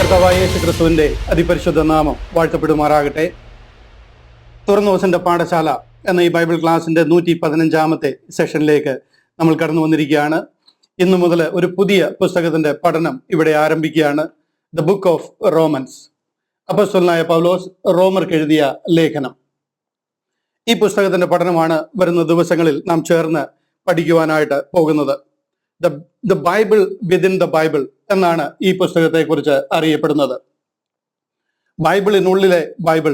കർത്താവായ യേശുക്രിസ്തുവിന്റെ അതിപരിശുദ്ധ നാമം വാഴ്ത്തപ്പെടുമാറാകട്ടെ. തുറന്ന ദിവസന്റെ പാഠശാല എന്ന ഈ ബൈബിൾ ക്ലാസിന്റെ 115-ാമത്തെ സെഷനിലേക്ക് നമ്മൾ കടന്നു വന്നിരിക്കുകയാണ്. ഇന്നു മുതൽ ഒരു പുതിയ പുസ്തകത്തിന്റെ പഠനം ഇവിടെ ആരംഭിക്കുകയാണ്. The book of Romans. അപ്പോസ്തലനായ പൗലോസ് റോമർക്ക് എഴുതിയ ലേഖനം. ഈ പുസ്തകത്തിന്റെ പഠനമാണ് വരുന്ന ദിവസങ്ങളിൽ നാം ചേർന്ന് പഠിക്കുവാനായിട്ട് പോകുന്നത്. The Bible within the Bible എന്നാണ് ഈ പുസ്തകത്തെക്കുറിച്ച് അറിയപ്പെടുന്നത്. ബൈബിളിനുള്ളിലെ ബൈബിൾ,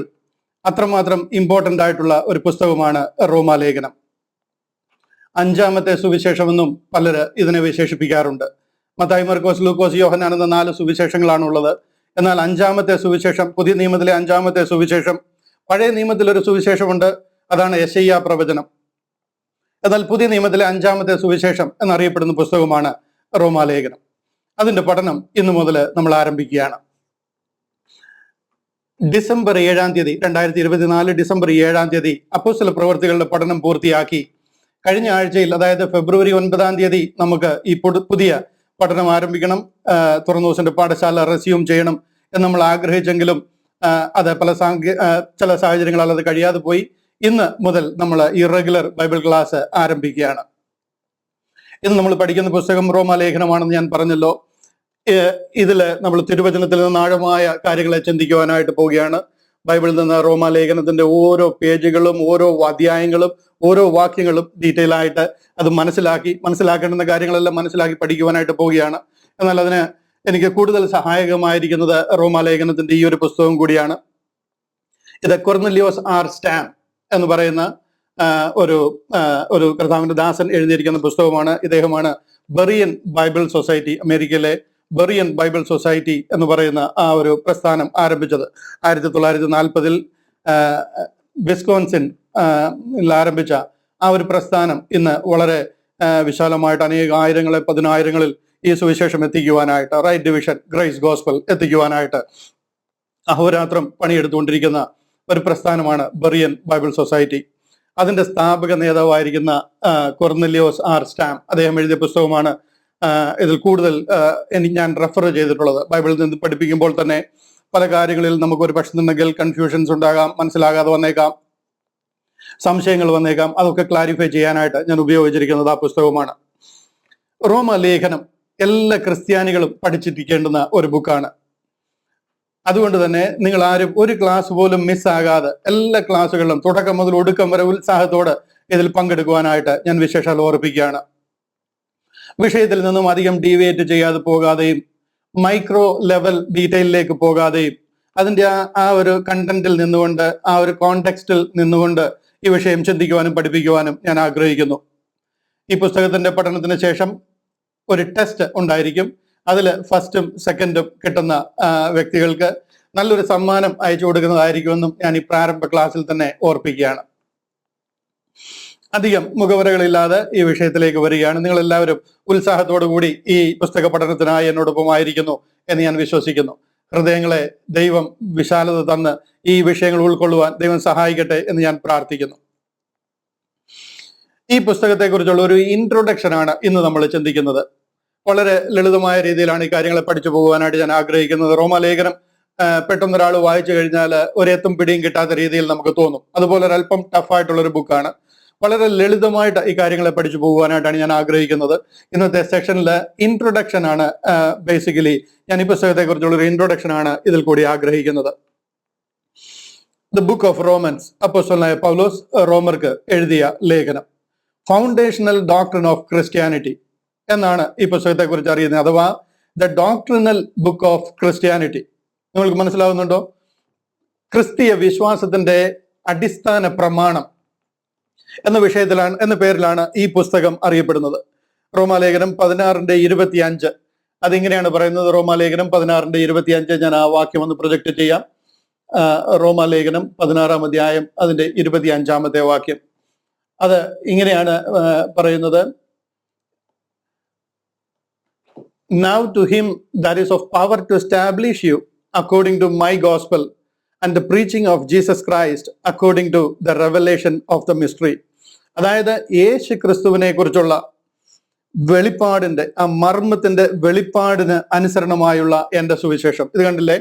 അത്രമാത്രം ഇമ്പോർട്ടൻ്റ് ആയിട്ടുള്ള ഒരു പുസ്തകമാണ് റോമാലേഖനം. 5-ാമത്തെ സുവിശേഷമെന്നും പലര് ഇതിനെ വിശേഷിപ്പിക്കാറുണ്ട്. മത്തായി, മർക്കോസ്, ലൂക്കോസ്, യോഹന്നാൻ എന്ന 4 സുവിശേഷങ്ങളാണുള്ളത്. എന്നാൽ 5-ാമത്തെ സുവിശേഷം, പുതിയ നിയമത്തിലെ 5-ാമത്തെ സുവിശേഷം, പഴയ നിയമത്തിലൊരു സുവിശേഷമുണ്ട്, അതാണ് യെശയ്യാ പ്രവചനം. എന്നാൽ പുതിയ നിയമത്തിലെ 5-ാമത്തെ സുവിശേഷം എന്നറിയപ്പെടുന്ന പുസ്തകമാണ് റോമാലേഖനം. അതിന്റെ പഠനം ഇന്നു മുതൽ നമ്മൾ ആരംഭിക്കുകയാണ്. ഡിസംബർ 7-ാം തീയതി 2024 ഡിസംബർ 7-ാം തീയതി അപ്പോസ്തല പ്രവർത്തികളുടെ പഠനം പൂർത്തിയാക്കി. കഴിഞ്ഞ ആഴ്ചയിൽ, അതായത് ഫെബ്രുവരി 9-ാം തീയതി നമുക്ക് ഈ പുതിയ പഠനം ആരംഭിക്കണം, തുറന്ന ദിവസന്റെ പാഠശാല റെസ്യൂം ചെയ്യണം എന്ന് നമ്മൾ ആഗ്രഹിച്ചെങ്കിലും അത് ചില സാഹചര്യങ്ങളാൽ അത് കഴിയാതെ പോയി. ഇന്ന് മുതൽ നമ്മൾ ഈ റെഗുലർ ബൈബിൾ ക്ലാസ് ആരംഭിക്കുകയാണ്. ഇന്ന് നമ്മൾ പഠിക്കുന്ന പുസ്തകം റോമാലേഖനമാണെന്ന് ഞാൻ പറഞ്ഞല്ലോ. ഇതില് നമ്മൾ തിരുവചനത്തിൽ നിന്ന് ആഴമായ കാര്യങ്ങളെ ചിന്തിക്കുവാനായിട്ട് പോവുകയാണ്. ബൈബിളിൽ നിന്ന് റോമാലേഖനത്തിന്റെ ഓരോ പേജുകളും, ഓരോ അധ്യായങ്ങളും, ഓരോ വാക്യങ്ങളും ഡീറ്റെയിൽ ആയിട്ട് അത് മനസ്സിലാക്കേണ്ടുന്ന കാര്യങ്ങളെല്ലാം മനസ്സിലാക്കി പഠിക്കുവാനായിട്ട് പോവുകയാണ്. എന്നാൽ അതിന് എനിക്ക് കൂടുതൽ സഹായകമായിരിക്കുന്നത് റോമാലേഖനത്തിന്റെ ഈ ഒരു പുസ്തകം കൂടിയാണ്. ഇത് കൊർനെലിയോസ് ആർ സ്റ്റാം എന്ന് പറയുന്ന ഒരു കർത്താവിന്റെ ദാസൻ എഴുതിയിരിക്കുന്ന പുസ്തകമാണ്. ഇദ്ദേഹമാണ് ബെറിയൻ ബൈബിൾ സൊസൈറ്റി, അമേരിക്കയിലെ ബെറിയൻ ബൈബിൾ സൊസൈറ്റി എന്ന് പറയുന്ന ആ ഒരു പ്രസ്ഥാനം ആരംഭിച്ചത് 1940-ൽ വിസ്കോൺസിൻ ആരംഭിച്ച ആ ഒരു പ്രസ്ഥാനം ഇന്ന് വളരെ വിശാലമായിട്ട് അനേക ആയിരങ്ങളെ, പതിനായിരങ്ങളിൽ ഈ സുവിശേഷം എത്തിക്കുവാനായിട്ട്, റൈറ്റ് ഡിവിഷൻ, ഗ്രേസ് ഗോസ്പൽ എത്തിക്കുവാനായിട്ട് അഹോരാത്രം പണിയെടുത്തുകൊണ്ടിരിക്കുന്ന ഒരു പ്രസ്ഥാനമാണ് ബെറിയൻ ബൈബിൾ സൊസൈറ്റി. അതിന്റെ സ്ഥാപക നേതാവായിരിക്കുന്ന കൊർനെലിയോസ് ആർ സ്റ്റാം, അദ്ദേഹം എഴുതിയ പുസ്തകമാണ് ഇതിൽ കൂടുതൽ ഞാൻ റെഫർ ചെയ്തിട്ടുള്ളത്. ബൈബിളിൽ നിന്ന് പഠിപ്പിക്കുമ്പോൾ തന്നെ പല കാര്യങ്ങളിൽ നമുക്ക് ഒരു പക്ഷത്തുണ്ടെങ്കിൽ കൺഫ്യൂഷൻസ് ഉണ്ടാകാം, മനസ്സിലാകാതെ വന്നേക്കാം, സംശയങ്ങൾ വന്നേക്കാം. അതൊക്കെ ക്ലാരിഫൈ ചെയ്യാനായിട്ട് ഞാൻ ഉപയോഗിച്ചിരിക്കുന്നത് ആ പുസ്തകമാണ്. റോമാലേഖനം എല്ലാ ക്രിസ്ത്യാനികളും പഠിച്ചിരിക്കേണ്ടുന്ന ഒരു ബുക്കാണ്. അതുകൊണ്ട് തന്നെ നിങ്ങൾ ആരും ഒരു ക്ലാസ് പോലും മിസ്സാകാതെ എല്ലാ ക്ലാസ്സുകളിലും തുടക്കം മുതൽ ഒടുക്കം വരെ ഉത്സാഹത്തോടെ ഇതിൽ പങ്കെടുക്കുവാനായിട്ട് ഞാൻ വിശേഷാൽ ഓർപ്പിക്കുകയാണ്. വിഷയത്തിൽ നിന്നും അധികം ഡീവിയേറ്റ് ചെയ്യാതെ പോകാതെയും മൈക്രോ ലെവൽ ഡീറ്റെയിലേക്ക് പോകാതെയും അതിൻ്റെ ആ ഒരു കണ്ടന്റിൽ നിന്നുകൊണ്ട്, ആ ഒരു കോണ്ടെക്സ്റ്റിൽ നിന്നുകൊണ്ട് ഈ വിഷയം ചിന്തിക്കുവാനും പഠിപ്പിക്കുവാനും ഞാൻ ആഗ്രഹിക്കുന്നു. ഈ പുസ്തകത്തിന്റെ പഠനത്തിന് ശേഷം ഒരു ടെസ്റ്റ് ഉണ്ടായിരിക്കും. അതിൽ ഫസ്റ്റും സെക്കൻഡും കിട്ടുന്ന വ്യക്തികൾക്ക് നല്ലൊരു സമ്മാനം അയച്ചു കൊടുക്കുന്നതായിരിക്കുമെന്നും ഞാൻ ഈ പ്രാരംഭ ക്ലാസ്സിൽ തന്നെ ഓർപ്പിക്കുകയാണ്. അധികം മുഖവരകളില്ലാതെ ഈ വിഷയത്തിലേക്ക് വരികയാണ്. നിങ്ങൾ എല്ലാവരും ഉത്സാഹത്തോടു കൂടി ഈ പുസ്തക പഠനത്തിനായി എന്നോടൊപ്പമായിരിക്കുന്നു എന്ന് ഞാൻ വിശ്വസിക്കുന്നു. ഹൃദയങ്ങളെ ദൈവം വിശാലത തന്ന് ഈ വിഷയങ്ങൾ ഉൾക്കൊള്ളുവാൻ ദൈവം സഹായിക്കട്ടെ എന്ന് ഞാൻ പ്രാർത്ഥിക്കുന്നു. ഈ പുസ്തകത്തെക്കുറിച്ചുള്ള ഒരു ഇൻട്രൊഡക്ഷനാണ് ഇന്ന് നമ്മൾ ചിന്തിക്കുന്നത്. വളരെ ലളിതമായ രീതിയിലാണ് ഈ കാര്യങ്ങളെ പഠിച്ചു പോകുവാനായിട്ട് ഞാൻ ആഗ്രഹിക്കുന്നത്. റോമാലേഖനം പെട്ടെന്നൊരാൾ വായിച്ചു കഴിഞ്ഞാൽ ഒരെത്തും പിടിയും കിട്ടാത്ത രീതിയിൽ നമുക്ക് തോന്നും. അതുപോലെ ഒരല്പം ടഫായിട്ടുള്ളൊരു ബുക്കാണ്. വളരെ ലളിതമായിട്ട് ഈ കാര്യങ്ങളെ പഠിച്ചു പോകുവാനായിട്ടാണ് ഞാൻ ആഗ്രഹിക്കുന്നത്. ഇന്നത്തെ സെക്ഷനിൽ ഇൻട്രൊഡക്ഷൻ ആണ്, ബേസിക്കലി ഞാൻ ഈ പുസ്തകത്തെക്കുറിച്ചുള്ള ഒരു ഇൻട്രൊഡക്ഷൻ ആണ് ഇതിൽ കൂടി ആഗ്രഹിക്കുന്നത്. ദ ബുക്ക് ഓഫ് റോമൻസ്, അപ്പോസ്തലനായ പൗലോസ് റോമർക്ക് എഴുതിയ ലേഖനം. ഫൗണ്ടേഷണൽ ഡോക്ട്രിൻ ഓഫ് ക്രിസ്ത്യാനിറ്റി എന്നാണ് ഈ പുസ്തകത്തെക്കുറിച്ച് അറിയുന്നത്, അഥവാ the doctrinal book of Christianity. നിങ്ങൾക്ക് മനസ്സിലാവുന്നുണ്ടോ? ക്രിസ്തീയ വിശ്വാസത്തിന്റെ അടിസ്ഥാന പ്രമാണം എന്ന പേരിലാണ് ഈ പുസ്തകം അറിയപ്പെടുന്നത്. റോമാലേഖനം 16:25 അതിങ്ങനെയാണ് പറയുന്നത്. റോമാലേഖനം 16:25 ഞാൻ ആ വാക്യം ഒന്ന് പ്രൊജക്ട് ചെയ്യാം. റോമാലേഖനം 16-ാം അധ്യായം അതിന്റെ 25-ാമത്തെ വാക്യം. അത് ഇങ്ങനെയാണ് പറയുന്നത്. Now to him that is of power to establish you according to my gospel and the preaching of Jesus Christ according to the revelation of the mystery. അതായത് യേശു ക്രിസ്തുവിനെ കുറിച്ചുള്ള വെളിപ്പാടിന്റെ ആ മർമ്മത്തിന്റെ വെളിപ്പാടിന് അനുസരണമായുള്ള എൻ്റെ സുവിശേഷം. ഇത് കണ്ടില്ലേ,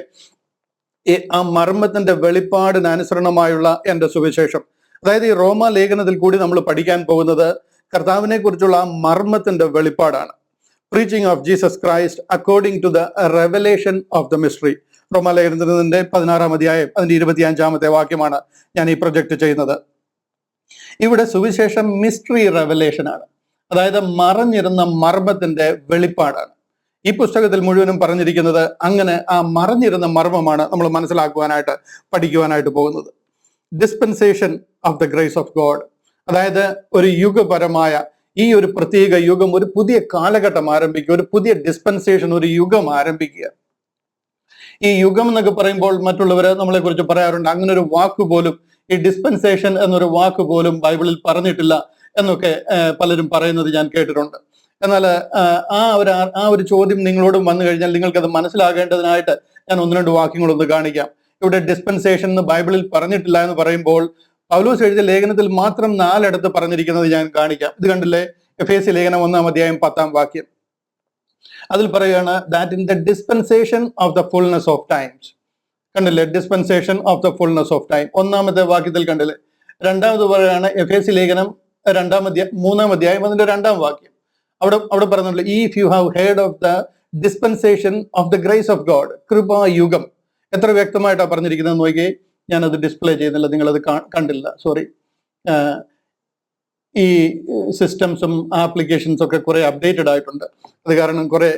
ആ മർമ്മത്തിന്റെ വെളിപ്പാടിന് അനുസരണമായുള്ള എൻ്റെ സുവിശേഷം. അതായത് ഈ റോമ ലേഖനത്തിൽ കൂടി നമ്മൾ പഠിക്കാൻ പോകുന്നത് കർത്താവിനെ കുറിച്ചുള്ള ആ മർമ്മത്തിന്റെ വെളിപ്പാടാണ്. Preaching of Jesus Christ according to the revelation of the mystery. റോമാലേഖനത്തിന്റെ 16-ാം അധ്യായം അതിന്റെ 25-ാമത്തെ വാക്യമാണ് ഞാൻ ഈ പ്രൊജക്ട് ചെയ്യുന്നത്. ഇവിടെ സുവിശേഷം മിസ്റ്ററി റെവലേഷൻ ആണ്, അതായത് മറഞ്ഞിരുന്ന മർമ്മത്തിന്റെ വെളിപ്പാടാണ്. ഈ പുസ്തകത്തിൽ മുഴുവനും പറഞ്ഞിരിക്കുന്നത് അങ്ങനെ ആ മറഞ്ഞിരുന്ന മർമ്മമാണ് നമ്മൾ മനസ്സിലാക്കുവാനായിട്ട് പഠിക്കുവാനായിട്ട് പോകുന്നത്. Dispensation of the grace of God, അതായത് ഒരു യുഗപരമായ ഈ ഒരു പ്രത്യേക യുഗം, ഒരു പുതിയ കാലഘട്ടം ആരംഭിക്കുക, ഒരു പുതിയ ഡിസ്പെൻസേഷൻ, ഒരു യുഗം ആരംഭിക്കുക. ഈ യുഗം എന്നൊക്കെ പറയുമ്പോൾ മറ്റുള്ളവർ നമ്മളെ കുറിച്ച് പറയാറുണ്ട്, അങ്ങനെ ഒരു വാക്ക് പോലും, ഈ ഡിസ്പെൻസേഷൻ എന്നൊരു വാക്ക് പോലും ബൈബിളിൽ പറഞ്ഞിട്ടില്ല എന്നൊക്കെ പലരും പറയുന്നത് ഞാൻ കേട്ടിട്ടുണ്ട്. എന്നാൽ ആ ഒരു ചോദ്യം നിങ്ങളോടും വന്നു കഴിഞ്ഞാൽ നിങ്ങൾക്കത് മനസ്സിലാകേണ്ടതിനായിട്ട് ഞാൻ 1-2 വാക്യങ്ങളൊന്ന് കാണിക്കാം. ഇവിടെ ഡിസ്പെൻസേഷൻ എന്ന് ബൈബിളിൽ പറഞ്ഞിട്ടില്ല എന്ന് പറയുമ്പോൾ പൗലോസ് എഴുതിയ ലേഖനത്തിൽ മാത്രം 4 ഇടത്ത് പറഞ്ഞിരിക്കുന്നത് ഞാൻ കാണിക്കാം. ഇത് കണ്ടില്ലേ, എഫേസ്യ ലേഖനം 1-ാം അധ്യായം 10-ാം വാക്യം. അതിൽ പറയുകയാണ് that in the dispensation of the fullness of times. കണ്ടില്ലേ, dispensation of the fullness of time 1-ാമത്തെ വാക്യത്തിൽ കണ്ടില്ലേ. രണ്ടാമത് പറയുകയാണ് എഫേസ്യ ലേഖനം 3-ാം അധ്യായം അതിന്റെ 2-ാം വാക്യം. അവിടെ പറയുന്നുണ്ട്, if you have heard of the dispensation of the grace of God, കൃപായുഗം. എത്ര വ്യക്തമായിട്ടാണ് പറഞ്ഞിരിക്കുന്നത് നോക്കിയേ. ഞാനത് ഡിസ്പ്ലേ ചെയ്യുന്നില്ല, നിങ്ങളത് കണ്ടില്ല, സോറി. ഈ സിസ്റ്റംസും ആപ്ലിക്കേഷൻസും ഒക്കെ കുറെ അപ്ഡേറ്റഡ് ആയിട്ടുണ്ട്. അത് കാരണം കുറെ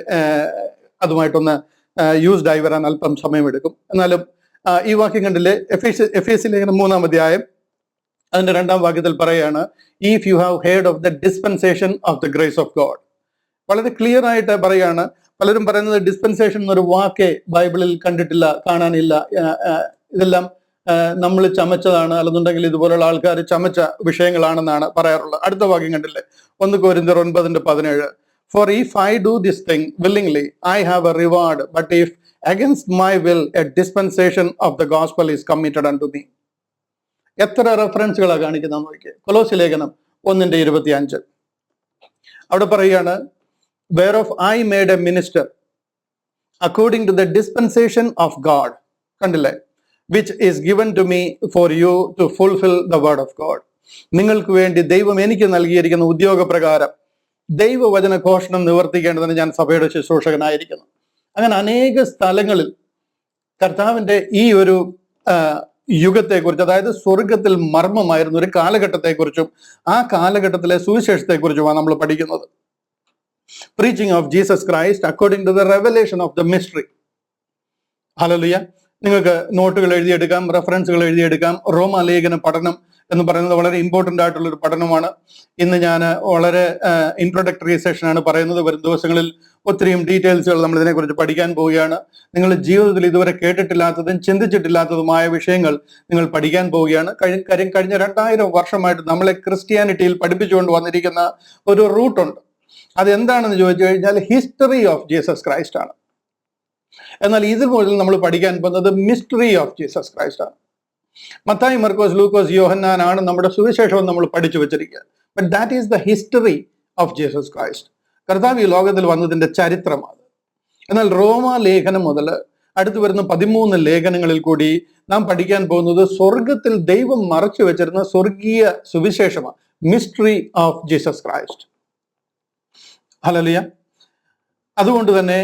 അതുമായിട്ടൊന്ന് യൂസ്ഡ് ആയി വരാൻ അല്പം സമയമെടുക്കും. എന്നാലും ഈ വാക്യം കണ്ടില്ലേ, എഫേസ്യ ലേഖനം 3-ാം അധ്യായം അതിന്റെ 2-ാം വാക്യത്തിൽ പറയുകയാണ്, if you have heard of the dispensation of the grace of God. വളരെ ക്ലിയർ ആയിട്ട് പറയുകയാണ്. പലരും പറയുന്നത് ഡിസ്പെൻസേഷൻ എന്നൊരു വാക്കേ ബൈബിളിൽ കണ്ടിട്ടില്ല, കാണാനില്ല, ഇതെല്ലാം നമ്മൾ ചമച്ചതാണ്, അല്ലെന്നുണ്ടെങ്കിൽ ഇതുപോലുള്ള ആൾക്കാർ ചമച്ച വിഷയങ്ങളാണെന്നാണ് പറയാറുള്ളത്. അടുത്ത വാക്യം കണ്ടില്ലേ, 1 കൊരിന്ത്യർ 9:17. For if I do this thing willingly I have a reward, but if against my will a dispensation of the gospel is committed unto me. എത്ര റെഫറൻസുകളാണ് കാണിക്കുന്നത് നോക്കിയേ. കൊലോസ്യ ലേഖനം 1:25. അവിടെ പറയുകയാണ്, whereof I made a minister according to the dispensation of God. കണ്ടില്ലേ, which is given to me for you to fulfill the word of God. നിങ്ങൾക്ക് വേണ്ടി ദൈവം എനിക്ക് നൽകിയിരിക്കുന്ന ഉദ്യോഗപ്രകാരം ദൈവവചന ഘോഷണം നിവർത്തിക്കേണ്ടതിന് ഞാൻ സഭയുടെ ശുശ്രൂഷകനായിരിക്കുന്നു. അങ്ങനെ അനേക സ്ഥലങ്ങളിൽ കർത്താവിന്റെ ഈ ഒരു യുഗത്തെക്കുറിച്ച്, അതായത് സ്വർഗത്തിൽ മർമ്മമായിരുന്ന ഒരു കാലഘട്ടത്തെക്കുറിച്ചും ആ കാലഘട്ടത്തിലെ സുവിശേഷത്തെക്കുറിച്ചുമാണ് നമ്മൾ പഠിക്കുന്നത്. Preaching of Jesus Christ according to the revelation of the mystery. ഹല്ലേലൂയ. നിങ്ങൾക്ക് നോട്ടുകൾ എഴുതിയെടുക്കാം, റെഫറൻസുകൾ എഴുതിയെടുക്കാം. റോമാലേഖന പഠനം എന്ന് പറയുന്നത് വളരെ ഇമ്പോർട്ടൻ്റ് ആയിട്ടുള്ള ഒരു പഠനമാണ്. ഇന്ന് ഞാൻ വളരെ ഇൻട്രൊഡക്ടറി സെഷനാണ് പറയുന്നത്. വരും ദിവസങ്ങളിൽ ഒത്തിരിയും ഡീറ്റെയിൽസുകൾ നമ്മൾ ഇതിനെക്കുറിച്ച് പഠിക്കാൻ പോവുകയാണ്. നിങ്ങൾ ജീവിതത്തിൽ ഇതുവരെ കേട്ടിട്ടില്ലാത്തതും ചിന്തിച്ചിട്ടില്ലാത്തതുമായ വിഷയങ്ങൾ നിങ്ങൾ പഠിക്കാൻ പോവുകയാണ്. കഴിഞ്ഞ 2000 വർഷമായിട്ട് നമ്മളെ ക്രിസ്ത്യാനിറ്റിയിൽ പഠിപ്പിച്ചുകൊണ്ട് വന്നിരിക്കുന്ന ഒരു റൂട്ടുണ്ട്. അതെന്താണെന്ന് ചോദിച്ചു കഴിഞ്ഞാൽ ഹിസ്റ്ററി ഓഫ് ജീസസ് ക്രൈസ്റ്റ് ആണ്. എന്നാൽ ഇത് മുതൽ നമ്മൾ പഠിക്കാൻ പോകുന്നത് മിസ്റ്ററി ഓഫ് ജീസസ് ക്രൈസ്റ്റ് ആണ്. മത്തായി, മർക്കോസ്, ലൂക്കോസ്, യോഹന്നാൻ ആണ് നമ്മുടെ സുവിശേഷം നമ്മൾ പഠിച്ചു വെച്ചിരിക്കുക. But that is the history of Jesus Christ. കർത്താവ് ഈ ലോകത്തിൽ വന്നതിന്റെ ചരിത്രമാണ്. എന്നാൽ റോമാ ലേഖനം മുതൽ അടുത്ത് വരുന്ന 13 ലേഖനങ്ങളിൽ കൂടി നാം പഠിക്കാൻ പോകുന്നത് സ്വർഗത്തിൽ ദൈവം മറച്ചു വെച്ചിരുന്ന സ്വർഗീയ സുവിശേഷമാണ്, mystery of Jesus Christ. Hallelujah. അതുകൊണ്ട് തന്നെ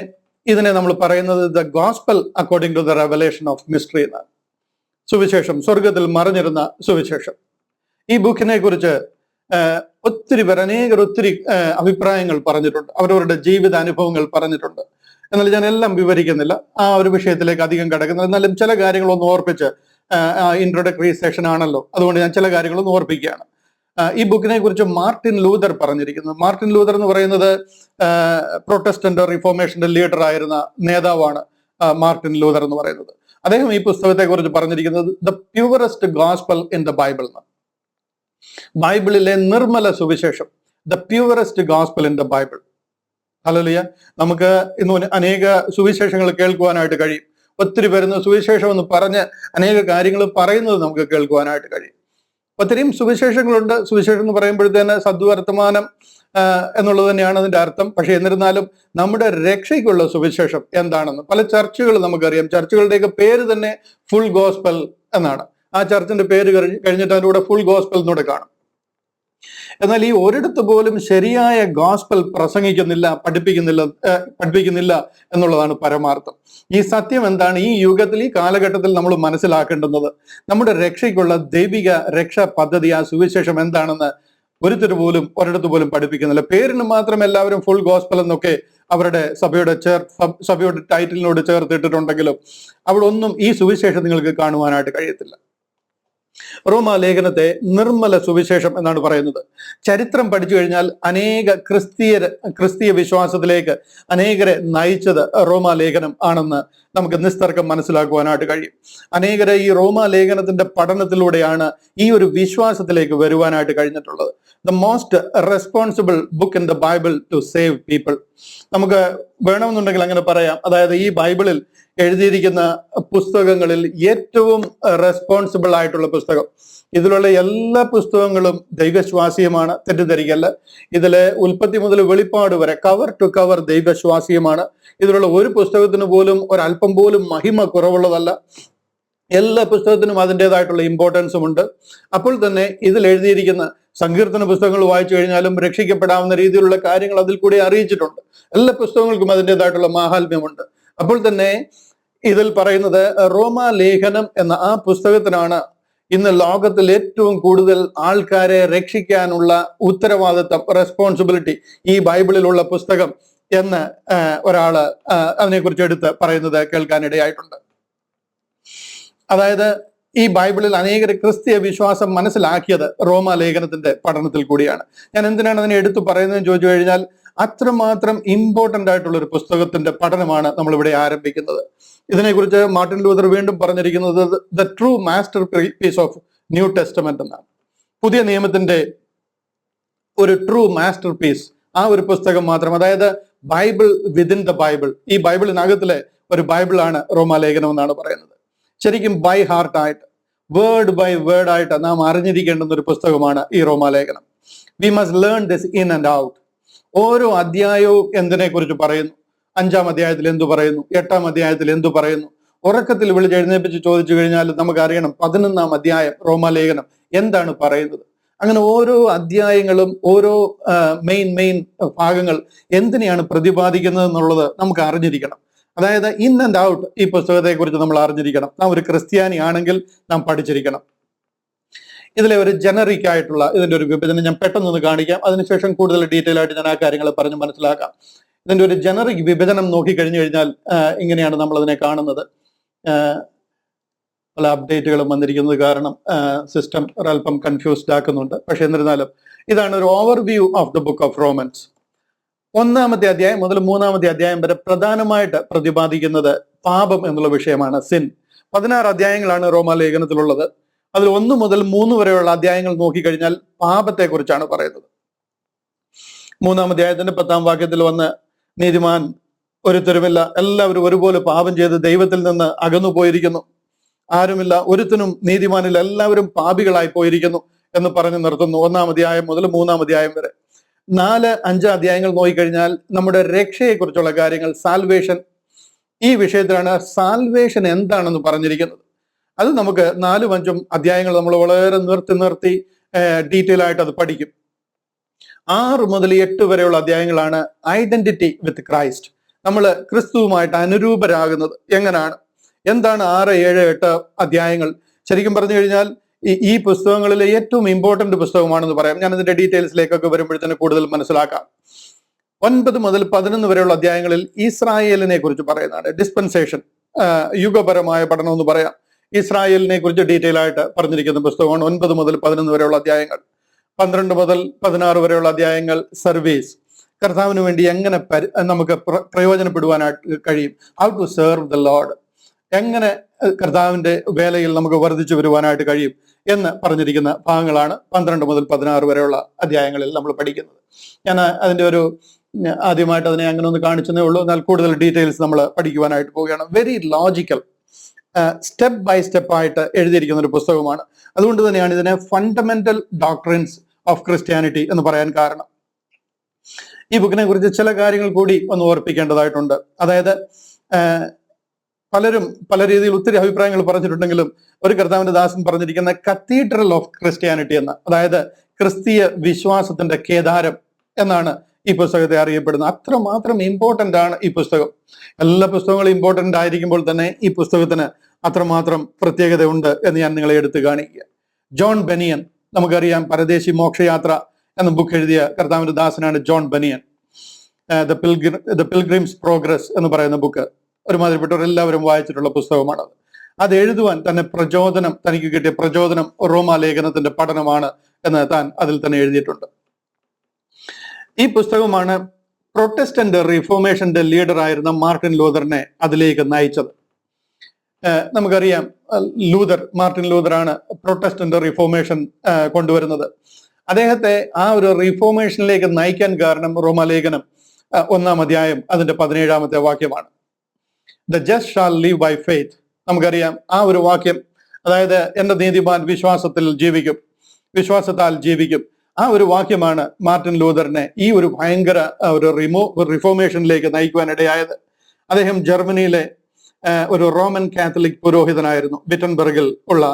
ഇതിനെ നമ്മൾ പറയുന്നത് the gospel according to the revelation of mystery എന്നാണ്. സുവിശേഷം, സ്വർഗത്തിൽ മറഞ്ഞിരുന്ന സുവിശേഷം. ഈ ബുക്കിനെ കുറിച്ച് ഒത്തിരി പേർ, അനേകർ ഒത്തിരി അഭിപ്രായങ്ങൾ പറഞ്ഞിട്ടുണ്ട്, അവരവരുടെ ജീവിത അനുഭവങ്ങൾ പറഞ്ഞിട്ടുണ്ട്. എന്നാൽ ഞാൻ എല്ലാം വിവരിക്കുന്നില്ല, ആ ഒരു വിഷയത്തിലേക്ക് അധികം കടക്കുന്നില്ല. എന്നാലും ചില കാര്യങ്ങളൊന്ന് ഓർപ്പിച്ച്, ഇൻട്രൊഡക്ടറി സെഷൻ ആണല്ലോ, അതുകൊണ്ട് ഞാൻ ചില കാര്യങ്ങളൊന്ന് ഓർപ്പിക്കുകയാണ്. ഈ ബുക്കിനെ കുറിച്ച് മാർട്ടിൻ ലൂതർ പറഞ്ഞിരിക്കുന്നത്. മാർട്ടിൻ ലൂതർ എന്ന് പറയുന്നത് പ്രൊട്ടസ്റ്റന്റ് റിഫോർമേഷന്റെ ലീഡർ ആയിരുന്ന നേതാവാണ് മാർട്ടിൻ ലൂതർ എന്ന് പറയുന്നത്. അദ്ദേഹം ഈ പുസ്തകത്തെ കുറിച്ച് പറഞ്ഞിരിക്കുന്നത് the purest gospel in the Bible എന്ന്. ബൈബിളിലെ നിർമ്മല സുവിശേഷം, the purest gospel in the Bible. Hallelujah. നമുക്ക് ഇന്ന് അനേക സുവിശേഷങ്ങൾ കേൾക്കുവാനായിട്ട് കഴിയും. ഒത്തിരി പേരുന്ന സുവിശേഷം എന്ന് പറഞ്ഞ് അനേക കാര്യങ്ങൾ പറയുന്നത് നമുക്ക് കേൾക്കുവാനായിട്ട് കഴിയും. ഒത്തിരിയും സുവിശേഷങ്ങളുണ്ട്. സുവിശേഷം എന്ന് പറയുമ്പോഴത്തേന് സദ്വർത്തമാനം എന്നുള്ളത് തന്നെയാണ് അതിന്റെ അർത്ഥം. പക്ഷെ എന്നിരുന്നാലും നമ്മുടെ രക്ഷയ്ക്കുള്ള സുവിശേഷം എന്താണെന്ന് പല ചർച്ചുകൾ നമുക്കറിയാം. ചർച്ചുകളുടെയൊക്കെ പേര് തന്നെ ഫുൾ ഗോസ്പൽ എന്നാണ്. ആ ചർച്ചിന്റെ പേര് കഴിഞ്ഞിട്ട് അതിലൂടെ ഫുൾ ഗോസ്പൽ എന്നൂടെ കാണും. എന്നാൽ ഈ ഒരിടത്ത് പോലും ശരിയായ ഗോസ്പൽ പഠിപ്പിക്കുന്നില്ല എന്നുള്ളതാണ് പരമാർത്ഥം. ഈ സത്യം എന്താണ്? ഈ യുഗത്തിൽ, ഈ കാലഘട്ടത്തിൽ നമ്മൾ മനസ്സിലാക്കേണ്ടുന്നത് നമ്മുടെ രക്ഷയ്ക്കുള്ള ദൈവിക രക്ഷാ പദ്ധതി, ആ സുവിശേഷം എന്താണെന്ന് ഒരിടത്ത് പോലും പഠിപ്പിക്കുന്നില്ല. പേരിന് മാത്രം എല്ലാവരും ഫുൾ ഗോസ്പൽ എന്നൊക്കെ അവരുടെ സഭയുടെ ടൈറ്റിലിനോട് ചേർത്തിട്ടുണ്ടെങ്കിലും അവിടെ ഒന്നും ഈ സുവിശേഷം നിങ്ങൾക്ക് കാണുവാനായിട്ട് കഴിയത്തില്ല. റോമാ ലേഖനത്തെ നിർമ്മല സുവിശേഷം എന്നാണ് പറയുന്നത്. ചരിത്രം പഠിച്ചു കഴിഞ്ഞാൽ ക്രിസ്തീയ വിശ്വാസത്തിലേക്ക് അനേകരെ നയിച്ചത് റോമാ ലേഖനം ആണെന്ന് നമുക്ക് നിസ്തർക്കം മനസ്സിലാക്കുവാനായിട്ട് കഴിയും. അനേകരെ ഈ റോമാ ലേഖനത്തിന്റെ പഠനത്തിലൂടെയാണ് ഈ ഒരു വിശ്വാസത്തിലേക്ക് വരുവാനായിട്ട് കഴിഞ്ഞിട്ടുള്ളത്. The most responsible book in the Bible to save people. നമുക്ക് വേണമെന്നുണ്ടെങ്കിൽ അങ്ങനെ പറയാം. അതായത് ഈ ബൈബിളിൽ എഴുതിയിരിക്കുന്ന പുസ്തകങ്ങളിൽ ഏറ്റവും റെസ്പോൺസിബിൾ ആയിട്ടുള്ള പുസ്തകം. ഇതിലുള്ള എല്ലാ പുസ്തകങ്ങളും ദൈവശ്വാസീയമാണ്, തെറ്റിദ്ധരിക്കല്ല. ഇതിലെ ഉൽപ്പത്തി മുതൽ വെളിപ്പാട് വരെ കവർ ടു കവർ ദൈവശ്വാസീയമാണ്. ഇതിലുള്ള ഒരു പുസ്തകത്തിന് പോലും ഒരല്പം പോലും മഹിമ കുറവുള്ളതല്ല. എല്ലാ പുസ്തകത്തിനും അതിൻ്റെതായിട്ടുള്ള ഇമ്പോർട്ടൻസും ഉണ്ട്. അപ്പോൾ തന്നെ ഇതിൽ എഴുതിയിരിക്കുന്ന സങ്കീർത്തന പുസ്തകങ്ങൾ വായിച്ചു കഴിഞ്ഞാലും രക്ഷിക്കപ്പെടാവുന്ന രീതിയിലുള്ള കാര്യങ്ങൾ അതിൽ കൂടി അറിയിച്ചിട്ടുണ്ട്. എല്ലാ പുസ്തകങ്ങൾക്കും അതിൻ്റെതായിട്ടുള്ള മാഹാത്മ്യമുണ്ട്. അപ്പോൾ തന്നെ ഇതിൽ പറയുന്നത് റോമാ ലേഖനം എന്ന ആ പുസ്തകത്തിനാണ് ഇന്ന് ലോകത്തിൽ ഏറ്റവും കൂടുതൽ ആൾക്കാരെ രക്ഷിക്കാനുള്ള ഉത്തരവാദിത്തം, റെസ്പോൺസിബിലിറ്റി ഈ ബൈബിളിലുള്ള പുസ്തകം എന്ന് ഒരാള് അതിനെക്കുറിച്ച് എടുത്ത് പറയുന്നത് കേൾക്കാനിടയായിട്ടുണ്ട്. അതായത് ഈ ബൈബിളിൽ അനേകർ ക്രിസ്തീയ വിശ്വാസം മനസ്സിലാക്കിയത് റോമാ ലേഖനത്തിന്റെ പഠനത്തിൽ കൂടിയാണ്. ഞാൻ എന്തിനാണ് അതിനെ എടുത്തു പറയുന്നതെന്ന് ചോദിച്ചു കഴിഞ്ഞാൽ അത്രമാത്രം ഇമ്പോർട്ടന്റ് ആയിട്ടുള്ള ഒരു പുസ്തകത്തിന്റെ പഠനമാണ് നമ്മൾ ഇവിടെ ആരംഭിക്കുന്നത്. ഇതിനെക്കുറിച്ച് മാർട്ടിൻ ലൂതർ വീണ്ടും പറഞ്ഞിരിക്കുന്നത് the true masterpiece of New Testament എന്നാണ്. പുതിയ നിയമത്തിന്റെ ഒരു ട്രൂ മാസ്റ്റർ പീസ്, ആ ഒരു പുസ്തകം മാത്രം. അതായത് ബൈബിൾ വിതിൻ ദ ബൈബിൾ, ഈ ബൈബിളിനകത്തിലെ ഒരു ബൈബിളാണ് റോമാലേഖനം എന്നാണ് പറയുന്നത്. ശരിക്കും ബൈ ഹാർട്ടായിട്ട്, വേർഡ് ബൈ വേർഡ് ആയിട്ട് നാം അറിഞ്ഞിരിക്കേണ്ടുന്ന ഒരു പുസ്തകമാണ് ഈ റോമാലേഖനം. We must learn this in and out. ഓരോ അധ്യായവും എന്തിനെ കുറിച്ച് പറയുന്നു, 5-ാം അധ്യായത്തിൽ എന്തു പറയുന്നു, 8-ാം അധ്യായത്തിൽ എന്തു പറയുന്നു, ഉറക്കത്തിൽ വിളിച്ചെഴുന്നേപ്പിച്ച് ചോദിച്ചു കഴിഞ്ഞാൽ നമുക്കറിയണം 11-ാം അധ്യായം റോമാലേഖനം എന്താണ് പറയുന്നത്. അങ്ങനെ ഓരോ അധ്യായങ്ങളും ഓരോ മെയിൻ ഭാഗങ്ങൾ എന്തിനെയാണ് പ്രതിപാദിക്കുന്നത് എന്നുള്ളത് നമുക്ക് അറിഞ്ഞിരിക്കണം. അതായത് ഇൻ ആൻഡ് ഔട്ട് ഈ പുസ്തകത്തെ കുറിച്ച് നമ്മൾ അറിഞ്ഞിരിക്കണം. നാം ഒരു ക്രിസ്ത്യാനി ആണെങ്കിൽ നാം പഠിച്ചിരിക്കണം. ഇതിലെ ഒരു ജനറിക് ആയിട്ടുള്ള ഇതിന്റെ ഒരു വിഭജനം ഞാൻ പെട്ടെന്നൊന്ന് കാണിക്കാം. അതിനുശേഷം കൂടുതൽ ഡീറ്റെയിൽ ആയിട്ട് ഞാൻ ആ കാര്യങ്ങൾ പറഞ്ഞ് മനസ്സിലാക്കാം. ഇതിന്റെ ഒരു ജനറിക് വിഭജനം നോക്കിക്കഴിഞ്ഞു കഴിഞ്ഞാൽ ഇങ്ങനെയാണ് നമ്മൾ അതിനെ കാണുന്നത്. പല അപ്ഡേറ്റുകളും വന്നിരിക്കുന്നത് കാരണം സിസ്റ്റം ഒരല്പം കൺഫ്യൂസ്ഡ് ആക്കുന്നുണ്ട്. പക്ഷെ എന്നിരുന്നാലും ഇതാണ് ഒരു overview of the book of Romans. 1-ാമത്തെ അധ്യായം മുതൽ 3-ാമത്തെ അധ്യായം വരെ പ്രധാനമായിട്ട് പ്രതിപാദിക്കുന്നത് പാപം എന്നുള്ള വിഷയമാണ്, സിൻ. 16 അധ്യായങ്ങളാണ് റോമാലേഖനത്തിലുള്ളത്. അതിൽ 1 മുതൽ 3 വരെയുള്ള അധ്യായങ്ങൾ നോക്കിക്കഴിഞ്ഞാൽ പാപത്തെ കുറിച്ചാണ് പറയുന്നത്. 3-ാം അധ്യായത്തിന്റെ 10-ാം വാക്യത്തിൽ വന്ന് നീതിമാൻ ഒരുത്തരുമില്ല, എല്ലാവരും ഒരുപോലെ പാപം ചെയ്ത് ദൈവത്തിൽ നിന്ന് അകന്നു പോയിരിക്കുന്നു, ആരുമില്ല ഒരുത്തനും നീതിമാനിൽ, എല്ലാവരും പാപികളായി പോയിരിക്കുന്നു എന്ന് പറഞ്ഞു നിർത്തുന്നു. 1-ാം അധ്യായം മുതൽ 3-ാം അധ്യായം വരെ. 4-5 അധ്യായങ്ങൾ നോക്കിക്കഴിഞ്ഞാൽ നമ്മുടെ രക്ഷയെ കുറിച്ചുള്ള കാര്യങ്ങൾ, സാൽവേഷൻ, ഈ വിഷയത്തിലാണ് സാൽവേഷൻ എന്താണെന്ന് പറഞ്ഞിരിക്കുന്നത്. അത് നമുക്ക് 4-5 അധ്യായങ്ങൾ നമ്മൾ വളരെ നിർത്തി ഡീറ്റെയിൽ ആയിട്ട് അത് പഠിക്കും. 6 മുതൽ 8 വരെയുള്ള അധ്യായങ്ങളാണ് ഐഡന്റിറ്റി വിത്ത് ക്രൈസ്റ്റ്. നമ്മൾ ക്രിസ്തുവുമായിട്ട് അനുരൂപരാകുന്നത് എങ്ങനെയാണ്, എന്താണ് 6, 7, 8 അധ്യായങ്ങൾ. ശരിക്കും പറഞ്ഞു കഴിഞ്ഞാൽ ഈ പുസ്തകങ്ങളിലെ ഏറ്റവും ഇമ്പോർട്ടന്റ് പുസ്തകമാണെന്ന് പറയാം. ഞാൻ ഇതിന്റെ ഡീറ്റെയിൽസിലേക്കൊക്കെ വരുമ്പോഴത്തേന് കൂടുതൽ മനസ്സിലാക്കാം. 9 മുതൽ 11 വരെയുള്ള അധ്യായങ്ങളിൽ ഇസ്രായേലിനെ കുറിച്ച് പറയുന്നതാണ്. ഡിസ്പെൻസേഷൻ, യുഗപരമായ പഠനം എന്ന് പറയാം. ഇസ്രായേലിനെ കുറിച്ച് ഡീറ്റെയിൽ ആയിട്ട് പറഞ്ഞിരിക്കുന്ന പുസ്തകമാണ് 9 മുതൽ 11 വരെയുള്ള അധ്യായങ്ങൾ. 12 മുതൽ 16 വരെയുള്ള അധ്യായങ്ങൾ സർവീസ്, കർത്താവിന് വേണ്ടി എങ്ങനെ നമുക്ക് പ്രയോജനപ്പെടുവാനായിട്ട് കഴിയും, how to serve the Lord, എങ്ങനെ കർത്താവിന്റെ വേലയിൽ നമുക്ക് വർദ്ധിച്ചു വരുവാനായിട്ട് കഴിയും എന്ന് പറഞ്ഞിരിക്കുന്ന ഭാഗങ്ങളാണ് 12 മുതൽ 16 വരെയുള്ള അധ്യായങ്ങളിൽ നമ്മൾ പഠിക്കുന്നത്. ഞാൻ അതിന്റെ ഒരു ആദ്യമായിട്ട് അതിനെ അങ്ങനെ ഒന്ന് കാണിച്ചതേ ഉള്ളൂ. എന്നാൽ കൂടുതൽ ഡീറ്റെയിൽസ് നമ്മൾ പഠിക്കുവാനായിട്ട് പോവുകയാണ്. Very logical, step by step ആയിട്ട് എഴുതിയിരിക്കുന്ന ഒരു പുസ്തകമാണ്. അതുകൊണ്ട് തന്നെയാണ് ഇതിനെ ഫണ്ടമെന്റൽ ഡോക്ട്രിൻസ് ഓഫ് ക്രിസ്ത്യാനിറ്റി എന്ന് പറയാൻ കാരണം. ഈ ബുക്കിനെ കുറിച്ച് ചില കാര്യങ്ങൾ കൂടി ഒന്ന് ഓർപ്പിക്കേണ്ടതായിട്ടുണ്ട്. അതായത് പലരും പല രീതിയിൽ ഒത്തിരി അഭിപ്രായങ്ങൾ പറഞ്ഞിട്ടുണ്ടെങ്കിലും ഒരു കർത്താവിന്റെ ദാസൻ പറഞ്ഞിരിക്കുന്ന കത്തീഡ്രൽ ഓഫ് ക്രിസ്ത്യാനിറ്റി എന്ന, അതായത് ക്രിസ്തീയ വിശ്വാസത്തിന്റെ കേദാരം എന്നാണ് ഈ പുസ്തകത്തെ അറിയപ്പെടുന്നത്. അത്രമാത്രം ഇമ്പോർട്ടന്റ് ആണ് ഈ പുസ്തകം. എല്ലാ പുസ്തകങ്ങളും ഇമ്പോർട്ടന്റ് ആയിരിക്കുമ്പോൾ തന്നെ ഈ പുസ്തകത്തിന് അത്രമാത്രം പ്രത്യേകത ഉണ്ട് എന്ന് ഞാൻ നിങ്ങളെ എടുത്തു കാണിക്കുക. ജോൺ ബനിയൻ, നമുക്കറിയാം, പരദേശി മോക്ഷയാത്ര എന്ന ബുക്ക് എഴുതിയ കർത്താവിന്റെ ദാസനാണ് John Bunyan. The Pilgrim's Progress എന്ന് പറയുന്ന ബുക്ക് ഒരുമാതിരിപ്പെട്ടവർ എല്ലാവരും വായിച്ചിട്ടുള്ള പുസ്തകമാണ്. അത് എഴുതുവാൻ തനിക്ക് കിട്ടിയ പ്രചോദനം റോമാലേഖനത്തിന്റെ പഠനമാണ് എന്ന് താൻ അതിൽ തന്നെ എഴുതിയിട്ടുണ്ട്. ഈ പുസ്തകമാണ് പ്രൊട്ടസ്റ്റന്റ് റിഫോർമേഷന്റെ ലീഡർ ആയിരുന്ന മാർട്ടിൻ ലൂതറിനെ അതിലേക്ക് നയിച്ചത്. നമുക്കറിയാം, മാർട്ടിൻ ലൂതറാണ് പ്രൊട്ടസ്റ്റന്റ് റിഫോർമേഷൻ കൊണ്ടുവരുന്നത്. അദ്ദേഹത്തെ ആ ഒരു റിഫോർമേഷനിലേക്ക് നയിക്കാൻ കാരണം റോമാലേഖനം 1-ാം അധ്യായം അതിന്റെ 17-ാമത്തെ വാക്യമാണ്. The just shall live by faith. നമുക്കറിയാം ആ ഒരു വാക്യം, അതായത് എന്റെ നീതിമാൻ വിശ്വാസത്താൽ ജീവിക്കും. ആ ഒരു വാക്യമാണ് മാർട്ടിൻ ലൂതറിനെ ഈ ഒരു ഭയങ്കര ഒരു റിഫോർമേഷനിലേക്ക് നയിക്കുവാനിടയായത്. അദ്ദേഹം ജർമ്മനിയിലെ ഒരു റോമൻ കാത്തലിക് പുരോഹിതനായിരുന്നു. വിറ്റൻബർഗിൽ ഉള്ള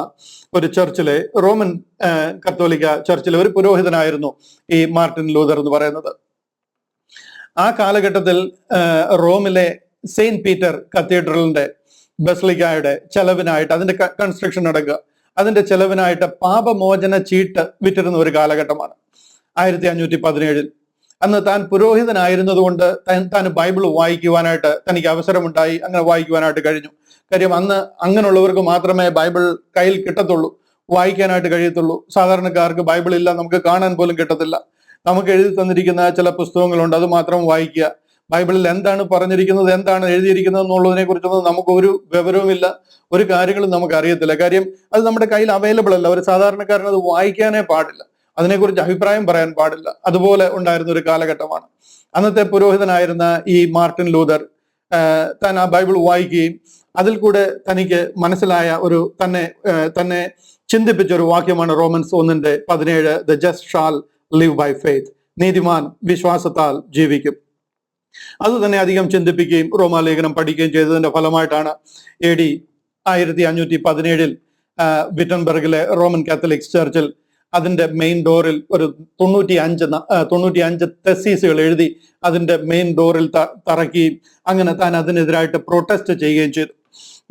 ഒരു ചർച്ചിലെ റോമൻ കത്തോലിക്ക ചർച്ചിലെ ഒരു പുരോഹിതനായിരുന്നു ഈ മാർട്ടിൻ ലൂതർ എന്ന് പറയുന്നത്. ആ കാലഘട്ടത്തിൽ റോമിലെ സെയിന്റ് പീറ്റർ കത്തീഡ്രലിന്റെ ബസിലിക്കയുടെ ചെലവിനായിട്ട്, അതിന്റെ കൺസ്ട്രക്ഷൻ നടക്കുക, അതിന്റെ ചെലവിനായിട്ട് പാപമോചന ചീട്ട് വിറ്റിരുന്ന ഒരു കാലഘട്ടമാണ് 1517. അന്ന് താൻ പുരോഹിതനായിരുന്നത് കൊണ്ട് താൻ ബൈബിൾ വായിക്കുവാനായിട്ട് തനിക്ക് അവസരമുണ്ടായി, അങ്ങനെ വായിക്കുവാനായിട്ട് കഴിഞ്ഞു. കാര്യം അന്ന് അങ്ങനെയുള്ളവർക്ക് മാത്രമേ ബൈബിൾ കയ്യിൽ കിട്ടത്തുള്ളൂ, വായിക്കാനായിട്ട് കഴിയത്തുള്ളൂ. സാധാരണക്കാർക്ക് ബൈബിൾ ഇല്ല, നമുക്ക് കാണാൻ പോലും കിട്ടത്തില്ല. നമുക്ക് എഴുതി തന്നിരിക്കുന്ന ചില പുസ്തകങ്ങളുണ്ട്, അത് മാത്രം വായിക്കുക. ബൈബിളിൽ എന്താണ് പറഞ്ഞിരിക്കുന്നത്, എന്താണ് എഴുതിയിരിക്കുന്നത് എന്നുള്ളതിനെ കുറിച്ചൊന്നും നമുക്ക് ഒരു വിവരവുമില്ല, ഒരു കാര്യങ്ങളും നമുക്ക് അറിയത്തില്ല. കാര്യം അത് നമ്മുടെ കയ്യിൽ അവൈലബിൾ അല്ല. ഒരു സാധാരണക്കാരന് അത് വായിക്കാനേ പാടില്ല, അതിനെക്കുറിച്ച് അഭിപ്രായം പറയാൻ പാടില്ല. അതുപോലെ ഉണ്ടായിരുന്ന ഒരു കാലഘട്ടമാണ്. അന്നത്തെ പുരോഹിതനായിരുന്ന ഈ മാർട്ടിൻ ലൂതർ താൻ ആ ബൈബിൾ വായിക്കുകയും അതിൽ കൂടെ തനിക്ക് മനസ്സിലായ ഒരു തന്നെ ചിന്തിപ്പിച്ച ഒരു വാക്യമാണ് Romans 1:17, the just shall live by faith. നീതിമാൻ വിശ്വാസത്താൽ ജീവിക്കും. അത് തന്നെ അധികം ചിന്തിപ്പിക്കുകയും റോമാലേഖനം പഠിക്കുകയും ചെയ്തതിന്റെ ഫലമായിട്ടാണ് AD 1517 വിറ്റൻബർഗിലെ റോമൻ കാത്തലിക് ചർച്ചിൽ അതിന്റെ മെയിൻ ഡോറിൽ ഒരു 95 തെസീസുകൾ എഴുതി അതിന്റെ മെയിൻ ഡോറിൽ തറയ്ക്കുകയും അങ്ങനെ താൻ അതിനെതിരായിട്ട് പ്രൊട്ടസ്റ്റ് ചെയ്യുകയും ചെയ്തു.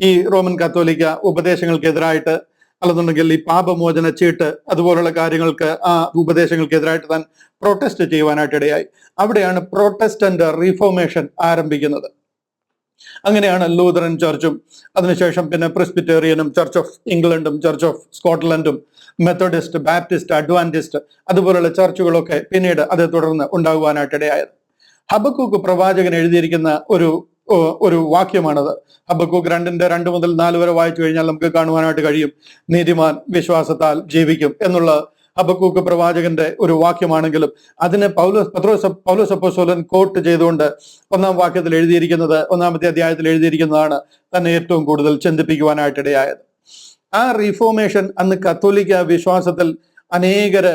ഈ റോമൻ കത്തോലിക്ക ഉപദേശങ്ങൾക്കെതിരായിട്ട്, അല്ലെന്നുണ്ടെങ്കിൽ ഈ പാപമോചന ചീട്ട് അതുപോലുള്ള കാര്യങ്ങൾക്ക്, ആ ഉപദേശങ്ങൾക്കെതിരായിട്ട് താൻ പ്രൊട്ടസ്റ്റ് ചെയ്യുവാനായിട്ട് ഇടയായി. അവിടെയാണ് പ്രൊട്ടസ്റ്റന്റ് റിഫോർമേഷൻ ആരംഭിക്കുന്നത്. അങ്ങനെയാണ് ലൂതറൻ ചർച്ചും അതിനുശേഷം പിന്നെ പ്രെസ്ബിറ്റേറിയനും ചർച്ച് ഓഫ് ഇംഗ്ലണ്ടും ചർച്ച് ഓഫ് സ്കോട്ട്ലൻഡും മെത്തഡിസ്റ്റ്, ബാപ്റ്റിസ്റ്റ്, അഡ്വാന്റിസ്റ്റ് അതുപോലുള്ള ചർച്ചുകളൊക്കെ പിന്നീട് അതേ തുടർന്ന് ഉണ്ടാകുവാനായിട്ട് ഇടയായത്. ഹബക്കൂക്ക് പ്രവാചകൻ എഴുതിയിരിക്കുന്ന ഒരു വാക്യമാണത്. ഹബക്കൂക്ക് 2:2 മുതൽ 4 വരെ വായിച്ചു കഴിഞ്ഞാൽ നമുക്ക് കാണുവാനായിട്ട് കഴിയും, നീതിമാൻ വിശ്വാസത്താൽ ജീവിക്കും എന്നുള്ള ഹബക്കൂക്ക് പ്രവാചകന്റെ ഒരു വാക്യമാണെങ്കിലും അതിനെ പൗലോസ് അപ്പോസ്തലൻ കോട്ട് ചെയ്തുകൊണ്ട് 1-ാം വാക്യത്തിൽ എഴുതിയിരിക്കുന്നത്, 1-ാമത്തെ അധ്യായത്തിൽ എഴുതിയിരിക്കുന്നതാണ് തന്നെ ഏറ്റവും കൂടുതൽ ചിന്തിപ്പിക്കുവാനായിട്ട് ഇടയായത്. ആ റിഫോർമേഷൻ അന്ന് കത്തോലിക്ക വിശ്വാസത്തിൽ അനേകര്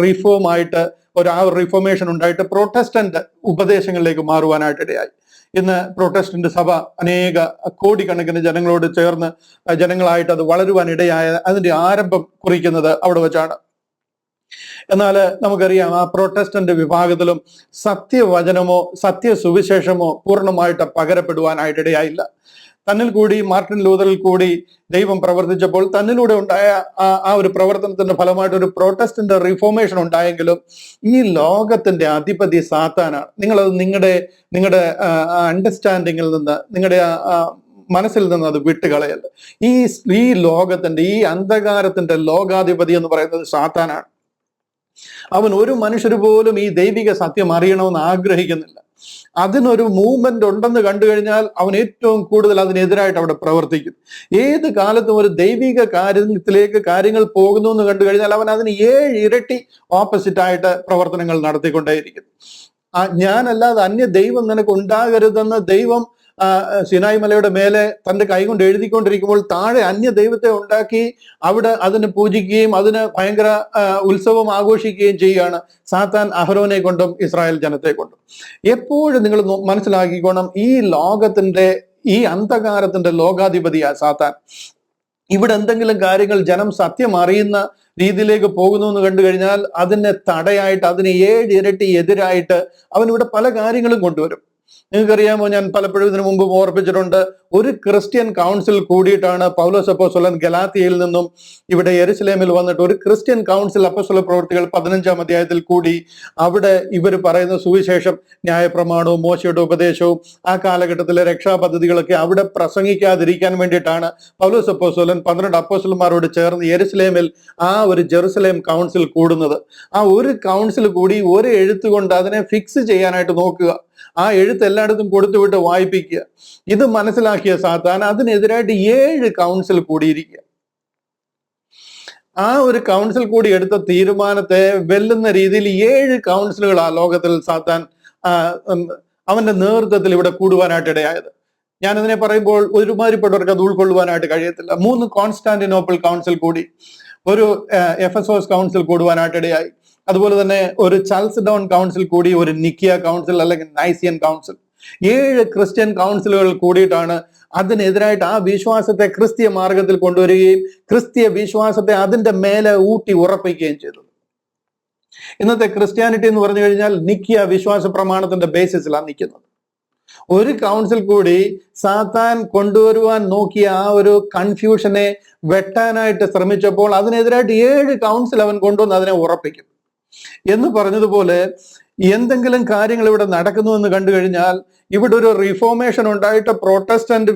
റിഫോമായിട്ട് ആ റിഫോർമേഷൻ ഉണ്ടായിട്ട് പ്രൊട്ടസ്റ്റന്റ് ഉപദേശങ്ങളിലേക്ക് മാറുവാനായിട്ട് ഇടയായി. ഇന്ന് പ്രൊട്ടസ്റ്റന്റ് സഭ അനേക കോടിക്കണക്കിന് ജനങ്ങളോട് ചേർന്ന് ജനങ്ങളായിട്ട് അത് വളരുവാൻ ഇടയായ അതിന്റെ ആരംഭം കുറിക്കുന്നത് അവിടെ വെച്ചാണ്. എന്നാൽ നമുക്കറിയാം, ആ പ്രൊട്ടസ്റ്റന്റ് വിഭാഗത്തിലും സത്യവചനമോ സത്യസുവിശേഷമോ പൂർണ്ണമായിട്ട് പകരപ്പെടുവാനായിട്ട് ഇടയായില്ല. തന്നിൽ കൂടി, മാർട്ടിൻ ലൂതറിൽ കൂടി ദൈവം പ്രവർത്തിച്ചപ്പോൾ തന്നിലൂടെ ഉണ്ടായ ആ ഒരു പ്രവർത്തനത്തിന്റെ ഫലമായിട്ട് ഒരു പ്രൊട്ടസ്റ്റന്റ് റിഫോർമേഷൻ ഉണ്ടായെങ്കിലും ഈ ലോകത്തിന്റെ അധിപതി സാത്താനാണ്. നിങ്ങളത് നിങ്ങളുടെ അണ്ടർസ്റ്റാൻഡിങ്ങിൽ നിന്ന്, നിങ്ങളുടെ മനസ്സിൽ നിന്ന് അത് വിട്ടുകളയല്ല. ഈ ലോകത്തിന്റെ, ഈ അന്ധകാരത്തിന്റെ ലോകാധിപതി എന്ന് പറയുന്നത് സാത്താനാണ്. അവൻ ഒരു മനുഷ്യര് പോലും ഈ ദൈവിക സത്യം അറിയണമെന്ന് ആഗ്രഹിക്കുന്നില്ല. അതിനൊരു മൂവ്മെന്റ് ഉണ്ടെന്ന് കണ്ടു കഴിഞ്ഞാൽ അവൻ ഏറ്റവും കൂടുതൽ അതിനെതിരായിട്ട് അവിടെ പ്രവർത്തിക്കും. ഏത് കാലത്തും ഒരു ദൈവിക കാര്യത്തിലേക്ക് കാര്യങ്ങൾ പോകുന്നു എന്ന് കണ്ടു കഴിഞ്ഞാൽ അവൻ അതിന് 7 ഇരട്ടി ഓപ്പോസിറ്റ് ആയിട്ട് പ്രവർത്തനങ്ങൾ നടത്തിക്കൊണ്ടേയിരിക്കും. ഞാനല്ലാതെ അന്യ ദൈവം നിനക്ക് ഉണ്ടാകരുതെന്ന് ദൈവം സിനായ് മലയുടെ മേലെ തന്റെ കൈകൊണ്ട് എഴുതിക്കൊണ്ടിരിക്കുമ്പോൾ താഴെ അന്യ ദൈവത്തെ ഉണ്ടാക്കി അവിടെ അതിന് പൂജിക്കുകയും അതിന് ഭയങ്കര ഉത്സവം ആഘോഷിക്കുകയും ചെയ്യുകയാണ് സാത്താൻ അഹരോനെ കൊണ്ടും ഇസ്രായേൽ ജനത്തെ കൊണ്ടും. എപ്പോഴും നിങ്ങൾ മനസ്സിലാക്കിക്കോണം, ഈ ലോകത്തിന്റെ ഈ അന്ധകാരത്തിന്റെ ലോകാധിപതിയാ സാത്താൻ. ഇവിടെ എന്തെങ്കിലും കാര്യങ്ങൾ ജനം സത്യം അറിയുന്ന രീതിയിലേക്ക് പോകുന്നു എന്ന് കണ്ടു കഴിഞ്ഞാൽ അതിനെ തടയായിട്ട്, അതിന് 7 ഇരട്ടി എതിരായിട്ട് അവൻ ഇവിടെ പല കാര്യങ്ങളും കൊണ്ടുവരും. നിങ്ങൾക്കറിയാമോ, ഞാൻ പലപ്പോഴും ഇതിനു മുമ്പ് ഓർപ്പിച്ചിട്ടുണ്ട്, ഒരു ക്രിസ്ത്യൻ കൗൺസിൽ കൂടിയിട്ടാണ് പൗലോസ് അപ്പോസ്തലൻ ഗലാത്യയിൽ നിന്നും ഇവിടെ യെരുശലേമിൽ വന്നിട്ട് ഒരു ക്രിസ്ത്യൻ കൗൺസിൽ അപ്പോസ്തല പ്രവൃത്തികൾ 15-ാം അധ്യായത്തിൽ കൂടി അവിടെ ഇവർ പറയുന്ന സുവിശേഷം, ന്യായപ്രമാണവും മോശയുടെ ഉപദേശവും ആ കാലഘട്ടത്തിലെ രക്ഷാപദ്ധതികളൊക്കെ അവിടെ പ്രസംഗിക്കാതിരിക്കാൻ വേണ്ടിയിട്ടാണ് പൗലോസ് അപ്പോസ്തലൻ 12 അപ്പോസ്തലന്മാരോട് ചേർന്ന് യെരുശലേമിൽ ആ ഒരു ജെറുസലേം കൗൺസിൽ കൂടുന്നത്. ആ ഒരു കൗൺസിൽ കൂടി ഒരു എഴുത്ത് കൊണ്ട് അതിനെ ഫിക്സ് ചെയ്യാനായിട്ട് നോക്കുക, ആ എഴുത്ത് എല്ലായിടത്തും കൊടുത്തുവിട്ട് വായിപ്പിക്കുക. ഇത് മനസ്സിലാക്കിയ സാത്താൻ അതിനെതിരായിട്ട് 7 കൗൺസിൽ കൂടിയിരിക്കുക. ആ ഒരു കൗൺസിൽ കൂടി എടുത്ത തീരുമാനത്തെ വെല്ലുന്ന രീതിയിൽ 7 കൗൺസിലുകൾ ആ ലോകത്തിൽ സാത്താൻ അവന്റെ നേതൃത്വത്തിൽ ഇവിടെ കൂടുവാനായിട്ട് ഇടയായത്. ഞാനതിനെ പറയുമ്പോൾ ഒരുമാതിരിപ്പെട്ടവർക്ക് അത് ഉൾക്കൊള്ളുവാനായിട്ട് കഴിയത്തില്ല. 3 കോൺസ്റ്റാന്റിനോപ്പിൾ കൗൺസിൽ കൂടി, ഒരു എഫെസോസ് കൗൺസിൽ കൂടുവാനായിട്ട് ഇടയായി, അതുപോലെ തന്നെ ഒരു ചാൾസ്ഡോൺ കൗൺസിൽ കൂടി, ഒരു നിക്കിയ കൗൺസിൽ അല്ലെങ്കിൽ നൈസിയൻ കൗൺസിൽ. 7 ക്രിസ്ത്യൻ കൗൺസിലുകൾ കൂടിയിട്ടാണ് അതിനെതിരായിട്ട് ആ വിശ്വാസത്തെ ക്രിസ്തീയ മാർഗത്തിൽ കൊണ്ടുവരികയും ക്രിസ്തീയ വിശ്വാസത്തെ അതിന്റെ മേലെ ഊട്ടി ഉറപ്പിക്കുകയും ചെയ്തത്. ഇന്നത്തെ ക്രിസ്ത്യാനിറ്റി എന്ന് പറഞ്ഞു കഴിഞ്ഞാൽ നിക്കിയ വിശ്വാസ പ്രമാണത്തിന്റെ ബേസിസിലാണ് നിൽക്കുന്നത്. ഒരു കൗൺസിൽ കൂടി സാത്താൻ കൊണ്ടുവരുവാൻ നോക്കിയ ആ ഒരു കൺഫ്യൂഷനെ വെട്ടാനായിട്ട് ശ്രമിച്ചപ്പോൾ അതിനെതിരായിട്ട് 7 കൗൺസിൽ അവൻ കൊണ്ടുവന്ന് അതിനെ ഉറപ്പിക്കും. എന്ന് പറഞ്ഞതുപോലെ എന്തെങ്കിലും കാര്യങ്ങൾ ഇവിടെ നടക്കുന്നു എന്ന് കണ്ടു കഴിഞ്ഞാൽ, ഇവിടെ ഒരു റിഫോർമേഷൻ ഉണ്ടായിട്ട് പ്രൊട്ടസ്റ്റന്റ്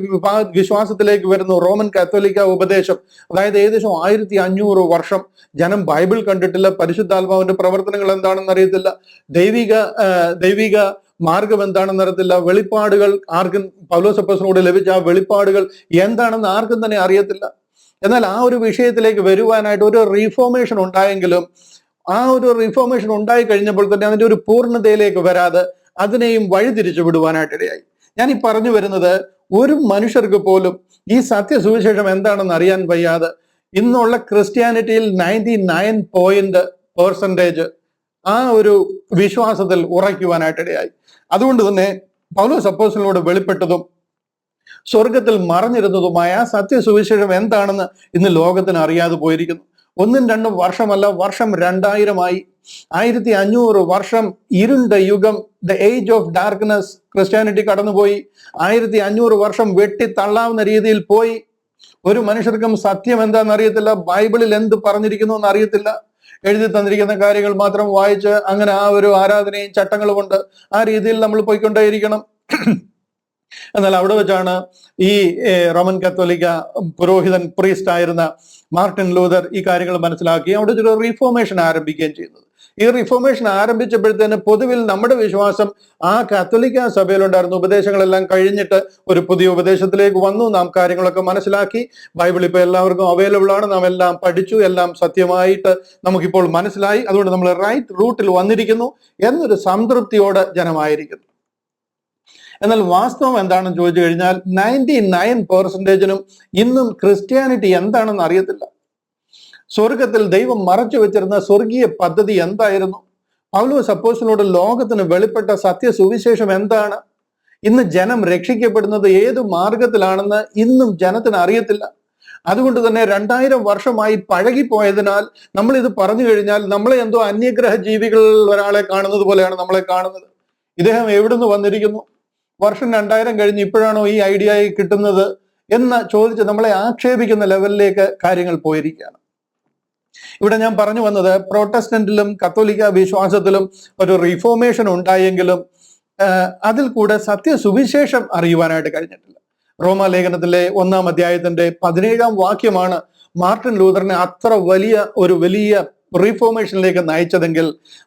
വിശ്വാസത്തിലേക്ക് വരുന്നു. റോമൻ കാത്തോലിക്ക ഉപദേശം, അതായത് ഏകദേശം 1500 വർഷം ജനം ബൈബിൾ കണ്ടിട്ടില്ല, പരിശുദ്ധാത്മാവിന്റെ പ്രവർത്തനങ്ങൾ എന്താണെന്ന് അറിയത്തില്ല, ദൈവിക മാർഗം എന്താണെന്ന് അറിയത്തില്ല, വെളിപ്പാടുകൾ ആർക്കും പൗലോസ് അപ്പോസ്തലനോട് ലഭിച്ച ആ വെളിപ്പാടുകൾ എന്താണെന്ന് ആർക്കും തന്നെ അറിയത്തില്ല. എന്നാൽ ആ ഒരു വിഷയത്തിലേക്ക് വരുവാനായിട്ട് ഒരു റിഫോർമേഷൻ ഉണ്ടായെങ്കിലും ആ ഒരു റിഫോർമേഷൻ ഉണ്ടായി കഴിഞ്ഞപ്പോൾ തന്നെ അതിന്റെ ഒരു പൂർണ്ണതയിലേക്ക് വരാതെ അതിനെയും വഴിതിരിച്ചു വിടുവാനായിട്ടിടയായി. ഞാൻ ഈ പറഞ്ഞു വരുന്നത്, ഒരു മനുഷ്യർക്ക് പോലും ഈ സത്യസുവിശേഷം എന്താണെന്ന് അറിയാൻ വയ്യാതെ ഇന്നുള്ള ക്രിസ്ത്യാനിറ്റിയിൽ 99% ആ ഒരു വിശ്വാസത്തിൽ ഉറയ്ക്കുവാനായിട്ടിടയായി. അതുകൊണ്ട് തന്നെ പൗലോസ് അപ്പോസ്തലനോട് വെളിപ്പെട്ടതും സ്വർഗത്തിൽ മറഞ്ഞിരുന്നതുമായ ആ സത്യസുവിശേഷം എന്താണെന്ന് ഇന്ന് ലോകത്തിന് അറിയാതെ പോയിരിക്കുന്നു. 1-2 വർഷമല്ല, വർഷം 2000 1500 വർഷം ഇരുണ്ട യുഗം, the age of darkness Christianity കടന്നുപോയി. 1500 വർഷം വെട്ടിത്തള്ളാവുന്ന രീതിയിൽ പോയി. ഒരു മനുഷ്യർക്കും സത്യം എന്താണെന്ന് അറിയത്തില്ല, ബൈബിളിൽ എന്ത് പറഞ്ഞിരിക്കുന്നു എന്ന് അറിയത്തില്ല. എഴുതി തന്നിരിക്കുന്ന കാര്യങ്ങൾ മാത്രം വായിച്ച് അങ്ങനെ ആ ഒരു ആരാധനയും ചട്ടങ്ങളും കൊണ്ട് ആ രീതിയിൽ നമ്മൾ പോയിക്കൊണ്ടേയിരിക്കണം. എന്നാൽ അവിടെ വെച്ചാണ് ഈ റോമൻ കത്തോലിക്ക പുരോഹിതൻ പ്രീസ്റ്റ് ആയിരുന്ന മാർട്ടിൻ ലൂതർ ഈ കാര്യങ്ങൾ മനസ്സിലാക്കി അവിടെ ഒരു റിഫോർമേഷൻ ആരംഭിക്കുകയും ചെയ്യുന്നത്. ഈ റിഫോർമേഷൻ ആരംഭിച്ചപ്പോഴത്തേന് പൊതുവിൽ നമ്മുടെ വിശ്വാസം ആ കത്തോലിക്ക സഭയിലുണ്ടായിരുന്ന ഉപദേശങ്ങളെല്ലാം കഴിഞ്ഞിട്ട് ഒരു പുതിയ ഉപദേശത്തിലേക്ക് വന്നു. നാം കാര്യങ്ങളൊക്കെ മനസ്സിലാക്കി. ബൈബിൾ ഇപ്പൊ എല്ലാവർക്കും അവൈലബിൾ ആണ്, നാം എല്ലാം പഠിച്ചു, എല്ലാം സത്യമായിട്ട് നമുക്കിപ്പോൾ മനസ്സിലായി. അതുകൊണ്ട് നമ്മൾ റൈറ്റ് റൂട്ടിൽ വന്നിരിക്കുന്നു എന്നൊരു സംതൃപ്തിയോടെ ജനമായിരിക്കുന്നു. എന്നാൽ വാസ്തവം എന്താണെന്ന് ചോദിച്ചു കഴിഞ്ഞാൽ 99%നും ഇന്നും ക്രിസ്ത്യാനിറ്റി എന്താണെന്ന് അറിയത്തില്ല. സ്വർഗത്തിൽ ദൈവം മറച്ചു വെച്ചിരുന്ന സ്വർഗീയ പദ്ധതി എന്തായിരുന്നു? പൗലോസ് അപ്പോസ്തലനോട് ലോകത്തിന് വെളിപ്പെട്ട സത്യസുവിശേഷം എന്താണ്? ഇന്ന് ജനം രക്ഷിക്കപ്പെടുന്നത് ഏത് മാർഗത്തിലാണെന്ന് ഇന്നും ജനത്തിന് അറിയത്തില്ല. അതുകൊണ്ട് തന്നെ 2000 വർഷമായി പഴകിപ്പോയതിനാൽ നമ്മൾ ഇത് പറഞ്ഞു കഴിഞ്ഞാൽ നമ്മളെ എന്തോ അന്യഗ്രഹ ജീവികൾ ഒരാളെ കാണുന്നത് പോലെയാണ് നമ്മളെ കാണുന്നത്. ഇദ്ദേഹം എവിടുന്ന് വന്നിരിക്കുന്നു? വർഷം 2000 കഴിഞ്ഞ് ഇപ്പോഴാണോ ഈ ഐഡിയ കിട്ടുന്നത് എന്ന് ചോദിച്ച് നമ്മളെ ആക്ഷേപിക്കുന്ന ലെവലിലേക്ക് കാര്യങ്ങൾ പോയിരിക്കുകയാണ്. ഇവിടെ ഞാൻ പറഞ്ഞു വന്നത്, പ്രൊട്ടസ്റ്റന്റിലും കത്തോലിക്ക വിശ്വാസത്തിലും ഒരു റിഫോർമേഷൻ ഉണ്ടായെങ്കിലും അതിൽ കൂടെ സത്യസുവിശേഷം അറിയുവാനായിട്ട് കഴിഞ്ഞിട്ടില്ല. റോമാലേഖനത്തിലെ 1-ാം അധ്യായത്തിന്റെ 17-ാം വാക്യമാണ് മാർട്ടിൻ ലൂതറിനെ അത്ര വലിയ റീഫോർമേഷനിലേക്ക് നയിച്ചതെങ്കിൽ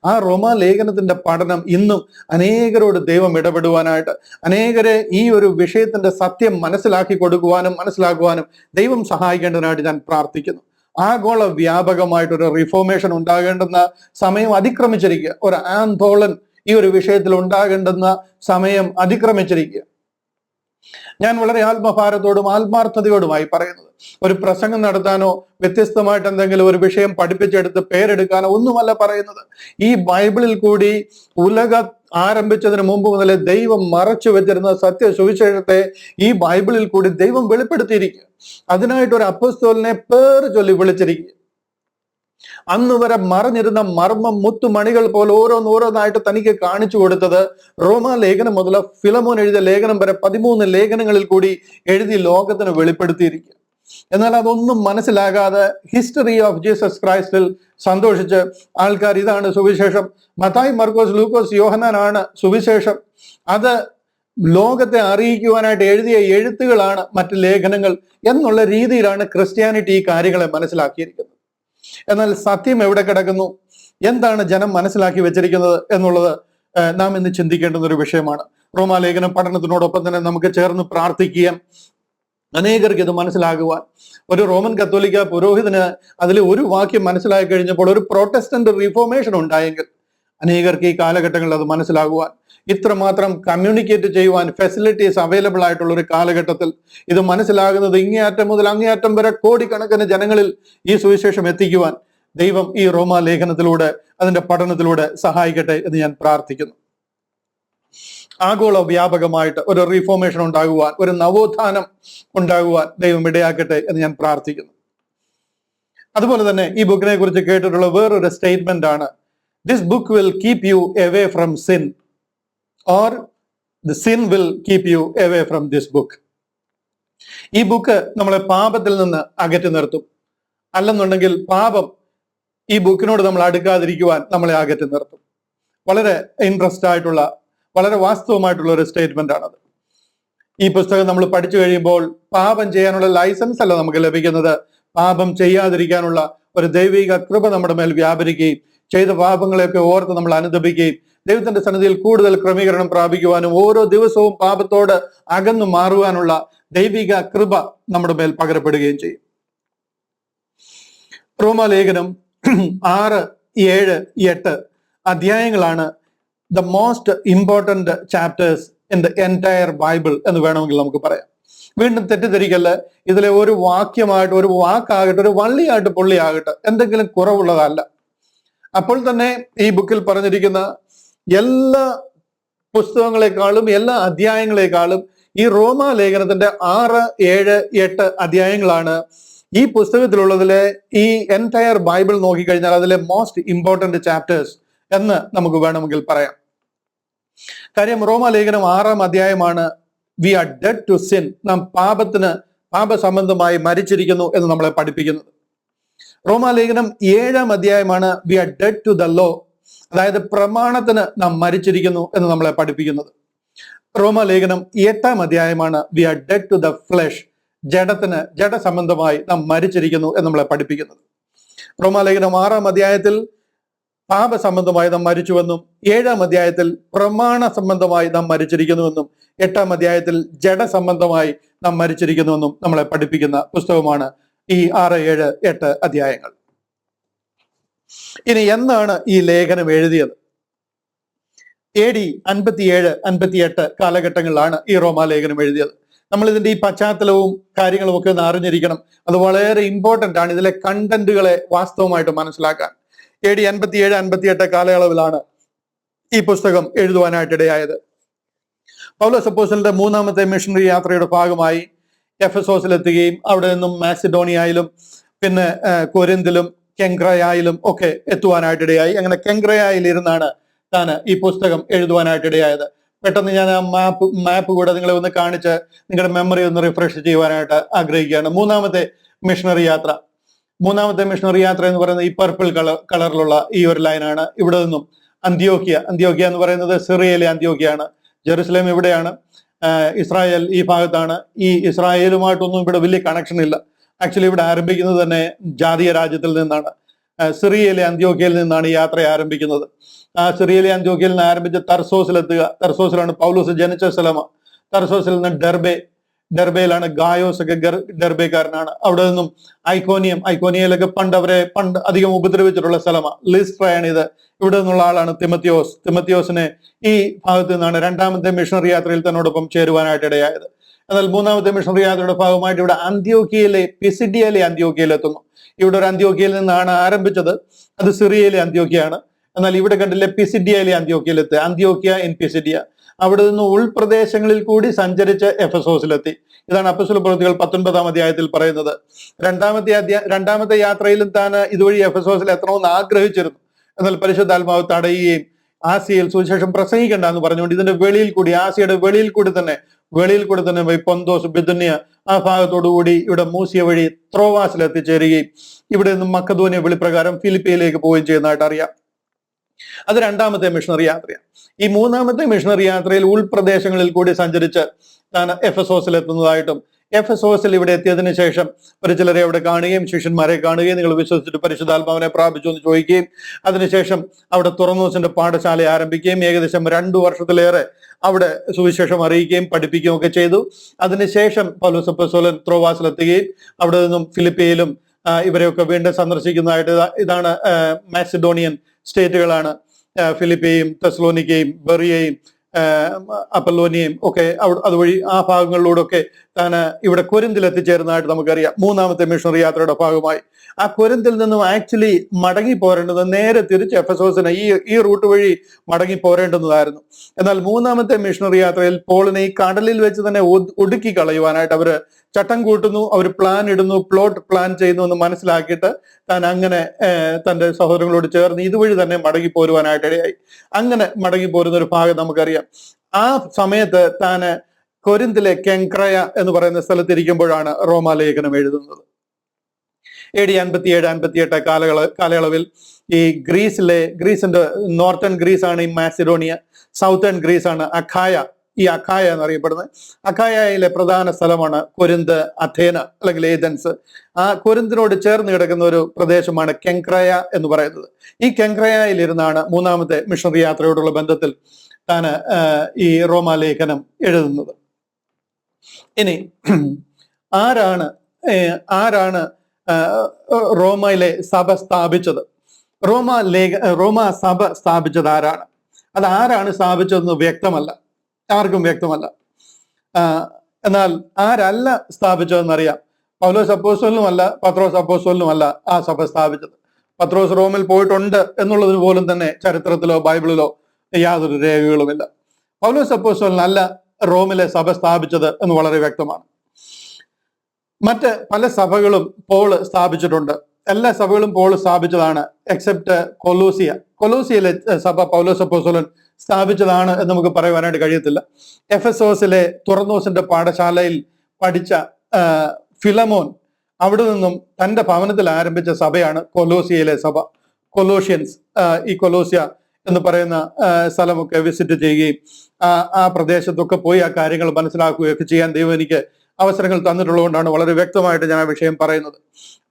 ആ റോമാലേഖനത്തിന്റെ പഠനം ഇന്നും അനേകരോട് ദൈവം ഇടപെടുവാനായിട്ട്, അനേകരെ ഈ ഒരു വിഷയത്തിന്റെ സത്യം മനസ്സിലാക്കുവാനും ദൈവം സഹായിക്കേണ്ടതിനായിട്ട് ഞാൻ പ്രാർത്ഥിക്കുന്നു. ആഗോള വ്യാപകമായിട്ടൊരു റിഫോർമേഷൻ ഉണ്ടാകേണ്ടുന്ന സമയം അതിക്രമിച്ചിരിക്കുക. ഒരു ആന്തോളൻ ഈ ഒരു വിഷയത്തിൽ ഉണ്ടാകേണ്ടുന്ന സമയം അതിക്രമിച്ചിരിക്കുക. ഞാൻ വളരെ ആത്മഭാരത്തോടും ആത്മാർത്ഥതയോടുമായി പറയുന്നത്. ഒരു പ്രസംഗം നടത്താനോ വ്യത്യസ്തമായിട്ട് എന്തെങ്കിലും ഒരു വിഷയം പഠിപ്പിച്ചെടുത്ത് പേരെടുക്കാനോ ഒന്നുമല്ല പറയുന്നത്. ഈ ബൈബിളിൽ കൂടി ഉലക ആരംഭിച്ചതിന് മുമ്പ് മുതലേ ദൈവം മറച്ചു വെച്ചിരുന്ന സത്യ സുവിശേഷത്തെ ഈ ബൈബിളിൽ കൂടി ദൈവം വെളിപ്പെടുത്തിയിരിക്കുക. അതിനായിട്ട് ഒരു അപ്പോസ്തലനെ പേര് ചൊല്ലി വിളിച്ചിരിക്കുക. അന്ന് വരെ മറഞ്ഞിരുന്ന മർമ്മം മുത്തുമണികൾ പോലെ ഓരോന്നോരോന്നായിട്ട് തനിക്ക് കാണിച്ചു കൊടുത്തത് റോമാ ലേഖനം മുതൽ ഫിലമോൻ എഴുതിയ ലേഖനം വരെ 13 ലേഖനങ്ങളിൽ കൂടി എഴുതി ലോകത്തിന് വെളിപ്പെടുത്തിയിരിക്കുക. എന്നാൽ അതൊന്നും മനസ്സിലാകാതെ ഹിസ്റ്ററി ഓഫ് ജീസസ് ക്രൈസ്റ്റിൽ സന്തോഷിച്ച് ആൾക്കാർ ഇതാണ് സുവിശേഷം, മത്തായി, മർക്കോസ്, ലൂക്കോസ്, യോഹന്നാനാണ് സുവിശേഷം, അത് ലോകത്തെ അറിയിക്കുവാനായിട്ട് എഴുതിയ എഴുത്തുകളാണ് മറ്റ് ലേഖനങ്ങൾ എന്നുള്ള രീതിയിലാണ് ക്രിസ്ത്യാനിറ്റി ഈ കാര്യങ്ങളെ മനസ്സിലാക്കിയിരിക്കുന്നത്. എന്നാൽ സത്യം എവിടെ കിടക്കുന്നു, എന്താണ് ജനം മനസ്സിലാക്കി വെച്ചിരിക്കുന്നത് എന്നുള്ളത് നാം ഇന്ന് ചിന്തിക്കേണ്ടുന്ന ഒരു വിഷയമാണ്. റോമാലേഖനം പഠനത്തിനോടൊപ്പം തന്നെ നമുക്ക് ചേർന്ന് പ്രാർത്ഥിക്കുകയും അനേകർക്ക് ഇത് മനസ്സിലാകുവാൻ. ഒരു റോമൻ കത്തോലിക്ക പുരോഹിതന് അതിൽ ഒരു വാക്യം മനസ്സിലാക്കി കഴിഞ്ഞപ്പോൾ ഒരു പ്രൊട്ടസ്റ്റന്റ് റിഫോർമേഷൻ ഉണ്ടായെങ്കിൽ അനേകർക്ക് ഈ കാലഘട്ടങ്ങളിൽ അത് മനസ്സിലാകുവാൻ, ഇത്രമാത്രം കമ്മ്യൂണിക്കേറ്റ് ചെയ്യുവാൻ ഫെസിലിറ്റീസ് അവൈലബിൾ ആയിട്ടുള്ള ഒരു കാലഘട്ടത്തിൽ ഇത് മനസ്സിലാകുന്നത് ഇങ്ങേയറ്റം മുതൽ അങ്ങേയറ്റം വരെ കോടിക്കണക്കിന് ജനങ്ങളിൽ ഈ സുവിശേഷം എത്തിക്കുവാൻ ദൈവം ഈ റോമാ ലേഖനത്തിലൂടെ അതിന്റെ പഠനത്തിലൂടെ സഹായിക്കട്ടെ എന്ന് ഞാൻ പ്രാർത്ഥിക്കുന്നു. ആഗോള വ്യാപകമായിട്ട് ഒരു റിഫോർമേഷൻ ഉണ്ടാകുവാൻ, ഒരു നവോത്ഥാനം ഉണ്ടാകുവാൻ ദൈവം ഇടയാക്കട്ടെ എന്ന് ഞാൻ പ്രാർത്ഥിക്കുന്നു. അതുപോലെ തന്നെ ഈ ബുക്കിനെ കുറിച്ച് കേട്ടിട്ടുള്ള വേറൊരു സ്റ്റേറ്റ്മെന്റ് ആണ്, this book will keep you away from sin or the sin will keep you away from this book. ഈ ബുക്ക് നമ്മളെ പാപത്തിൽ നിന്ന് അകറ്റി നിർത്തും, അല്ലെന്നുണ്ടെങ്കിൽ പാപം ഈ ബുക്കിനോട് നമ്മൾ അടുക്കാതിരിക്കുവാൻ നമ്മളെ അകറ്റി നിർത്തും. വളരെ ഇൻട്രസ്റ്റ് ആയിട്ടുള്ള, വളരെ വാസ്തവമായിട്ടുള്ള ഒരു സ്റ്റേറ്റ്മെന്റ് ആണത്. ഈ പുസ്തകം നമ്മൾ പഠിച്ചു കഴിയുമ്പോൾ പാപം ചെയ്യാനുള്ള ലൈസൻസ് അല്ല നമുക്ക് ലഭിക്കുന്നത്, പാപം ചെയ്യാതിരിക്കാനുള്ള ഒരു ദൈവിക കൃപ നമ്മുടെ മേൽ വ്യാപരിക്കുകയും ചെയ്ത പാപങ്ങളെയൊക്കെ ഓർത്ത് നമ്മൾ അനുദപിക്കുകയും ദൈവത്തിന്റെ സന്നിധിയിൽ കൂടുതൽ ക്രമീകരണം പ്രാപിക്കുവാനും ഓരോ ദിവസവും പാപത്തോട് അകന്നു മാറുവാനുള്ള ദൈവിക കൃപ നമ്മുടെ മേൽ പകരപ്പെടുകയും ചെയ്യും. റോമാലേഖനം 6, 7, 8 അധ്യായങ്ങളാണ് the most important chapters in the entire Bible എന്ന് വേണമെങ്കിൽ നമുക്ക് പറയാം. വീണ്ടും തെറ്റിദ്ധരിക്കല്, ഇതിലെ ഒരു വാക്യമായിട്ട്, ഒരു വാക്കാകട്ടെ, ഒരു വള്ളിയായിട്ട് പൊള്ളിയാകട്ടെ എന്തെങ്കിലും കുറവുള്ളതല്ല. അപ്പോൾ തന്നെ ഈ ബുക്കിൽ പറഞ്ഞിരിക്കുന്ന എല്ലാ പുസ്തകങ്ങളെക്കാളും, എല്ലാ അധ്യായങ്ങളെക്കാളും ഈ റോമാ ലേഖനത്തിന്റെ 6, 7, 8 അധ്യായങ്ങളാണ് ഈ പുസ്തകത്തിലുള്ളതിലെ, ഈ എൻറ്റയർ ബൈബിൾ നോക്കിക്കഴിഞ്ഞാൽ അതിലെ മോസ്റ്റ് ഇമ്പോർട്ടന്റ് ചാപ്റ്റേഴ്സ് എന്ന് നമുക്ക് വേണമെങ്കിൽ പറയാം. കാര്യം റോമാലേഖനം 6-ാം അധ്യായമാണ് we are dead to sin, നാം പാപസംബന്ധമായി മരിച്ചിരിക്കുന്നു എന്ന് നമ്മളെ പഠിപ്പിക്കുന്നത്. റോമാലേഖനം 7-ാം അധ്യായമാണ് we are dead to the law, അതായത് പ്രമാണത്തിന് നാം മരിച്ചിരിക്കുന്നു എന്ന് നമ്മളെ പഠിപ്പിക്കുന്നത്. റോമാലേഖനം 8-ാം അധ്യായമാണ് we are dead to the flesh, ജഡസംബന്ധമായി നാം മരിച്ചിരിക്കുന്നു എന്ന് നമ്മളെ പഠിപ്പിക്കുന്നത്. റോമാലേഖനം 6-ാം അധ്യായത്തിൽ പാപസംബന്ധമായി നാം മരിച്ചുവെന്നും 7-ാം അധ്യായത്തിൽ പ്രമാണ സംബന്ധമായി നാം മരിച്ചിരിക്കുന്നുവെന്നും 8-ാം അധ്യായത്തിൽ ജഡസംബന്ധമായി നാം മരിച്ചിരിക്കുന്നുവെന്നും നമ്മളെ പഠിപ്പിക്കുന്ന പുസ്തകമാണ് ഈ 6, 7, 8 അധ്യായങ്ങൾ. ഇനി എന്നാണ് ഈ ലേഖനം എഴുതിയത്? AD 57, 58 കാലഘട്ടങ്ങളിലാണ് ഈ റോമാലേഖനം എഴുതിയത്. നമ്മൾ ഇതിന്റെ ഈ പശ്ചാത്തലവും കാര്യങ്ങളും ഒക്കെ ഒന്ന് അറിഞ്ഞിരിക്കണം. അത് വളരെ ഇമ്പോർട്ടന്റ് ആണ്, ഇതിലെ കണ്ടന്റുകളെ വാസ്തവമായിട്ട് മനസ്സിലാക്കാൻ. AD 57, 58 കാലയളവിലാണ് ഈ പുസ്തകം എഴുതുവാനായിട്ടിടയായത്. പൗലോസ് അപ്പോസ്തലന്റെ 3ാമത്തെ മിഷണറി യാത്രയുടെ ഭാഗമായി എഫെസോസിലെത്തുകയും അവിടെ നിന്നും മാസിഡോണിയയിലും പിന്നെ കൊരിന്തിലും കെങ്ക്രയായിലും ഒക്കെ എത്തുവാനായിട്ടിടയായി. അങ്ങനെ കെങ്ക്രയായിൽ ഇരുന്നാണ് താൻ ഈ പുസ്തകം എഴുതുവാനായിട്ടിടയായത്. പെട്ടെന്ന് ഞാൻ ആ മാപ്പ് കൂടെ നിങ്ങളെ ഒന്ന് കാണിച്ച് നിങ്ങളുടെ മെമ്മറി ഒന്ന് റിഫ്രഷ് ചെയ്യുവാനായിട്ട് ആഗ്രഹിക്കുകയാണ്. 3ാമത്തെ മിഷണറി യാത്ര എന്ന് പറയുന്നത് ഈ പർപ്പിൾ കളറിലുള്ള ഈ ഒരു ലൈനാണ്. ഇവിടെ നിന്നും അന്ത്യോക്യ എന്ന് പറയുന്നത് സിറിയയിലെ അന്ത്യോക്യയാണ്. ജെറുസലേം ഇവിടെയാണ്, ഇസ്രായേൽ ഈ ഭാഗത്താണ്. ഈ ഇസ്രായേലുമായിട്ടൊന്നും ഇവിടെ വലിയ കണക്ഷൻ ഇല്ല. ആക്ച്വലി ഇവിടെ ആരംഭിക്കുന്നത് തന്നെ ജാതീയ രാജ്യത്തിൽ നിന്നാണ്. സിറിയയിലെ അന്ത്യോക്യയിൽ നിന്നാണ് ഈ യാത്ര ആരംഭിക്കുന്നത്. ആ സിറിയയിലെ അന്ത്യോക്യയിൽ നിന്ന് ആരംഭിച്ച് തർസോസിലെത്തുക. തർസോസിലാണ് പൗലോസ് ജനിച്ച സ്ഥലം. തർസോസിൽ നിന്ന് ഡെർബയിലാണ് ഗായോസ് ഒക്കെ ഡെർബേക്കാരനാണ്. അവിടെ നിന്നും ഐക്കോനിയയിലൊക്കെ പണ്ട് അധികം ഉപദ്രവിച്ചിട്ടുള്ള സ്ഥലമാണ്. ലിസ്ട്രയാണ് ഇത്. ഇവിടെ നിന്നുള്ള ആളാണ് തിമത്തിയോസിനെ ഈ ഭാഗത്ത് നിന്നാണ് 2ാമത്തെ മിഷണറി യാത്രയിൽ തന്നോടൊപ്പം ചേരുവാനായിട്ട് ഇടയായത്. എന്നാൽ മൂന്നാമത്തെ മിഷണറി യാത്രയുടെ ഭാഗമായിട്ട് ഇവിടെ പിസിഡിയയിലെ എത്തുന്നു. ഇവിടെ ഒരു അന്ത്യോക്യയിൽ നിന്നാണ് ആരംഭിച്ചത്, അത് സിറിയയിലെ അന്ത്യോക്യയാണ്. എന്നാൽ ഇവിടെ കണ്ടില്ലേ പിസിഡിയയിലെ അന്ത്യോക്യയിലെത്തി, അന്ത്യോക്യ ഇൻ പിസിഡിയ. അവിടെ നിന്ന് ഉൾപ്രദേശങ്ങളിൽ കൂടി സഞ്ചരിച്ച് എഫെസോസിലെത്തി. ഇതാണ് അപ്പോസ്തല പ്രവൃത്തികൾ 19-ാം അധ്യായത്തിൽ പറയുന്നത്. രണ്ടാമത്തെ യാത്രയിലും താൻ ഇതുവഴി എഫെസോസിൽ എത്തണമെന്ന് ആഗ്രഹിച്ചിരുന്നു. എന്നാൽ പരിശുദ്ധാത്മാവ് തടയുകയും ആസിയയിൽ സുവിശേഷം പ്രസംഗിക്കണ്ട എന്ന് പറഞ്ഞുകൊണ്ട് ഇതിന്റെ വെളിയിൽ കൂടി, ആസിയയുടെ വെളിയിൽ കൂടി തന്നെ പോയി പൊന്തോസ്, ബിഥുന്യ ആ ഭാഗത്തോടുകൂടി ഇവിടെ മൂസിയ വഴി ത്രോവാസിൽ എത്തിച്ചേരുകയും ഇവിടെ നിന്നും മക്കദോനിയ വെളിപ്രകാരം ഫിലിപ്പിയിലേക്ക് പോവുകയും ചെയ്യുന്നതായിട്ട് അറിയാം. അത് രണ്ടാമത്തെ മിഷണറി യാത്രയാണ്. ഈ മൂന്നാമത്തെ മിഷണറി യാത്രയിൽ ഉൾപ്രദേശങ്ങളിൽ കൂടി സഞ്ചരിച്ച് താൻ എഫെസോസിൽ എത്തുന്നതായിട്ടും, എഫെസോസിൽ ഇവിടെ എത്തിയതിനു ശേഷം ഒരു ചിലരെ അവിടെ കാണുകയും ശിഷ്യന്മാരെ കാണുകയും നിങ്ങൾ വിശ്വസിച്ചിട്ട് പരിശുദ്ധാത്മാവിനെ പ്രാപിച്ചു എന്ന് ചോദിക്കുകയും അതിനുശേഷം അവിടെ തുറന്നോസിന്റെ പാഠശാല ആരംഭിക്കുകയും ഏകദേശം 2 വർഷത്തിലേറെ അവിടെ സുവിശേഷം അറിയിക്കുകയും പഠിപ്പിക്കുകയും ഒക്കെ ചെയ്തു. അതിനുശേഷം പൗലോസ് അപ്പോസ്തലൻ ത്രോവാസിലെത്തുകയും അവിടെ നിന്നും ഫിലിപ്പിയിലും ഇവരെയൊക്കെ വീണ്ടും സന്ദർശിക്കുന്നതായിട്ട് ഇതാണ് മാസിഡോണിയൻ സ്റ്റേറ്റുകളാണ് ഫിലിപ്പിയും തെസ്സലോനിക്കയും ബെറിയയും അപ്പല്ലോനിയയും ഒക്കെ അതുവഴി ആ ഭാഗങ്ങളിലൂടെയൊക്കെ താൻ ഇവിടെ കൊരിന്തിൽ എത്തിച്ചേരുന്നതായിട്ട് നമുക്കറിയാം. മൂന്നാമത്തെ മിഷണറി യാത്രയുടെ ഭാഗമായി ആ കൊരിന്തിൽ നിന്നും ആക്ച്വലി മടങ്ങി പോരേണ്ടത് നേരെ തിരിച്ച് എഫെസോസിന് ഈ റൂട്ട് വഴി മടങ്ങി പോരേണ്ടുന്നതായിരുന്നു. എന്നാൽ മൂന്നാമത്തെ മിഷണറി യാത്രയിൽ പോളിനെ ഈ കടലിൽ വെച്ച് തന്നെ ഒടുക്കി കളയുവാനായിട്ട് അവര് ചട്ടം കൂട്ടുന്നു, അവർ പ്ലോട്ട് പ്ലാൻ ചെയ്യുന്നു എന്ന് മനസ്സിലാക്കിയിട്ട് താൻ അങ്ങനെ തന്റെ സഹോദരങ്ങളോട് ചേർന്ന് ഇതുവഴി തന്നെ മടങ്ങി പോരുവാനായിട്ട് ഇടയായി. അങ്ങനെ മടങ്ങി പോരുന്ന ഒരു ഭാഗം നമുക്കറിയാം. ആ സമയത്ത് താൻ കൊരിന്തിലെ കെങ്ക്രയ എന്ന് പറയുന്ന സ്ഥലത്തിരിക്കുമ്പോഴാണ് റോമാലേഖനം എഴുതുന്നത്. AD 57-58 കാലയളവിൽ ഈ ഗ്രീസിന്റെ നോർത്തേൺ ഗ്രീസ് ആണ് ഈ മാസിഡോണിയ, സൗത്തേൺ ഗ്രീസ് ആണ് അഖായ. ഈ അഖായ എന്നറിയപ്പെടുന്നത്, അഖായയിലെ പ്രധാന സ്ഥലമാണ് കൊരിന്ത്, അഥേന അല്ലെങ്കിൽ ഏഥൻസ്. ആ കൊരിന്തിനോട് ചേർന്ന് കിടക്കുന്ന ഒരു പ്രദേശമാണ് കെങ്ക്രയ എന്ന് പറയുന്നത്. ഈ കെങ്ക്രയയിലിരുന്നാണ് മൂന്നാമത്തെ മിഷണറി യാത്രയോടുള്ള ബന്ധത്തിൽ താൻ ഈ റോമാലേഖനം എഴുതുന്നത്. ഇനി ആരാണ് റോമയിലെ സഭ സ്ഥാപിച്ചത്? റോമ സഭ സ്ഥാപിച്ചത് ആരാണ്? അത് ആരാണ് സ്ഥാപിച്ചതെന്ന് വ്യക്തമല്ല, ആർക്കും വ്യക്തമല്ല. എന്നാൽ ആരല്ല സ്ഥാപിച്ചതെന്നറിയാം. പൗലോസ് അപ്പോസ്തലനുമല്ല, പത്രോസ് അപ്പോസ്തലനുമല്ല ആ സഭ സ്ഥാപിച്ചത്. പത്രോസ് റോമിൽ പോയിട്ടുണ്ട് എന്നുള്ളതിന് പോലും തന്നെ ചരിത്രത്തിലോ ബൈബിളിലോ യാതൊരു രേഖകളുമില്ല. പൗലോസ് അപ്പോസ്തലനല്ല റോമിലെ സഭ സ്ഥാപിച്ചത് എന്ന് വളരെ വ്യക്തമാണ്. മറ്റ് പല സഭകളും പോള് സ്ഥാപിച്ചിട്ടുണ്ട്. എല്ലാ സഭകളും പോള് സ്ഥാപിച്ചതാണ് എക്സെപ്റ്റ് കൊലോസിയയിലെ സഭ പൗലോസ് അപ്പോസ്തലൻ സ്ഥാപിച്ചതാണ് എന്ന് നമുക്ക് പറയുവാനായിട്ട് കഴിയത്തില്ല. എഫെസോസിലെ തുറന്നോസിന്റെ പാഠശാലയിൽ പഠിച്ച ഫിലമോൻ അവിടെ നിന്നും തന്റെ ഭവനത്തിൽ ആരംഭിച്ച സഭയാണ് കൊലോസിയയിലെ സഭ. കൊലോഷ്യൻസ് ഈ കൊലോസിയ എന്ന് പറയുന്ന സ്ഥലമൊക്കെ വിസിറ്റ് ചെയ്യുകയും ആ പ്രദേശത്തൊക്കെ പോയി ആ കാര്യങ്ങൾ മനസ്സിലാക്കുകയൊക്കെ ചെയ്യാൻ ദൈവം എനിക്ക് അവസരങ്ങൾ തന്നിട്ടുള്ളതുകൊണ്ടാണ് വളരെ വ്യക്തമായിട്ട് ഞാൻ ആ വിഷയം പറയുന്നത്.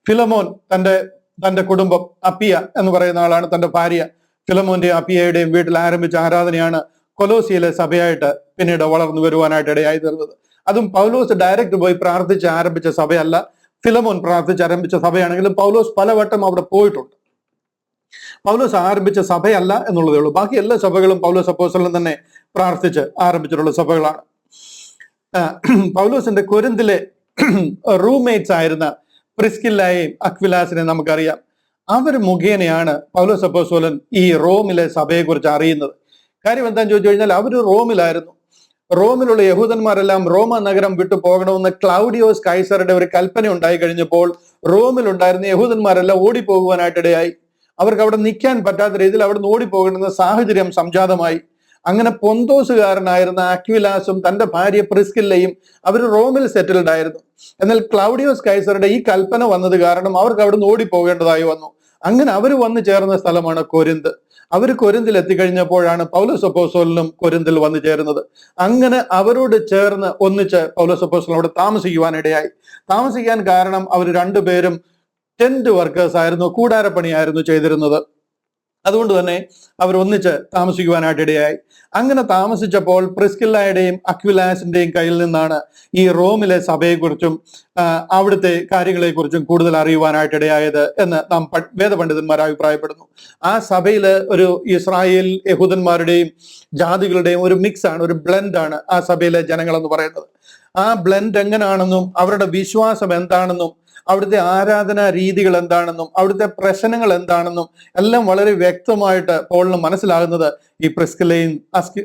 ഫിലമോൻ തന്റെ കുടുംബം, അപ്പിയ എന്ന് പറയുന്ന ആളാണ്, തന്റെ ഭാര്യ ഫിലമോന്റെയും അപ്പിയയുടെയും വീട്ടിൽ ആരംഭിച്ച ആരാധനയാണ് കൊലോസിയിലെ സഭയായിട്ട് പിന്നീട് വളർന്നു വരുവാനായിട്ട് ഇടയായി തീർന്നത്. അതും പൗലോസ് ഡയറക്റ്റ് പോയി പ്രാർത്ഥിച്ച് ആരംഭിച്ച സഭയല്ല, ഫിലമോൻ പ്രാർത്ഥിച്ച് ആരംഭിച്ച സഭയാണെങ്കിലും പൗലോസ് പലവട്ടം അവിടെ പോയിട്ടുണ്ട്. പൗലോസ് ആരംഭിച്ച സഭയല്ല എന്നുള്ളതേ ഉള്ളൂ. ബാക്കി എല്ലാ സഭകളും പൗലോസ് അപ്പോസ്തലൻ തന്നെ പ്രാർത്ഥിച്ച് ആരംഭിച്ചിട്ടുള്ള സഭകളാണ്. പൗലോസിന്റെ കൊരിന്തിലെ റൂംമേറ്റ്സ് ആയിരുന്ന പ്രിസ്കില്ലയെയും അക്വിലാസിനെയും നമുക്കറിയാം. അവർ മുഖേനയാണ് പൗലോസ് അപ്പോസ്തലൻ ഈ റോമിലെ സഭയെക്കുറിച്ച് അറിയുന്നത്. കാര്യം എന്താണെന്ന് ചോദിച്ചു കഴിഞ്ഞാൽ അവർ റോമിലായിരുന്നു. റോമിലുള്ള യഹൂദന്മാരെല്ലാം റോമ നഗരം വിട്ടു പോകണമെന്ന് ക്ലൗഡിയോസ് കൈസറുടെ ഒരു കൽപ്പന ഉണ്ടായി കഴിഞ്ഞപ്പോൾ റോമിലുണ്ടായിരുന്ന യഹൂദന്മാരെല്ലാം ഓടിപ്പോകുവാനായിട്ടിടയായി. അവർക്ക് അവിടെ നിൽക്കാൻ പറ്റാത്ത രീതിയിൽ അവിടെ നിന്ന് ഓടിപ്പോകേണ്ടുന്ന സാഹചര്യം സംജാതമായി. അങ്ങനെ പൊന്തോസുകാരനായിരുന്ന അക്വിലാസും തന്റെ ഭാര്യ പ്രിസ്കില്ലയും അവർ റോമിൽ സെറ്റിൽഡ് ആയിരുന്നു. എന്നാൽ ക്ലൗഡിയോസ് കൈസറുടെ ഈ കൽപ്പന വന്നത് കാരണം അവർക്ക് അവിടെ നിന്ന് ഓടിപ്പോകേണ്ടതായി വന്നു. അങ്ങനെ അവർ വന്നു ചേർന്ന സ്ഥലമാണ് കൊരിന്ത്. അവർ കൊരിന്തിൽ എത്തിക്കഴിഞ്ഞപ്പോഴാണ് പൗലോസ് അപ്പോസ്തലനും കൊരിന്തിൽ വന്നു ചേരുന്നത്. അങ്ങനെ അവരോട് ചേർന്ന് ഒന്നിച്ച് പൗലോസ് അപ്പോസ്തലൻ അവിടെ താമസിക്കുവാനിടയായി. താമസിക്കാൻ കാരണം അവർ രണ്ടുപേരും ടെന്റ് വർക്കേഴ്സ് ആയിരുന്നു, കൂടാരപ്പണിയായിരുന്നു ചെയ്തിരുന്നത്. അതുകൊണ്ട് തന്നെ അവർ ഒന്നിച്ച് താമസിക്കുവാനായിട്ട് ഇടയായി. അങ്ങനെ താമസിച്ചപ്പോൾ പ്രിസ്കില്ലയുടെയും അക്വിലാസിന്റെയും കയ്യിൽ നിന്നാണ് ഈ റോമിലെ സഭയെക്കുറിച്ചും അവിടുത്തെ കാര്യങ്ങളെക്കുറിച്ചും കൂടുതൽ അറിയുവാനായിട്ട് ഇടയായത് എന്ന് നാം വേദപണ്ഡിതന്മാർ അഭിപ്രായപ്പെടുന്നു. ആ സഭയിൽ ഒരു ഇസ്രായേൽ യഹൂദന്മാരുടെയും ജാതികളുടെയും ഒരു മിക്സ് ആണ്, ഒരു ബ്ലെൻഡ് ആണ് ആ സഭയിലെ ജനങ്ങൾ എന്ന് പറയുന്നത്. ആ ബ്ലെൻഡ് എങ്ങനെയാണെന്നും അവരുടെ വിശ്വാസം എന്താണെന്നും അവിടുത്തെ ആരാധനാ രീതികൾ എന്താണെന്നും അവിടുത്തെ പ്രശ്നങ്ങൾ എന്താണെന്നും എല്ലാം വളരെ വ്യക്തമായിട്ട് പോളിന് മനസ്സിലാകുന്നത് ഈ പ്രിസ്കില്ലയും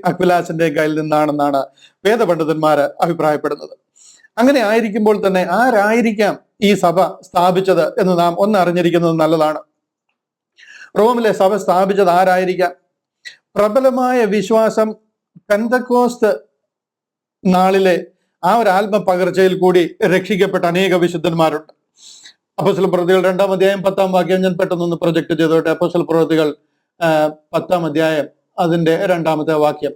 അക്വിലാസിന്റെ കയ്യിൽ നിന്നാണെന്നാണ് വേദപണ്ഡിതന്മാർ അഭിപ്രായപ്പെടുന്നത്. അങ്ങനെ ആയിരിക്കുമ്പോൾ തന്നെ ആരായിരിക്കാം ഈ സഭ സ്ഥാപിച്ചത് എന്ന് നാം ഒന്ന് അറിഞ്ഞിരിക്കുന്നത് നല്ലതാണ്. റോമിലെ സഭ സ്ഥാപിച്ചത് ആരായിരിക്കാം? പ്രബലമായ വിശ്വാസം പെന്തക്കോസ്ത് നാളിലെ ആ ഒരു ആത്മപകർച്ചയിൽ കൂടി രക്ഷിക്കപ്പെട്ട അനേക വിശുദ്ധന്മാരുണ്ട്. അപ്പോസ്തല പ്രവൃത്തികൾ 2-ാം അധ്യായം 10-ാം വാക്യം ഞാൻ പെട്ടെന്നൊന്ന് പ്രൊജക്ട് ചെയ്തോട്ടെ. അപ്പോസ്തല പ്രവൃത്തികൾ 10-ാം അധ്യായം അതിന്റെ 2-ാമത്തെ വാക്യം,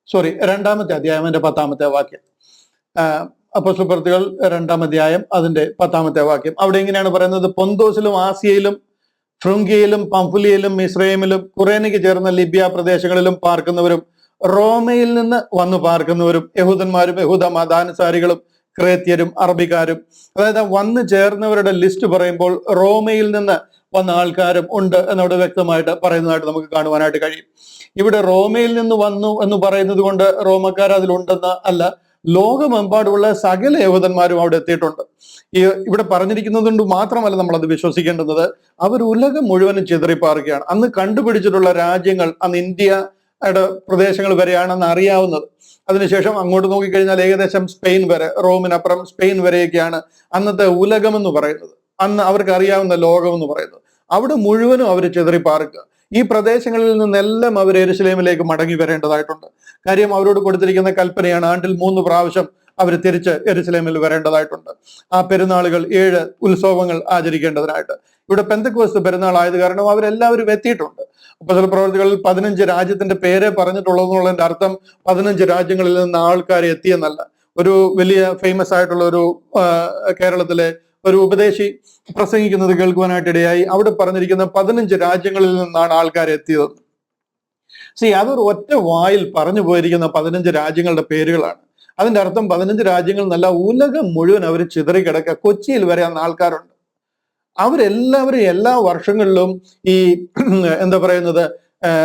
2-ാമത്തെ അധ്യായം അതിന്റെ 10-ാമത്തെ വാക്യം. അപ്പോസ്തല പ്രവൃത്തികൾ 2-ാം അധ്യായം അതിന്റെ 10-ാമത്തെ വാക്യം. അവിടെ ഇങ്ങനെയാണ് പറയുന്നത്: പൊന്തോസിലും ആസിയയിലും ഫ്രുങ്കിയയിലും പംഫുലിയയിലും മിസ്രൈമിലും കുറേനയ്ക്ക് ചേർന്ന ലിബിയ പ്രദേശങ്ങളിലും പാർക്കുന്നവരും റോമയിൽ നിന്ന് വന്നു പാർക്കുന്നവരും യഹൂദന്മാരും യഹൂദ മതാനുസാരികളും ക്രേത്യരും അറബിക്കാരും, അതായത് വന്നു ചേർന്നവരുടെ ലിസ്റ്റ് പറയുമ്പോൾ റോമയിൽ നിന്ന് വന്ന ആൾക്കാരും ഉണ്ട് എന്നവിടെ വ്യക്തമായിട്ട് പറയുന്നതായിട്ട് നമുക്ക് കാണുവാനായിട്ട് കഴിയും. ഇവിടെ റോമയിൽ നിന്ന് വന്നു എന്ന് പറയുന്നത് കൊണ്ട് റോമക്കാർ അതിലുണ്ടെന്ന് അല്ല, ലോകമെമ്പാടുമുള്ള സകല യഹൂദന്മാരും അവിടെ എത്തിയിട്ടുണ്ട്. ഇവിടെ പറഞ്ഞിരിക്കുന്നത് കൊണ്ട് മാത്രമല്ല നമ്മൾ അത് വിശ്വസിക്കേണ്ടുന്നത്, അവർ ഉലകം മുഴുവനും ചിതറിപ്പാറുകയാണ്. അന്ന് കണ്ടുപിടിച്ചിട്ടുള്ള രാജ്യങ്ങൾ അന്ന് ഇന്ത്യയുടെ പ്രദേശങ്ങൾ വരെയാണെന്ന് അറിയാവുന്നത്. അതിനുശേഷം അങ്ങോട്ട് നോക്കിക്കഴിഞ്ഞാൽ ഏകദേശം സ്പെയിൻ വരെ, റോമിനപ്പുറം സ്പെയിൻ വരെയൊക്കെയാണ് അന്നത്തെ ഉലകം എന്ന് പറയുന്നത്, അന്ന് അവർക്ക് അറിയാവുന്ന ലോകം എന്ന് പറയുന്നത്. അവിടെ മുഴുവനും അവർ ചിതറിപ്പാറുക. ഈ പ്രദേശങ്ങളിൽ നിന്നെല്ലാം അവർ യെരുശലേമിലേക്ക് മടങ്ങി വരേണ്ടതായിട്ടുണ്ട്. കാര്യം അവരോട് കൊടുത്തിരിക്കുന്ന കൽപ്പനയാണ്, ആണ്ടിൽ 3 പ്രാവശ്യം അവർ തിരിച്ച് യെരുശലേമിൽ വരേണ്ടതായിട്ടുണ്ട്. ആ പെരുന്നാളുകൾ 7 ഉത്സവങ്ങൾ ആചരിക്കേണ്ടതിനായിട്ട്. ഇവിടെ പെന്തക്കോസ്ത് പെരുന്നാൾ ആയത് കാരണം അവരെല്ലാവരും എത്തിയിട്ടുണ്ട്. അപ്പോസ്തല പ്രവൃത്തികളിൽ 15 രാജ്യത്തിന്റെ പേരെ പറഞ്ഞിട്ടുള്ളതെന്നുള്ളതിന്റെ അർത്ഥം 15 രാജ്യങ്ങളിൽ നിന്ന് ആൾക്കാർ എത്തിയെന്നല്ല. ഒരു വലിയ ഫേമസ് ആയിട്ടുള്ള ഒരു കേരളത്തിലെ ഒരു ഉപദേശി പ്രസംഗിക്കുന്നത് കേൾക്കുവാനായിട്ട് ഇടയായി. അവിടെ പറഞ്ഞിരിക്കുന്ന 15 രാജ്യങ്ങളിൽ നിന്നാണ് ആൾക്കാർ എത്തിയത്. അതൊരു ഒറ്റ വായിൽ പറഞ്ഞു പോയിരിക്കുന്ന 15 രാജ്യങ്ങളുടെ പേരുകളാണ്. അതിന്റെ അർത്ഥം 15 രാജ്യങ്ങൾ എന്നല്ല, ഉലകം മുഴുവൻ അവർ ചിതറിക്കിടക്കുക. കൊച്ചിയിൽ വരെ അന്ന് ആൾക്കാരുണ്ട്. അവരെല്ലാവരും എല്ലാ വർഷങ്ങളിലും ഈ എന്താ പറയുന്നത്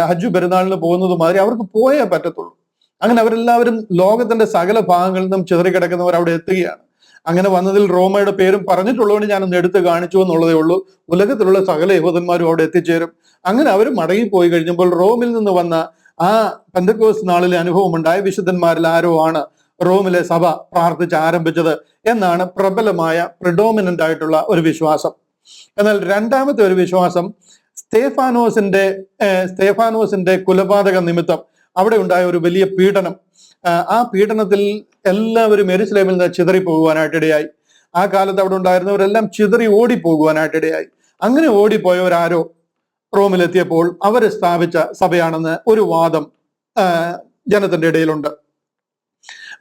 ഹജ്ജ് പെരുന്നാളിന് പോകുന്നത് മാതിരി അവർക്ക് പോയേ പറ്റത്തുള്ളൂ. അങ്ങനെ അവരെല്ലാവരും ലോകത്തിന്റെ സകല ഭാഗങ്ങളിൽ നിന്നും ചിതറിക്കിടക്കുന്നവർ അവിടെ എത്തുകയാണ്. അങ്ങനെ വന്നതിൽ റോമയുടെ പേരും പറഞ്ഞിട്ടുള്ളതുകൊണ്ട് ഞാനൊന്ന് എടുത്ത് കാണിച്ചു എന്നുള്ളതേ ഉള്ളൂ. ഉലകത്തിലുള്ള സകല യഹൂദന്മാരും അവിടെ എത്തിച്ചേരും. അങ്ങനെ അവർ മടങ്ങിപ്പോയി കഴിഞ്ഞപ്പോൾ റോമിൽ നിന്ന് വന്ന ആ പെന്തക്കോസ്ത് നാളിലെ അനുഭവം ഉണ്ടായ വിശുദ്ധന്മാരിൽ ആരോ ആണ് റോമിലെ സഭ പ്രാർത്ഥിച്ച് ആരംഭിച്ചത് എന്നാണ് പ്രബലമായ പ്രിഡോമിനന്റ് ആയിട്ടുള്ള ഒരു വിശ്വാസം. എന്നാൽ രണ്ടാമത്തെ ഒരു വിശ്വാസം സ്തേഫാനോസിന്റെ കൊലപാതക നിമിത്തം അവിടെ ഉണ്ടായ ഒരു വലിയ പീഡനം, ആ പീഡനത്തിൽ എല്ലാവരും യെരുശലേമിൽ നിന്ന് ചിതറിപ്പോകുവാനായിട്ടിടയായി. ആ കാലത്ത് അവിടെ ഉണ്ടായിരുന്നവരെല്ലാം ചിതറി ഓടിപ്പോകുവാനായിട്ടിടയായി. അങ്ങനെ ഓടിപ്പോയവരാരോ റോമിലെത്തിയപ്പോൾ അവർ സ്ഥാപിച്ച സഭയാണെന്ന് ഒരു വാദം ജനത്തിന്റെ ഇടയിലുണ്ട്.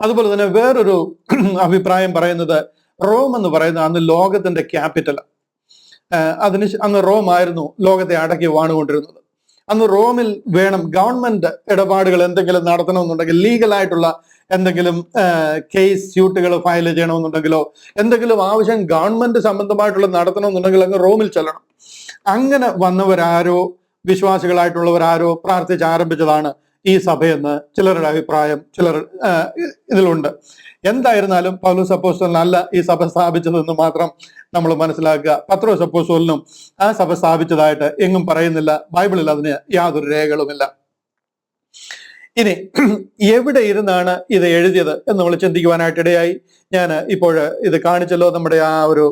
അതുപോലെ തന്നെ വേറൊരു അഭിപ്രായം പറയുന്നത്, റോം എന്ന് പറയുന്ന അന്ന് ലോകത്തിന്റെ ക്യാപിറ്റൽ. അന്ന് റോം ആയിരുന്നു ലോകത്തെ അടക്കി വാണുകൊണ്ടിരുന്നത്. അന്ന് റോമിൽ വേണം ഗവൺമെന്റ് ഇടപാടുകൾ എന്തെങ്കിലും നടത്തണമെന്നുണ്ടെങ്കിൽ, ലീഗലായിട്ടുള്ള എന്തെങ്കിലും കേസ് സ്യൂട്ടുകൾ ഫയൽ ചെയ്യണമെന്നുണ്ടെങ്കിലോ എന്തെങ്കിലും ആവശ്യം ഗവൺമെന്റ് സംബന്ധമായിട്ടുള്ള നടത്തണമെന്നുണ്ടെങ്കിൽ അങ്ങ് റോമിൽ ചെല്ലണം. അങ്ങനെ വന്നവരാരോ, വിശ്വാസികളായിട്ടുള്ളവരാരോ പ്രാർത്ഥിച്ച് ആരംഭിച്ചതാണ് ഈ സഭയെന്ന് ചിലരുടെ അഭിപ്രായം ഇതിലുണ്ട്. എന്തായിരുന്നാലും പൗലോസ് അപ്പോസ്തലനല്ല ഈ സഭ സ്ഥാപിച്ചതെന്ന് മാത്രം നമ്മൾ മനസ്സിലാക്കുക. പത്രോസ് അപ്പോസ്തലനും ആ സഭ സ്ഥാപിച്ചതായിട്ട് എങ്ങും പറയുന്നില്ല. ബൈബിളിൽ അതിന് യാതൊരു രേഖകളുമില്ല. ഇനി എവിടെ ഇരുന്നാണ് ഇത് എഴുതിയത് എന്ന് നമ്മൾ ചിന്തിക്കുവാനായിട്ടിടയായി. ഞാൻ ഇപ്പോൾ ഇത് കാണിച്ചല്ലോ, നമ്മുടെ ആ ഒരു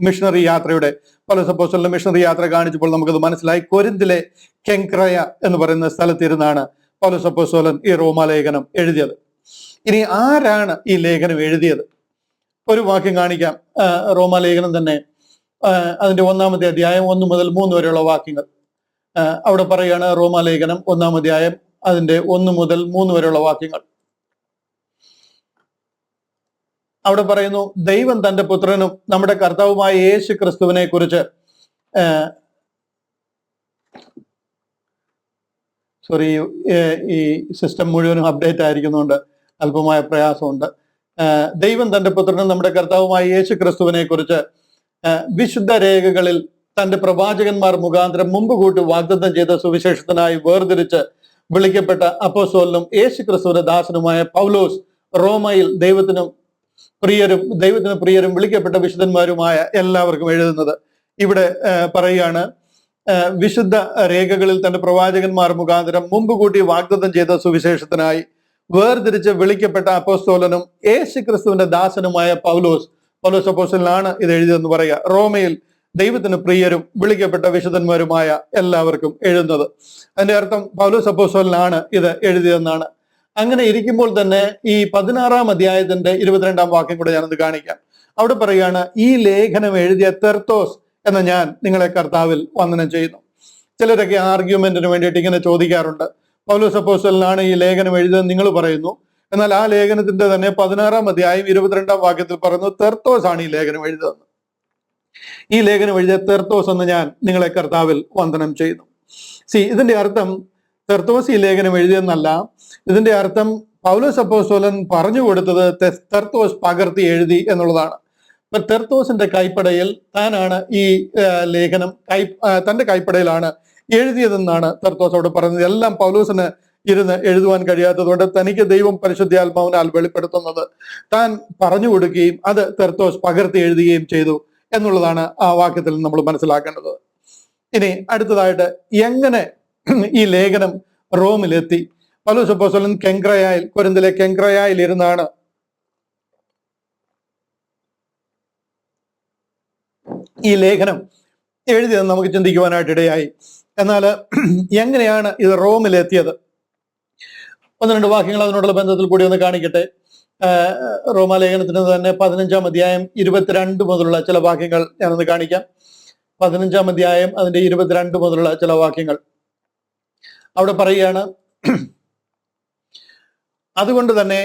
മിഷണറി യാത്രയുടെ, പൗലോസ് അപ്പോസ്തലന്റെ മിഷണറി യാത്ര കാണിച്ചപ്പോൾ നമുക്കത് മനസ്സിലായി. കൊരിന്തിലെ കെങ്ക്രയ എന്ന് പറയുന്ന സ്ഥലത്തിരുന്നാണ് പൗലോസ് അപ്പോസ്തലൻ ഈ റോമാലേഖനം എഴുതിയത്. ഇനി ആരാണ് ഈ ലേഖനം എഴുതിയത്? ഒരു വാക്യം കാണിക്കാം. റോമാലേഖനം തന്നെ അതിന്റെ 1-ാമത്തെ അധ്യായം 1 മുതൽ 3 വരെയുള്ള വാക്യങ്ങൾ അവിടെ പറയുകയാണ്. റോമാലേഖനം 1-ാം അധ്യായം അതിന്റെ 1 മുതൽ 3 വരെയുള്ള വാക്യങ്ങൾ. അവിടെ പറയുന്നു, ദൈവം തന്റെ പുത്രനും നമ്മുടെ കർത്താവുമായ യേശു ക്രിസ്തുവിനെ കുറിച്ച് സോറി, ഈ സിസ്റ്റം മുഴുവനും അപ്ഡേറ്റ് ആയിരിക്കുന്നതുകൊണ്ട് അല്പമായ പ്രയാസമുണ്ട്. ദൈവം തന്റെ പുത്രനും നമ്മുടെ കർത്താവുമായ യേശു ക്രിസ്തുവിനെ കുറിച്ച് വിശുദ്ധ രേഖകളിൽ തന്റെ പ്രവാചകന്മാർ മുഖാന്തരം മുമ്പ് കൂട്ടി വാഗ്ദത്തം ചെയ്ത സുവിശേഷത്തിനായി വേർതിരിച്ച് വിളിക്കപ്പെട്ട അപ്പോസ്തലനും യേശു ക്രിസ്തുവിന്റെ ദാസനുമായ പൗലോസ്, റോമയിൽ ദൈവത്തിന് പ്രിയരും വിളിക്കപ്പെട്ട വിശുദ്ധന്മാരുമായ എല്ലാവർക്കും എഴുതുന്നത്. ഇവിടെ പറയുകയാണ്, വിശുദ്ധ രേഖകളിൽ തന്റെ പ്രവാചകന്മാർ മുഖാന്തരം മുമ്പ് കൂട്ടി വാഗ്ദത്തം ചെയ്ത സുവിശേഷത്തിനായി വേർതിരിച്ച് വിളിക്കപ്പെട്ട അപ്പോസ്തലനും യേശു ക്രിസ്തുവിന്റെ ദാസനുമായ പൗലോസ് അപ്പോസ്തലനാണ് ഇത് എഴുതിയതെന്ന് പറയുക. റോമയിൽ ദൈവത്തിന് പ്രിയരും വിളിക്കപ്പെട്ട വിശുദ്ധന്മാരുമായ എല്ലാവർക്കും എഴുതുന്നത്. അതിന്റെ അർത്ഥം പൗലോസ് അപ്പോസ്തലനാണ് ഇത് എഴുതിയതെന്നാണ്. അങ്ങനെ ഇരിക്കുമ്പോൾ തന്നെ ഈ 16-ാം അധ്യായത്തിന്റെ 22-ാം വാക്യം കൂടെ ഞാനത് കാണിക്കാം. അവിടെ പറയുകയാണ്, ഈ ലേഖനം എഴുതിയ തെർത്തോസ് എന്ന ഞാൻ നിങ്ങളെ കർത്താവിൽ വന്ദനം ചെയ്യുന്നു. ചിലരൊക്കെ ആർഗ്യുമെന്റിന് വേണ്ടിയിട്ട് ഇങ്ങനെ ചോദിക്കാറുണ്ട്, പൗലോസ് അപ്പോസ്തലനാണ് ഈ ലേഖനം എഴുതിയതെന്ന് നിങ്ങൾ പറയുന്നു, എന്നാൽ ആ ലേഖനത്തിന്റെ തന്നെ 16-ാം അധ്യായം 22-ാം വാക്യത്തിൽ പറയുന്നു തെർത്തോസ് ആണ് ഈ ലേഖനം എഴുതിയതെന്ന്. ഈ ലേഖനം എഴുതിയ തെർത്തോസ് എന്ന് ഞാൻ നിങ്ങളെ കർത്താവിൽ വന്ദനം ചെയ്യുന്നു. ഇതിന്റെ അർത്ഥം തെർത്തോസ് ഈ ലേഖനം എഴുതിയെന്നല്ല. ഇതിന്റെ അർത്ഥം പൗലോസ് അപ്പോസ്തലൻ പറഞ്ഞു കൊടുത്തത് തെർത്തോസ് പകർത്തി എഴുതി എന്നുള്ളതാണ്. തെർത്തോസിന്റെ കൈപ്പടയിൽ താനാണ് ഈ ലേഖനം തന്റെ കൈപ്പടയിലാണ് എഴുതിയതെന്നാണ് തെർത്തോസ് അവിടെ പറയുന്നത്. എല്ലാം പൗലോസിന് ഇരുന്ന് എഴുതുവാൻ കഴിയാത്തതുകൊണ്ട് തനിക്ക് ദൈവം പരിശുദ്ധാത്മാവിനാൽ വെളിപ്പെടുത്തുന്നത് താൻ പറഞ്ഞു കൊടുക്കുകയും അത് തെർത്തോസ് പകർത്തി എഴുതുകയും ചെയ്തു എന്നുള്ളതാണ് ആ വാക്യത്തിൽ നമ്മൾ മനസ്സിലാക്കേണ്ടത്. ഇനി അടുത്തതായിട്ട് എങ്ങനെ ഈ ലേഖനം റോമിലെത്തി? പൗലോസ് അപ്പോസ്തലൻ കൊരിന്തിലെ കെങ്ക്രയായിൽ ഇരുന്നാണ് ഈ ലേഖനം എഴുതിയതെന്ന് നമുക്ക് ചിന്തിക്കുവാനായിട്ട് ഇടയായി. എന്നാൽ എങ്ങനെയാണ് ഇത് റോമിലെത്തിയത്? 1-2 വാക്യങ്ങൾ അതിനോടുള്ള ബന്ധത്തിൽ കൂടി ഒന്ന് കാണിക്കട്ടെ. റോമാലേഖനത്തിന് തന്നെ 15-ാം അധ്യായം 22 മുതലുള്ള ചില വാക്യങ്ങൾ ഞാനൊന്ന് കാണിക്കാം. 15-ാം അധ്യായം അതിന്റെ 22 മുതലുള്ള ചില വാക്യങ്ങൾ അവിടെ പറയുകയാണ്, അതുകൊണ്ട് തന്നെ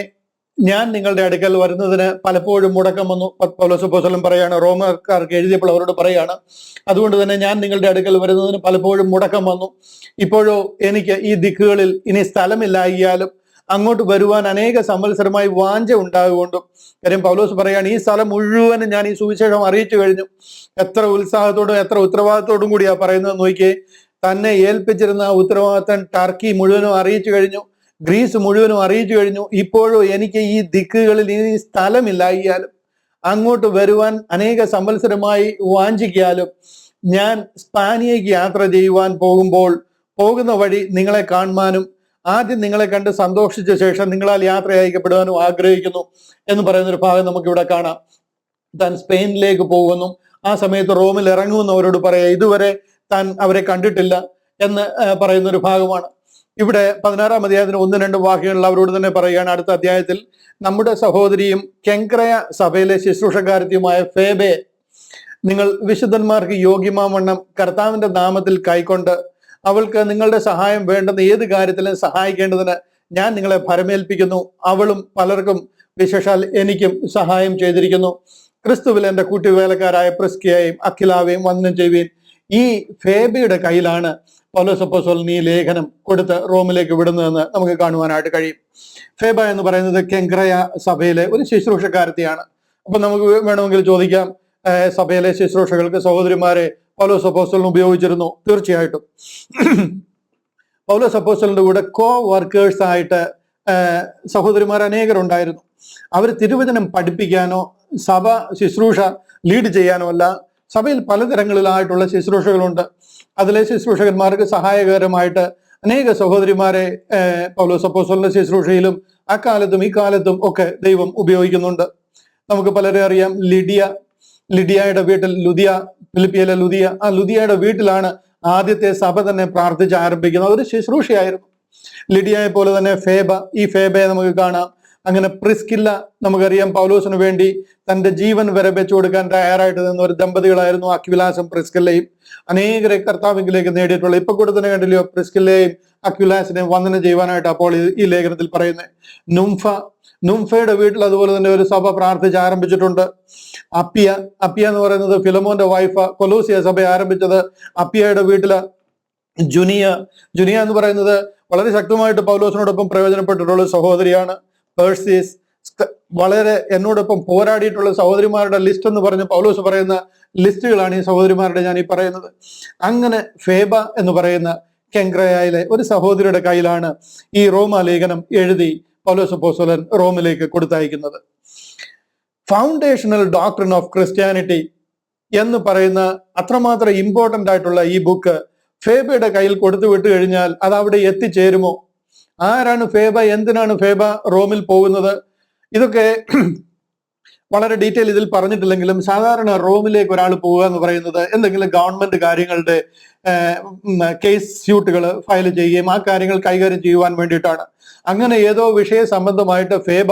ഞാൻ നിങ്ങളുടെ അടുക്കൽ വരുന്നതിന് പലപ്പോഴും മുടക്കം വന്നു. പൗലോസ് അപ്പോസ്തലൻ പറയാണ്, റോമക്കാർക്ക് എഴുതിയപ്പോൾ അവരോട് പറയാണ്, അതുകൊണ്ട് തന്നെ ഞാൻ നിങ്ങളുടെ അടുക്കൽ വരുന്നതിന് പലപ്പോഴും മുടക്കം വന്നു. ഇപ്പോഴോ എനിക്ക് ഈ ദിക്കുകളിൽ ഇനി സ്ഥലമില്ലായാലും അങ്ങോട്ട് വരുവാൻ അനേക സംവത്സരമായി വാഞ്ച ഉണ്ടാകുകൊണ്ടും. കാര്യം പൗലോസ് പറയാണ്, ഈ സ്ഥലം മുഴുവനും ഞാൻ ഈ സുവിശേഷം അറിയിച്ചു കഴിഞ്ഞു. എത്ര ഉത്സാഹത്തോടും എത്ര ഉത്തരവാദിത്തോടും കൂടിയാ പറയുന്നത് നോക്കിയേ. തന്നെ ഏൽപ്പിച്ചിരുന്ന ഉത്തരവാദിത്തം ടർക്കി മുഴുവനും അറിയിച്ചു കഴിഞ്ഞു, ഗ്രീസ് മുഴുവനും അറിയിച്ചു കഴിഞ്ഞു. ഇപ്പോഴും എനിക്ക് ഈ ദിക്കുകളിൽ ഇനി സ്ഥലമില്ലായാലും അങ്ങോട്ട് വരുവാൻ അനേക സംവത്സരമായി വാഞ്ചിക്കാലും ഞാൻ സ്പാനിയയ്ക്ക് യാത്ര ചെയ്യുവാൻ പോകുന്ന വഴി നിങ്ങളെ കാണുവാനും ആദ്യം നിങ്ങളെ കണ്ട് സന്തോഷിച്ച ശേഷം നിങ്ങളാൽ യാത്ര അയക്കപ്പെടുവാനും ആഗ്രഹിക്കുന്നു എന്ന് പറയുന്നൊരു ഭാഗം നമുക്കിവിടെ കാണാം. താൻ സ്പെയിനിലേക്ക് പോകുന്നു, ആ സമയത്ത് റോമിൽ ഇറങ്ങുമെന്ന് അവരോട് പറയാം. ഇതുവരെ താൻ അവരെ കണ്ടിട്ടില്ല എന്ന് പറയുന്നൊരു ഭാഗമാണ്. ഇവിടെ 16-ാം അധ്യായത്തിന് 1-2 വാക്യങ്ങളിൽ അവരോട് തന്നെ പറയുകയാണ്. അടുത്ത അധ്യായത്തിൽ നമ്മുടെ സഹോദരിയും കെങ്ക്രയ സഭയിലെ ശുശ്രൂഷക്കാരത്തിയുമായ ഫേബെ നിങ്ങൾ വിശുദ്ധന്മാർക്ക് യോഗ്യമാവണ്ണം കർത്താവിന്റെ നാമത്തിൽ കൈക്കൊണ്ട് അവൾക്ക് നിങ്ങളുടെ സഹായം വേണ്ടെന്ന് ഏത് കാര്യത്തിലും സഹായിക്കേണ്ടതിന് ഞാൻ നിങ്ങളെ ഭരമേൽപ്പിക്കുന്നു. അവളും പലർക്കും വിശേഷാൽ എനിക്കും സഹായം ചെയ്തിരിക്കുന്നു. ക്രിസ്തുവിൽ എൻ്റെ കൂട്ടുവേലക്കാരായ പ്രിസ്കിയയും അഖിലാവയും വന്ദനം ചെയ്യുകയും. ഈ ഫേബയുടെ കയ്യിലാണ് പൗലോസ് അപ്പോസ്തലൻ ഈ ലേഖനം കൊടുത്ത് റോമിലേക്ക് വിടുന്നതെന്ന് നമുക്ക് കാണുവാനായിട്ട് കഴിയും. ഫേബ എന്ന് പറയുന്നത് കെങ്ക്രയ സഭയിലെ ഒരു ശുശ്രൂഷക്കാരത്തിയാണ്. അപ്പൊ നമുക്ക് വേണമെങ്കിൽ ചോദിക്കാം, സഭയിലെ ശുശ്രൂഷകൾക്ക് സഹോദരിമാരെ പൗലോസ് അപ്പോസ്തലൻ ഉപയോഗിച്ചിരുന്നു? തീർച്ചയായിട്ടും. പൗലോസ് അപ്പോസ്തലന്റെ കൂടെ വർക്കേഴ്സ് ആയിട്ട് സഹോദരിമാർ അനേകരുണ്ടായിരുന്നു. അവർ തിരുവചനം പഠിപ്പിക്കാനോ സഭ ശുശ്രൂഷ ലീഡ് ചെയ്യാനോ അല്ല, സഭയിൽ പലതരങ്ങളിലായിട്ടുള്ള ശുശ്രൂഷകളുണ്ട്. അതിലെ ശുശ്രൂഷകന്മാർക്ക് സഹായകരമായിട്ട് അനേക സഹോദരിമാരെ പൗലോസ് അപ്പോസ്തലന്റെ ശുശ്രൂഷയിലും അക്കാലത്തും ഈ കാലത്തും ഒക്കെ ദൈവം ഉപയോഗിക്കുന്നുണ്ട്. നമുക്ക് പലരെ അറിയാം. ലിഡിയയുടെ വീട്ടിൽ ഫിലിപ്പിയിലെ ലുദിയയുടെ വീട്ടിലാണ് ആദ്യത്തെ സഭ തന്നെ പ്രാർത്ഥിച്ച് ആരംഭിക്കുന്നത്. ഒരു ശുശ്രൂഷയായിരുന്നു. ലിഡിയയെ പോലെ തന്നെ ഈ ഫേബയെ നമുക്ക് കാണാം. അങ്ങനെ പ്രിസ്കില്ല നമുക്കറിയാം, പൗലോസിന് വേണ്ടി തന്റെ ജീവൻ വരെ വെച്ചു കൊടുക്കാൻ തയ്യാറായിട്ട് നിന്ന ഒരു ദമ്പതികളായിരുന്നു അക്വിലാസും പ്രിസ്കില്ലയും. അനേകരെ കർത്താവിലേക്ക് നേടിയിട്ടുള്ള ഇപ്പൊ കൂടെ തന്നെ കണ്ടില്ലയോ പ്രിസ്കില്ലയും അക്വിലാസിനെയും വന്ദനം ചെയ്യുവാനായിട്ട് അപ്പോൾ ഈ ലേഖനത്തിൽ പറയുന്നത്. നുംഫ നുംഫയുടെ വീട്ടിൽ അതുപോലെ തന്നെ ഒരു സഭ പ്രാർത്ഥിച്ച് ആരംഭിച്ചിട്ടുണ്ട്. അപ്പിയ അപ്പിയ എന്ന് പറയുന്നത് ഫിലമോന്റെ വൈഫ്, കൊലോസിയ സഭ ആരംഭിച്ചത് അപ്പിയയുടെ വീട്ടില്. ജുനിയ ജുനിയ എന്ന് പറയുന്നത് വളരെ ശക്തമായിട്ട് പൗലോസിനോടൊപ്പം പ്രയോജനപ്പെട്ടിട്ടുള്ള സഹോദരിയാണ്. പേഴ്സീസ്, വളരെ എന്നോടൊപ്പം പോരാടിയിട്ടുള്ള സഹോദരിമാരുടെ ലിസ്റ്റ് എന്ന് പറഞ്ഞ് പൗലോസ് പറയുന്ന ലിസ്റ്റുകളാണ് ഈ സഹോദരിമാരുടെ ഞാൻ ഈ പറയുന്നത്. അങ്ങനെ ഫേബ എന്ന് പറയുന്ന കെങ്ക്രയയിലെ ഒരു സഹോദരിയുടെ കയ്യിലാണ് ഈ റോമാ ലേഖനം എഴുതി പൗലോസ് അപ്പോസ്തലൻ റോമിലേക്ക് കൊടുത്തയക്കുന്നത്. ഫൗണ്ടേഷണൽ ഡോക്ട്രിൻ ഓഫ് ക്രിസ്ത്യാനിറ്റി എന്ന് പറയുന്ന അത്രമാത്രം ഇമ്പോർട്ടന്റ് ആയിട്ടുള്ള ഈ ബുക്ക് ഫേബയുടെ കയ്യിൽ കൊടുത്തു വിട്ടു കഴിഞ്ഞാൽ അത് അവിടെ എത്തിച്ചേരുമോ? ആരാണ് ഫേബ? എന്തിനാണ് ഫേബ റോമിൽ പോകുന്നത്? ഇതൊക്കെ വളരെ ഡീറ്റെയിൽ ഇതിൽ പറഞ്ഞിട്ടില്ലെങ്കിലും സാധാരണ റോമിലേക്ക് ഒരാൾ പോവുക എന്ന് പറയുന്നത് എന്തെങ്കിലും ഗവൺമെന്റ് കാര്യങ്ങളുടെ കേസ് സ്യൂട്ടുകൾ ഫയൽ ചെയ്യുകയും ആ കാര്യങ്ങൾ കൈകാര്യം ചെയ്യുവാൻ വേണ്ടിയിട്ടാണ്. അങ്ങനെ ഏതോ വിഷയ സംബന്ധമായിട്ട് ഫേബ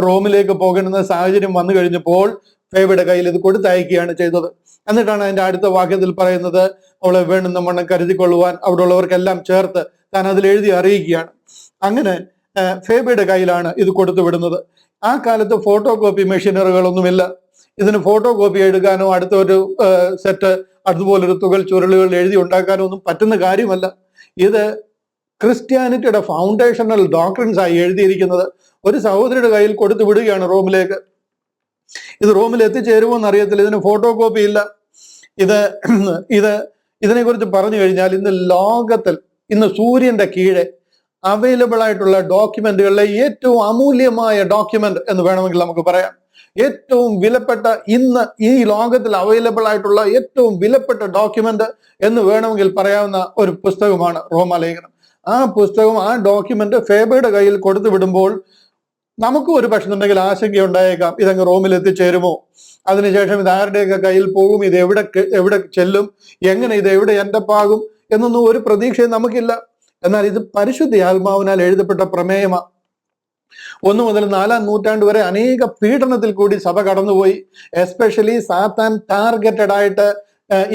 റോമിലേക്ക് പോകേണ്ടുന്ന സാഹചര്യം വന്നു കഴിഞ്ഞപ്പോൾ ഫേബയുടെ കയ്യിൽ ഇത് കൊടുത്തയക്കുകയാണ് ചെയ്തത്. എന്നിട്ടാണ് അതിന്റെ അടുത്ത വാക്യത്തിൽ പറയുന്നത്, അവളെ വേണ്ടുന്ന വണ്ണം കരുതിക്കൊള്ളുവാൻ അവിടെ ഉള്ളവർക്കെല്ലാം ചേർത്ത് താൻ അതിൽ എഴുതി അറിയിക്കുകയാണ്. അങ്ങനെ ഫേബയുടെ കയ്യിലാണ് ഇത് കൊടുത്തു വിടുന്നത്. ആ കാലത്ത് ഫോട്ടോ കോപ്പി മെഷീനറികളൊന്നുമില്ല. ഇതിന് ഫോട്ടോ കോപ്പി എടുക്കാനോ അടുത്തൊരു സെറ്റ് അതുപോലൊരു തുകൽ ചുരുളുകൾ എഴുതി ഉണ്ടാക്കാനോ ഒന്നും പറ്റുന്ന കാര്യമല്ല. ഇത് ക്രിസ്ത്യാനിറ്റിയുടെ ഫൗണ്ടേഷണൽ ഡോക്ട്രിൻസ് ആയി എഴുതിയിരിക്കുന്നത് ഒരു സഹോദരിയുടെ കയ്യിൽ കൊടുത്തു വിടുകയാണ് റോമിലേക്ക്. ഇത് റോമിൽ എത്തിച്ചേരുമോ എന്നറിയത്തില്ല. ഇതിന് ഫോട്ടോ കോപ്പി ഇല്ല. ഇതിനെക്കുറിച്ച് പറഞ്ഞു കഴിഞ്ഞാൽ ഇന്ന് ലോകത്തിൽ, ഇന്ന് സൂര്യന്റെ കീഴെ അവൈലബിൾ ആയിട്ടുള്ള ഡോക്യുമെന്റുകളിലെ ഏറ്റവും അമൂല്യമായ ഡോക്യുമെന്റ് എന്ന് വേണമെങ്കിൽ നമുക്ക് പറയാം. ഏറ്റവും വിലപ്പെട്ട, ഇന്ന് ഈ ലോകത്തിൽ അവൈലബിൾ ആയിട്ടുള്ള ഏറ്റവും വിലപ്പെട്ട ഡോക്യുമെന്റ് എന്ന് വേണമെങ്കിൽ പറയാവുന്ന ഒരു പുസ്തകമാണ് റോമാലേഖനം. ആ പുസ്തകം, ആ ഡോക്യുമെന്റ് ഫേബയുടെ കയ്യിൽ കൊടുത്തു വിടുമ്പോൾ നമുക്കും ഒരു പക്ഷെ ഉണ്ടെങ്കിൽ ആശങ്കയുണ്ടായേക്കാം, ഇതങ്ങ് റോമിൽ എത്തിച്ചേരുമോ, അതിനുശേഷം ഇത് ആരുടെയൊക്കെ കയ്യിൽ പോകും, ഇത് എവിടെ ചെല്ലും, എങ്ങനെ ഇത് എവിടെ എൻഡപ്പാകും എന്നൊന്നും ഒരു പ്രതീക്ഷയും നമുക്കില്ല. എന്നാൽ ഇത് പരിശുദ്ധ ആത്മാവിനാൽ എഴുതപ്പെട്ട പ്രമേയമാണ്. 1 മുതൽ 4-ാം നൂറ്റാണ്ട് വരെ അനേക പീഡനത്തിൽ കൂടി സഭ കടന്നുപോയി. എസ്പെഷ്യലി സാത്താൻ ടാർഗറ്റഡ് ആയിട്ട്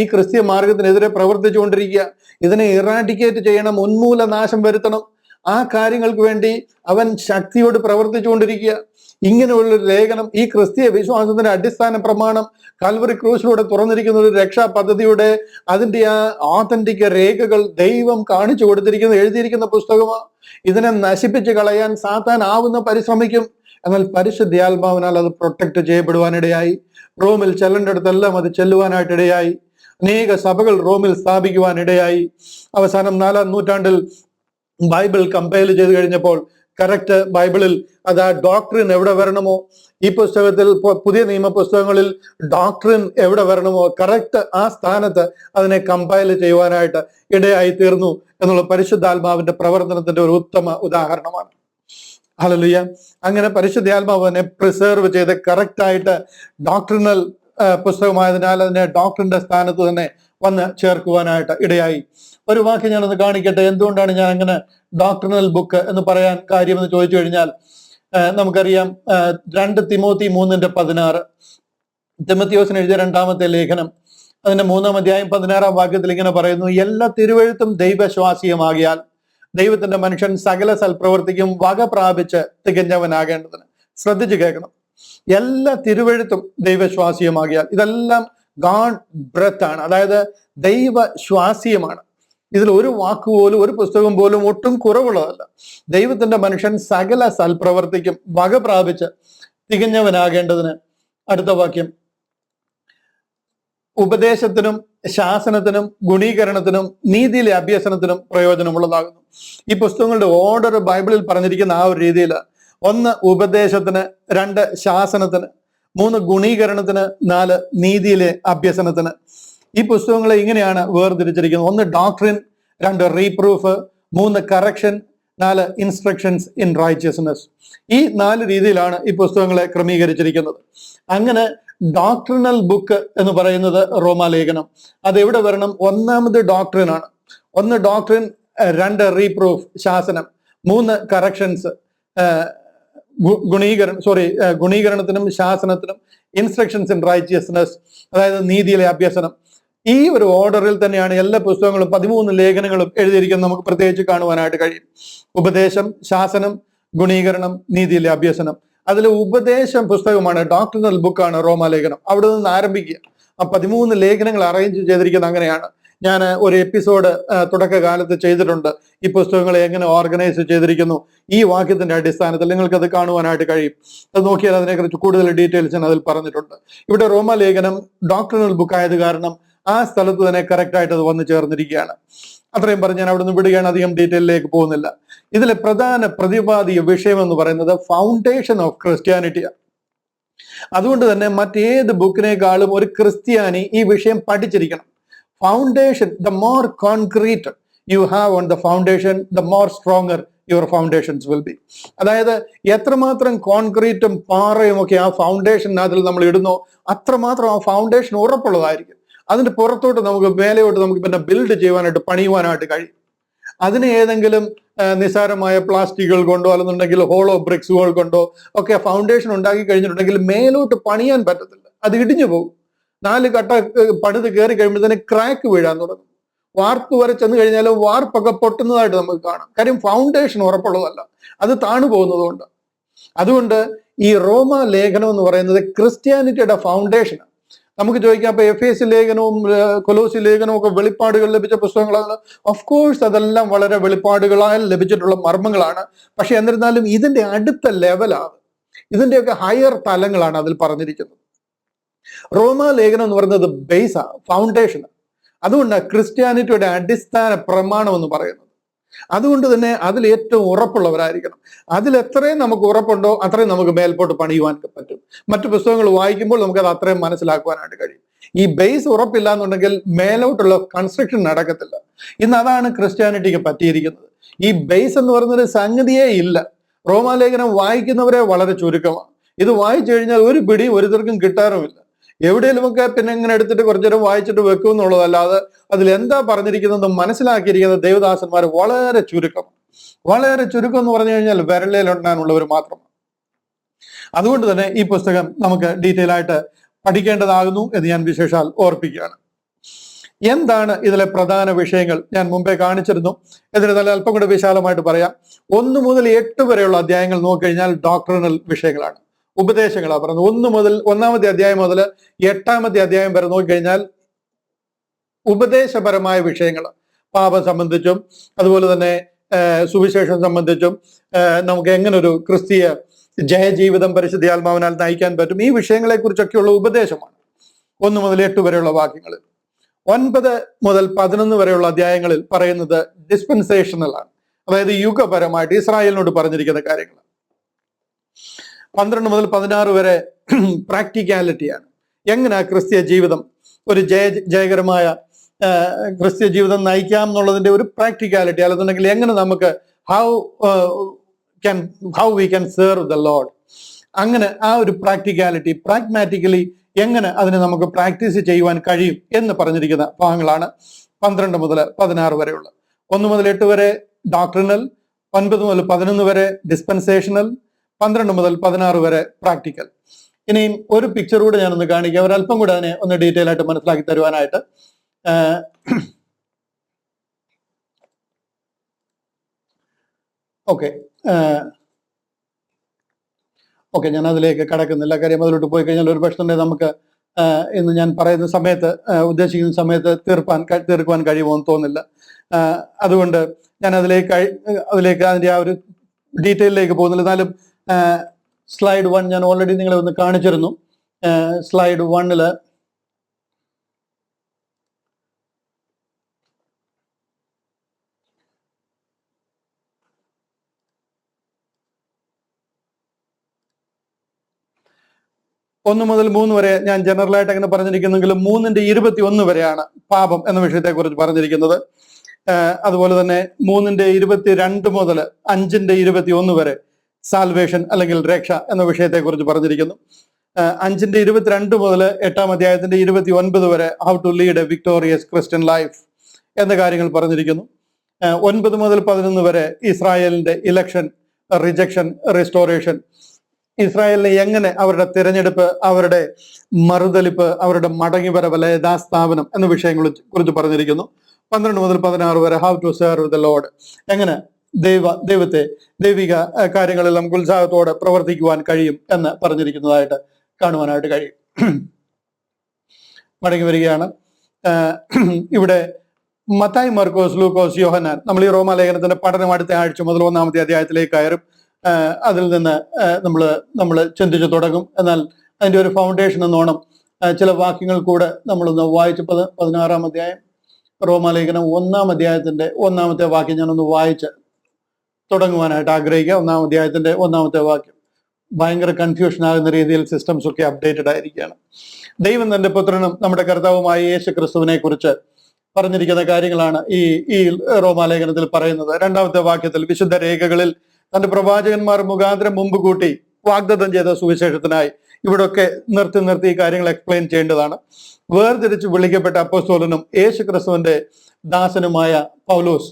ഈ ക്രിസ്ത്യ മാർഗത്തിനെതിരെ പ്രവർത്തിച്ചുകൊണ്ടിരിക്കുക. ഇതിനെ ഇറാഡിക്കേറ്റ് ചെയ്യണം, ഉന്മൂലനാശം വരുത്തണം. ആ കാര്യങ്ങൾക്ക് വേണ്ടി അവൻ ശക്തിയോട് പ്രവർത്തിച്ചുകൊണ്ടിരിക്കുക. ഇങ്ങനെയുള്ളൊരു ലേഖനം, ഈ ക്രിസ്തീയ വിശ്വാസത്തിന്റെ അടിസ്ഥാന പ്രമാണം, കാൽവറി ക്രൂസിലൂടെ തുറന്നിരിക്കുന്ന ഒരു രക്ഷാ പദ്ധതിയുടെ അതിന്റെ ആ ഓതന്റിക് രേഖകൾ ദൈവം കാണിച്ചു കൊടുത്തിരിക്കുന്ന, എഴുതിയിരിക്കുന്ന പുസ്തകമാണ്. ഇതിനെ നശിപ്പിച്ച് കളയാൻ സാത്താൻ ആവുന്ന പരിശ്രമിക്കും. എന്നാൽ പരിശുദ്ധാത്മാവിനാൽ അത് പ്രൊട്ടക്ട് ചെയ്യപ്പെടുവാനിടയായി. റോമിൽ ചെല്ലേണ്ടടുത്തെല്ലാം അത് ചെല്ലുവാനായിട്ടിടയായി. അനേക സഭകൾ റോമിൽ സ്ഥാപിക്കുവാനിടയായി. അവസാനം 4-ാം നൂറ്റാണ്ടിൽ ബൈബിൾ കമ്പയൽ ചെയ്ത് കഴിഞ്ഞപ്പോൾ കറക്റ്റ് ബൈബിളിൽ അത് ആ ഡോക്ട്രിൻ എവിടെ വരണമോ, ഈ പുസ്തകത്തിൽ പുതിയ നിയമ പുസ്തകങ്ങളിൽ ഡോക്ട്രിൻ എവിടെ വരണമോ കറക്റ്റ് ആ സ്ഥാനത്ത് അതിനെ കമ്പയൽ ചെയ്യുവാനായിട്ട് ഇടയായി തീർന്നു എന്നുള്ള പരിശുദ്ധാത്മാവിന്റെ പ്രവർത്തനത്തിന്റെ ഒരു ഉത്തമ ഉദാഹരണമാണ്. ഹല്ലേലൂയ. അങ്ങനെ പരിശുദ്ധാത്മാവിനെ പ്രിസർവ് ചെയ്ത് കറക്റ്റായിട്ട് ഡോക്ട്രിനൽ പുസ്തകമായതിനാൽ അതിനെ ഡോക്ടറിന്റെ സ്ഥാനത്ത് തന്നെ വന്ന് ചേർക്കുവാനായിട്ട് ഇടയായി. ഒരു വാക്ക് ഞാനൊന്ന് കാണിക്കട്ടെ. എന്തുകൊണ്ടാണ് ഞാൻ അങ്ങനെ ഡോക്ടറിനൽ ബുക്ക് എന്ന് പറയാൻ കാര്യമെന്ന് ചോദിച്ചു കഴിഞ്ഞാൽ, നമുക്കറിയാം 2 തിമോത്തി 3:16 തിമത്തിയോസിന് എഴുതിയ 2-ാമത്തെ ലേഖനം, അതിന്റെ 3-ാം അധ്യായം 16-ാം വാക്യത്തിൽ ഇങ്ങനെ പറയുന്നു, എല്ലാ തിരുവെഴുത്തും ദൈവശ്വാസീയമാകിയാൽ ദൈവത്തിന്റെ മനുഷ്യൻ സകല സൽപ്രവർത്തിക്കും വക പ്രാപിച്ച് തികഞ്ഞവനാകേണ്ടതിന്. ശ്രദ്ധിച്ചു കേൾക്കണം. എല്ലാ തിരുവെഴുത്തും ദൈവശ്വാസീയമാകിയാൽ, ഇതെല്ലാം ഗാഡ് ബ്രെത്ത് ആണ്, അതായത് ദൈവശ്വാസീയമാണ്. ഇതിൽ ഒരു വാക്കുപോലും, ഒരു പുസ്തകം പോലും ഒട്ടും കുറവുള്ളതല്ല. ദൈവത്തിന്റെ മനുഷ്യൻ സകല സൽപ്രവർത്തിക്കും വക പ്രാപിച്ച് തികഞ്ഞവനാകേണ്ടതിന്. അടുത്ത വാക്യം, ഉപദേശത്തിനും ശാസനത്തിനും ഗുണീകരണത്തിനും നീതിയിലെ അഭ്യസനത്തിനും പ്രയോജനമുള്ളതാകുന്നു. ഈ പുസ്തകങ്ങളുടെ ഓർഡർ ബൈബിളിൽ പറഞ്ഞിരിക്കുന്ന ആ ഒരു രീതിയിൽ: 1 ഉപദേശത്തിന്, 2 ശാസനത്തിന്, 3 ഗുണീകരണത്തിന്, 4 നീതിയിലെ അഭ്യസനത്തിന്. ഈ പുസ്തകങ്ങളെ ഇങ്ങനെയാണ് വേർതിരിച്ചിരിക്കുന്നത്: 1 doctrine, 2 റീപ്രൂഫ്, 3 correction, 4 instructions in righteousness. ഈ 4 രീതിയിലാണ് ഈ പുസ്തകങ്ങളെ ക്രമീകരിച്ചിരിക്കുന്നത്. അങ്ങനെ ഡോക്ട്രിനൽ ബുക്ക് എന്ന് പറയുന്നത് റോമാലേഖനം. അതെവിടെ വരണം? 1ാമത് ഡോക്ട്രിനാണ്. 1 ഡോക്ട്രിൻ, 2 റീപ്രൂഫ് ശാസനം, 3 കറക്ഷൻസ് ഗുണീകരണത്തിനും ശാസനത്തിനും, ഇൻസ്ട്രക്ഷൻസ് ഇൻ റൈറ്റിയസ്നെസ് അതായത് നീതിയിലെ അഭ്യസനം. ഈ ഒരു ഓർഡറിൽ തന്നെയാണ് എല്ലാ പുസ്തകങ്ങളും 13 ലേഖനങ്ങളും എഴുതിയിരിക്കുന്നത്. നമുക്ക് പ്രത്യേകിച്ച് കാണുവാനായിട്ട് കഴിയും. ഉപദേശം, ശാസനം, ഗുണീകരണം, നീതിയിലെ അഭ്യസനം. അതിലെ ഉപദേശം പുസ്തകമാണ്, ഡോക്ടറിനൽ ബുക്കാണ് റോമാലേഖനം. അവിടെ നിന്ന് ആരംഭിക്കുക. ആ 13 ലേഖനങ്ങൾ അറേഞ്ച് ചെയ്തിരിക്കുന്നത് അങ്ങനെയാണ്. ഞാൻ ഒരു എപ്പിസോഡ് തുടക്കകാലത്ത് ചെയ്തിട്ടുണ്ട്. ഈ പുസ്തകങ്ങളെ എങ്ങനെ ഓർഗനൈസ് ചെയ്തിരിക്കുന്നു ഈ വാക്യത്തിന്റെ അടിസ്ഥാനത്തിൽ നിങ്ങൾക്ക് അത് കാണുവാനായിട്ട് കഴിയും. അത് നോക്കിയാൽ അതിനെക്കുറിച്ച് കൂടുതൽ ഡീറ്റെയിൽസ് ഞാൻ അതിൽ പറഞ്ഞിട്ടുണ്ട്. ഇവിടെ റോമാലേഖനം ഡോക്ടറിനൽ ബുക്ക് ആയത് കാരണം ആ സ്ഥലത്ത് തന്നെ കറക്റ്റ് ആയിട്ട് അത് വന്നു ചേർന്നിരിക്കുകയാണ്. അത്രയും പറഞ്ഞ് ഞാൻ അവിടെ നിന്ന് വിടുകയാണ്, അധികം ഡീറ്റെയിലേക്ക് പോകുന്നില്ല. ഇതിലെ പ്രധാന പ്രതിപാദ്യ വിഷയം എന്ന് പറയുന്നത് ഫൗണ്ടേഷൻ ഓഫ് ക്രിസ്ത്യാനിറ്റിയാണ്. അതുകൊണ്ട് തന്നെ മറ്റേത് ബുക്കിനേക്കാളും ഒരു ക്രിസ്ത്യാനി ഈ വിഷയം പഠിച്ചിരിക്കണം. Foundation, the more concrete you have on the foundation, the more stronger your foundations will be. അതായത് എത്രമാത്രം കോൺക്രീറ്റും പാറയും ഒക്കെ ആ ഫൗണ്ടേഷനകത്തിൽ നമ്മൾ ഇടുന്നോ അത്രമാത്രം ആ ഫൗണ്ടേഷൻ ഉറപ്പുള്ളതായിരിക്കും. അതിന്റെ പുറത്തോട്ട് നമുക്ക് മേലെയോട്ട് നമുക്ക് പിന്നെ ബിൽഡ് ചെയ്യുവാനായിട്ട്, പണിയുവാനായിട്ട് കഴിയും. അതിന് ഏതെങ്കിലും നിസ്സാരമായ പ്ലാസ്റ്റിക്കുകൾ കൊണ്ടോ അല്ലെന്നുണ്ടെങ്കിൽ ഹോളോ ബ്രിക്സുകൾ കൊണ്ടോ ഒക്കെ ഫൗണ്ടേഷൻ ഉണ്ടാക്കി കഴിഞ്ഞിട്ടുണ്ടെങ്കിൽ മേലോട്ട് പണിയാൻ പറ്റത്തില്ല, അത് ഇടിഞ്ഞു പോകും. 4 കട്ട പണിത് കയറി കഴിയുമ്പോൾ തന്നെ ക്രാക്ക് വീഴാൻ തുടങ്ങും. വാർപ്പ് വരെ ചെന്ന് കഴിഞ്ഞാൽ വാർപ്പൊക്കെ പൊട്ടുന്നതായിട്ട് നമുക്ക് കാണാം. കാര്യം ഫൗണ്ടേഷൻ ഉറപ്പുള്ളതല്ല, അത് താണു പോകുന്നതുകൊണ്ട്. അതുകൊണ്ട് ഈ റോമ ലേഖനം എന്ന് പറയുന്നത് ക്രിസ്ത്യാനിറ്റിയുടെ ഫൗണ്ടേഷനാണ്. നമുക്ക് ചോദിക്കാം, അപ്പൊ എഫേസ്യ ലേഖനവും കൊലോസി ലേഖനവും ഒക്കെ വെളിപ്പാടുകൾ ലഭിച്ച പുസ്തകങ്ങളാണ്. ഓഫ് കോഴ്സ് അതെല്ലാം വളരെ വെളിപ്പാടുകളാൽ ലഭിച്ചിട്ടുള്ള മർമ്മങ്ങളാണ്. പക്ഷെ എന്നിരുന്നാലും ഇതിന്റെ അടുത്ത ലെവലാണ്, ഇതിന്റെയൊക്കെ ഹയർ തലങ്ങളാണ് അതിൽ പറഞ്ഞിരിക്കുന്നത്. റോമ ലേഖനം എന്ന് പറയുന്നത് ബേസാണ്, ഫൗണ്ടേഷൻ. അതുകൊണ്ട് ക്രിസ്ത്യാനിറ്റിയുടെ അടിസ്ഥാന പ്രമാണം എന്ന് പറയുന്നത്. അതുകൊണ്ട് തന്നെ അതിൽ ഏറ്റവും ഉറപ്പുള്ളവരായിരിക്കണം. അതിൽ എത്രയും നമുക്ക് ഉറപ്പുണ്ടോ അത്രയും നമുക്ക് മേൽപോട്ട് പണിയുവാൻ പറ്റും. മറ്റു പുസ്തകങ്ങൾ വായിക്കുമ്പോൾ നമുക്കത് അത്രയും മനസ്സിലാക്കുവാനായിട്ട് കഴിയും. ഈ ബേസ് ഉറപ്പില്ല എന്നുണ്ടെങ്കിൽ മേലോട്ടുള്ള കൺസ്ട്രക്ഷൻ നടക്കത്തില്ല. ഇന്ന് അതാണ് ക്രിസ്ത്യാനിറ്റിക്ക് പറ്റിയിരിക്കുന്നത്. ഈ ബേസ് എന്ന് പറയുന്നൊരു സംഗതിയേ ഇല്ല. റോമാലേഖനം വായിക്കുന്നവരെ വളരെ ചുരുക്കമാണ്. ഇത് വായിച്ചു കഴിഞ്ഞാൽ ഒരു പിടി ഒരുത്തർക്കും കിട്ടാറുമില്ല. എവിടെയെങ്കിലുമൊക്കെ പിന്നെ ഇങ്ങനെ എടുത്തിട്ട് കുറച്ചു നേരം വായിച്ചിട്ട് വെക്കും എന്നുള്ളതല്ലാതെ അതിൽ എന്താ പറഞ്ഞിരിക്കുന്നത് മനസ്സിലാക്കിയിരിക്കുന്ന ദേവദാസന്മാർ വളരെ ചുരുക്കം. വളരെ ചുരുക്കം എന്ന് പറഞ്ഞു കഴിഞ്ഞാൽ വിരലിലുണ്ടാനുള്ളവർ മാത്രമാണ്. അതുകൊണ്ട് തന്നെ ഈ പുസ്തകം നമുക്ക് ഡീറ്റെയിൽ ആയിട്ട് പഠിക്കേണ്ടതാകുന്നു എന്ന് ഞാൻ വിശേഷാൽ ഓർപ്പിക്കുകയാണ്. എന്താണ് ഇതിലെ പ്രധാന വിഷയങ്ങൾ ഞാൻ മുമ്പേ കാണിച്ചിരുന്നു. എന്നിരുന്നാൽ അല്പം കൂടെ വിശാലമായിട്ട് പറയാം. 1 മുതൽ 8 വരെയുള്ള അധ്യായങ്ങൾ നോക്കിക്കഴിഞ്ഞാൽ ഡോക്ട്രിനൽ വിഷയങ്ങളാണ്, ഉപദേശങ്ങളാണ് പറയുന്നത്. 1 അധ്യായം മുതൽ 8 അധ്യായം വരെ നോക്കിക്കഴിഞ്ഞാൽ ഉപദേശപരമായ വിഷയങ്ങൾ, പാപം സംബന്ധിച്ചും അതുപോലെ തന്നെ സുവിശേഷം സംബന്ധിച്ചും നമുക്ക് എങ്ങനെ ഒരു ക്രിസ്തീയ ജയജീവിതം പരിശുദ്ധാത്മാവിനാൽ നയിക്കാൻ പറ്റും, ഈ വിഷയങ്ങളെ കുറിച്ചൊക്കെയുള്ള ഉപദേശമാണ് 1 മുതൽ 8 വരെയുള്ള വാക്യങ്ങളിൽ. 9 മുതൽ 11 വരെയുള്ള അധ്യായങ്ങളിൽ പറയുന്നത് ഡിസ്പെൻസേഷണൽ ആണ്, അതായത് യുഗപരമായിട്ട് ഇസ്രായേലിനോട് പറഞ്ഞിരിക്കുന്ന കാര്യങ്ങൾ. 12 മുതൽ 16 വരെ പ്രാക്ടിക്കാലിറ്റിയാണ്. എങ്ങനെ ക്രിസ്തീയ ജീവിതം, ഒരു ജയകരമായ ക്രിസ്തീയ ജീവിതം നയിക്കാം എന്നുള്ളതിന്റെ ഒരു പ്രാക്ടിക്കാലിറ്റി, അല്ലെന്നുണ്ടെങ്കിൽ എങ്ങനെ നമുക്ക് how we can serve the Lord, അങ്ങനെ ആ ഒരു പ്രാക്ടിക്കാലിറ്റി, പ്രാഗ്മാറ്റിക്കലി എങ്ങനെ അതിനെ നമുക്ക് പ്രാക്ടീസ് ചെയ്യുവാൻ കഴിയും എന്ന് പറഞ്ഞിരിക്കുന്ന ഭാഗങ്ങളാണ് 12 മുതൽ 16 വരെയുള്ള. 1 മുതൽ 8 വരെ ഡോക്ട്രിനൽ, 9 മുതൽ 11 വരെ ഡിസ്പെൻസേഷണൽ, 12 മുതൽ 16 വരെ പ്രാക്ടിക്കൽ. ഇനിയും ഒരു പിക്ചർ കൂടെ ഞാനൊന്ന് കാണിക്കാം, ഒരല്പം കൂടെ അതിനെ ഒന്ന് ഡീറ്റെയിൽ ആയിട്ട് മനസ്സിലാക്കി തരുവാനായിട്ട്. ഓക്കെ ഞാൻ അതിലേക്ക് കടക്കുന്നില്ല. കാര്യം അതിലോട്ട് പോയി കഴിഞ്ഞാൽ ഒരു പക്ഷേ നമുക്ക് എന്ന് ഞാൻ പറയുന്ന സമയത്ത്, ഉദ്ദേശിക്കുന്ന സമയത്ത് തീർക്കുവാൻ കഴിയുമോ എന്ന് തോന്നില്ല. അതുകൊണ്ട് ഞാൻ അതിലേക്ക് അതിന്റെ ആ ഒരു ഡീറ്റെയിലേക്ക് പോകുന്നില്ല. എന്നാലും സ്ലൈഡ് 1 ഞാൻ ഓൾറെഡി നിങ്ങളെ ഒന്ന് കാണിച്ചിരുന്നു. സ്ലൈഡ് 1 1 മുതൽ 3 വരെ ഞാൻ ജനറൽ ആയിട്ട് അങ്ങനെ പറഞ്ഞിരിക്കുന്നെങ്കിലും 3:21 വരെയാണ് പാപം എന്ന വിഷയത്തെ കുറിച്ച് പറഞ്ഞിരിക്കുന്നത്. അതുപോലെ തന്നെ 3:22 മുതൽ 5:21 വരെ സാൽവേഷൻ അല്ലെങ്കിൽ രക്ഷ എന്ന വിഷയത്തെ കുറിച്ച് പറഞ്ഞിരിക്കുന്നു. 5:22 മുതൽ 8 അധ്യായത്തിന്റെ 29 വരെ how to lead a victorious Christian life എന്ന കാര്യങ്ങൾ പറഞ്ഞിരിക്കുന്നു. 9 മുതൽ 11 വരെ ഇസ്രായേലിന്റെ ഇലക്ഷൻ, റിജക്ഷൻ, റെസ്റ്റോറേഷൻ, ഇസ്രായേലിനെ എങ്ങനെ അവരുടെ തിരഞ്ഞെടുപ്പ്, അവരുടെ മറുതലിപ്പ്, അവരുടെ മടങ്ങിവരവ്, യഥാസ്ഥാപനം എന്ന വിഷയങ്ങളെ കുറിച്ച് പറഞ്ഞിരിക്കുന്നു. 12 മുതൽ 16 വരെ how to serve the Lord, എങ്ങനെ ദൈവിക കാര്യങ്ങളിൽ നമുക്ക് ഉത്സാഹത്തോടെ പ്രവർത്തിക്കുവാൻ കഴിയും എന്ന് പറഞ്ഞിരിക്കുന്നതായിട്ട് കാണുവാനായിട്ട് കഴിയും. മടങ്ങി വരികയാണ്. ഇവിടെ മത്തായി, മർക്കോസ്, ലൂക്കോസ്, യോഹന്നാൻ, നമ്മൾ ഈ റോമാലേഖനത്തിന്റെ പഠനം അടുത്ത ആഴ്ച മുതൽ 1-ാമത്തെ അധ്യായത്തിലേക്ക് കയറും. അതിൽ നിന്ന് നമ്മൾ ചിന്തിച്ചു തുടങ്ങും. എന്നാൽ അതിന്റെ ഒരു ഫൗണ്ടേഷൻ എന്നോണം ചില വാക്യങ്ങൾ കൂടെ നമ്മളൊന്ന് വായിച്ച് 16-ാം അധ്യായം റോമാലേഖനം 1-ാം അധ്യായത്തിന്റെ 1-ാമത്തെ വാക്യം ഞാനൊന്ന് വായിച്ച് തുടങ്ങുവാനായിട്ട് ആഗ്രഹിക്കുക. 1-ാം അധ്യായത്തിന്റെ 1-ാമത്തെ വാക്യം ഭയങ്കര കൺഫ്യൂഷൻ ആകുന്ന രീതിയിൽ സിസ്റ്റംസ് ഒക്കെ അപ്ഡേറ്റഡ് ആയിരിക്കുകയാണ്. ദൈവം തന്റെ പുത്രനും നമ്മുടെ കർത്താവുമായ യേശു ക്രിസ്തുവിനെ കുറിച്ച് പറഞ്ഞിരിക്കുന്ന കാര്യങ്ങളാണ് ഈ റോമാലേഖനത്തിൽ പറയുന്നത്. 2-ാമത്തെ വാക്യത്തിൽ വിശുദ്ധ രേഖകളിൽ തന്റെ പ്രവാചകന്മാർ മുഖാന്തരം മുമ്പ് കൂട്ടി വാഗ്ദത്തം ചെയ്ത സുവിശേഷത്തിനായി ഇവിടൊക്കെ നിർത്തി ഈ കാര്യങ്ങൾ എക്സ്പ്ലെയിൻ ചെയ്യേണ്ടതാണ്. വേർതിരിച്ച് വിളിക്കപ്പെട്ട അപ്പോസ്തലനും യേശു ക്രിസ്തുവിന്റെ ദാസനുമായ പൗലോസ്,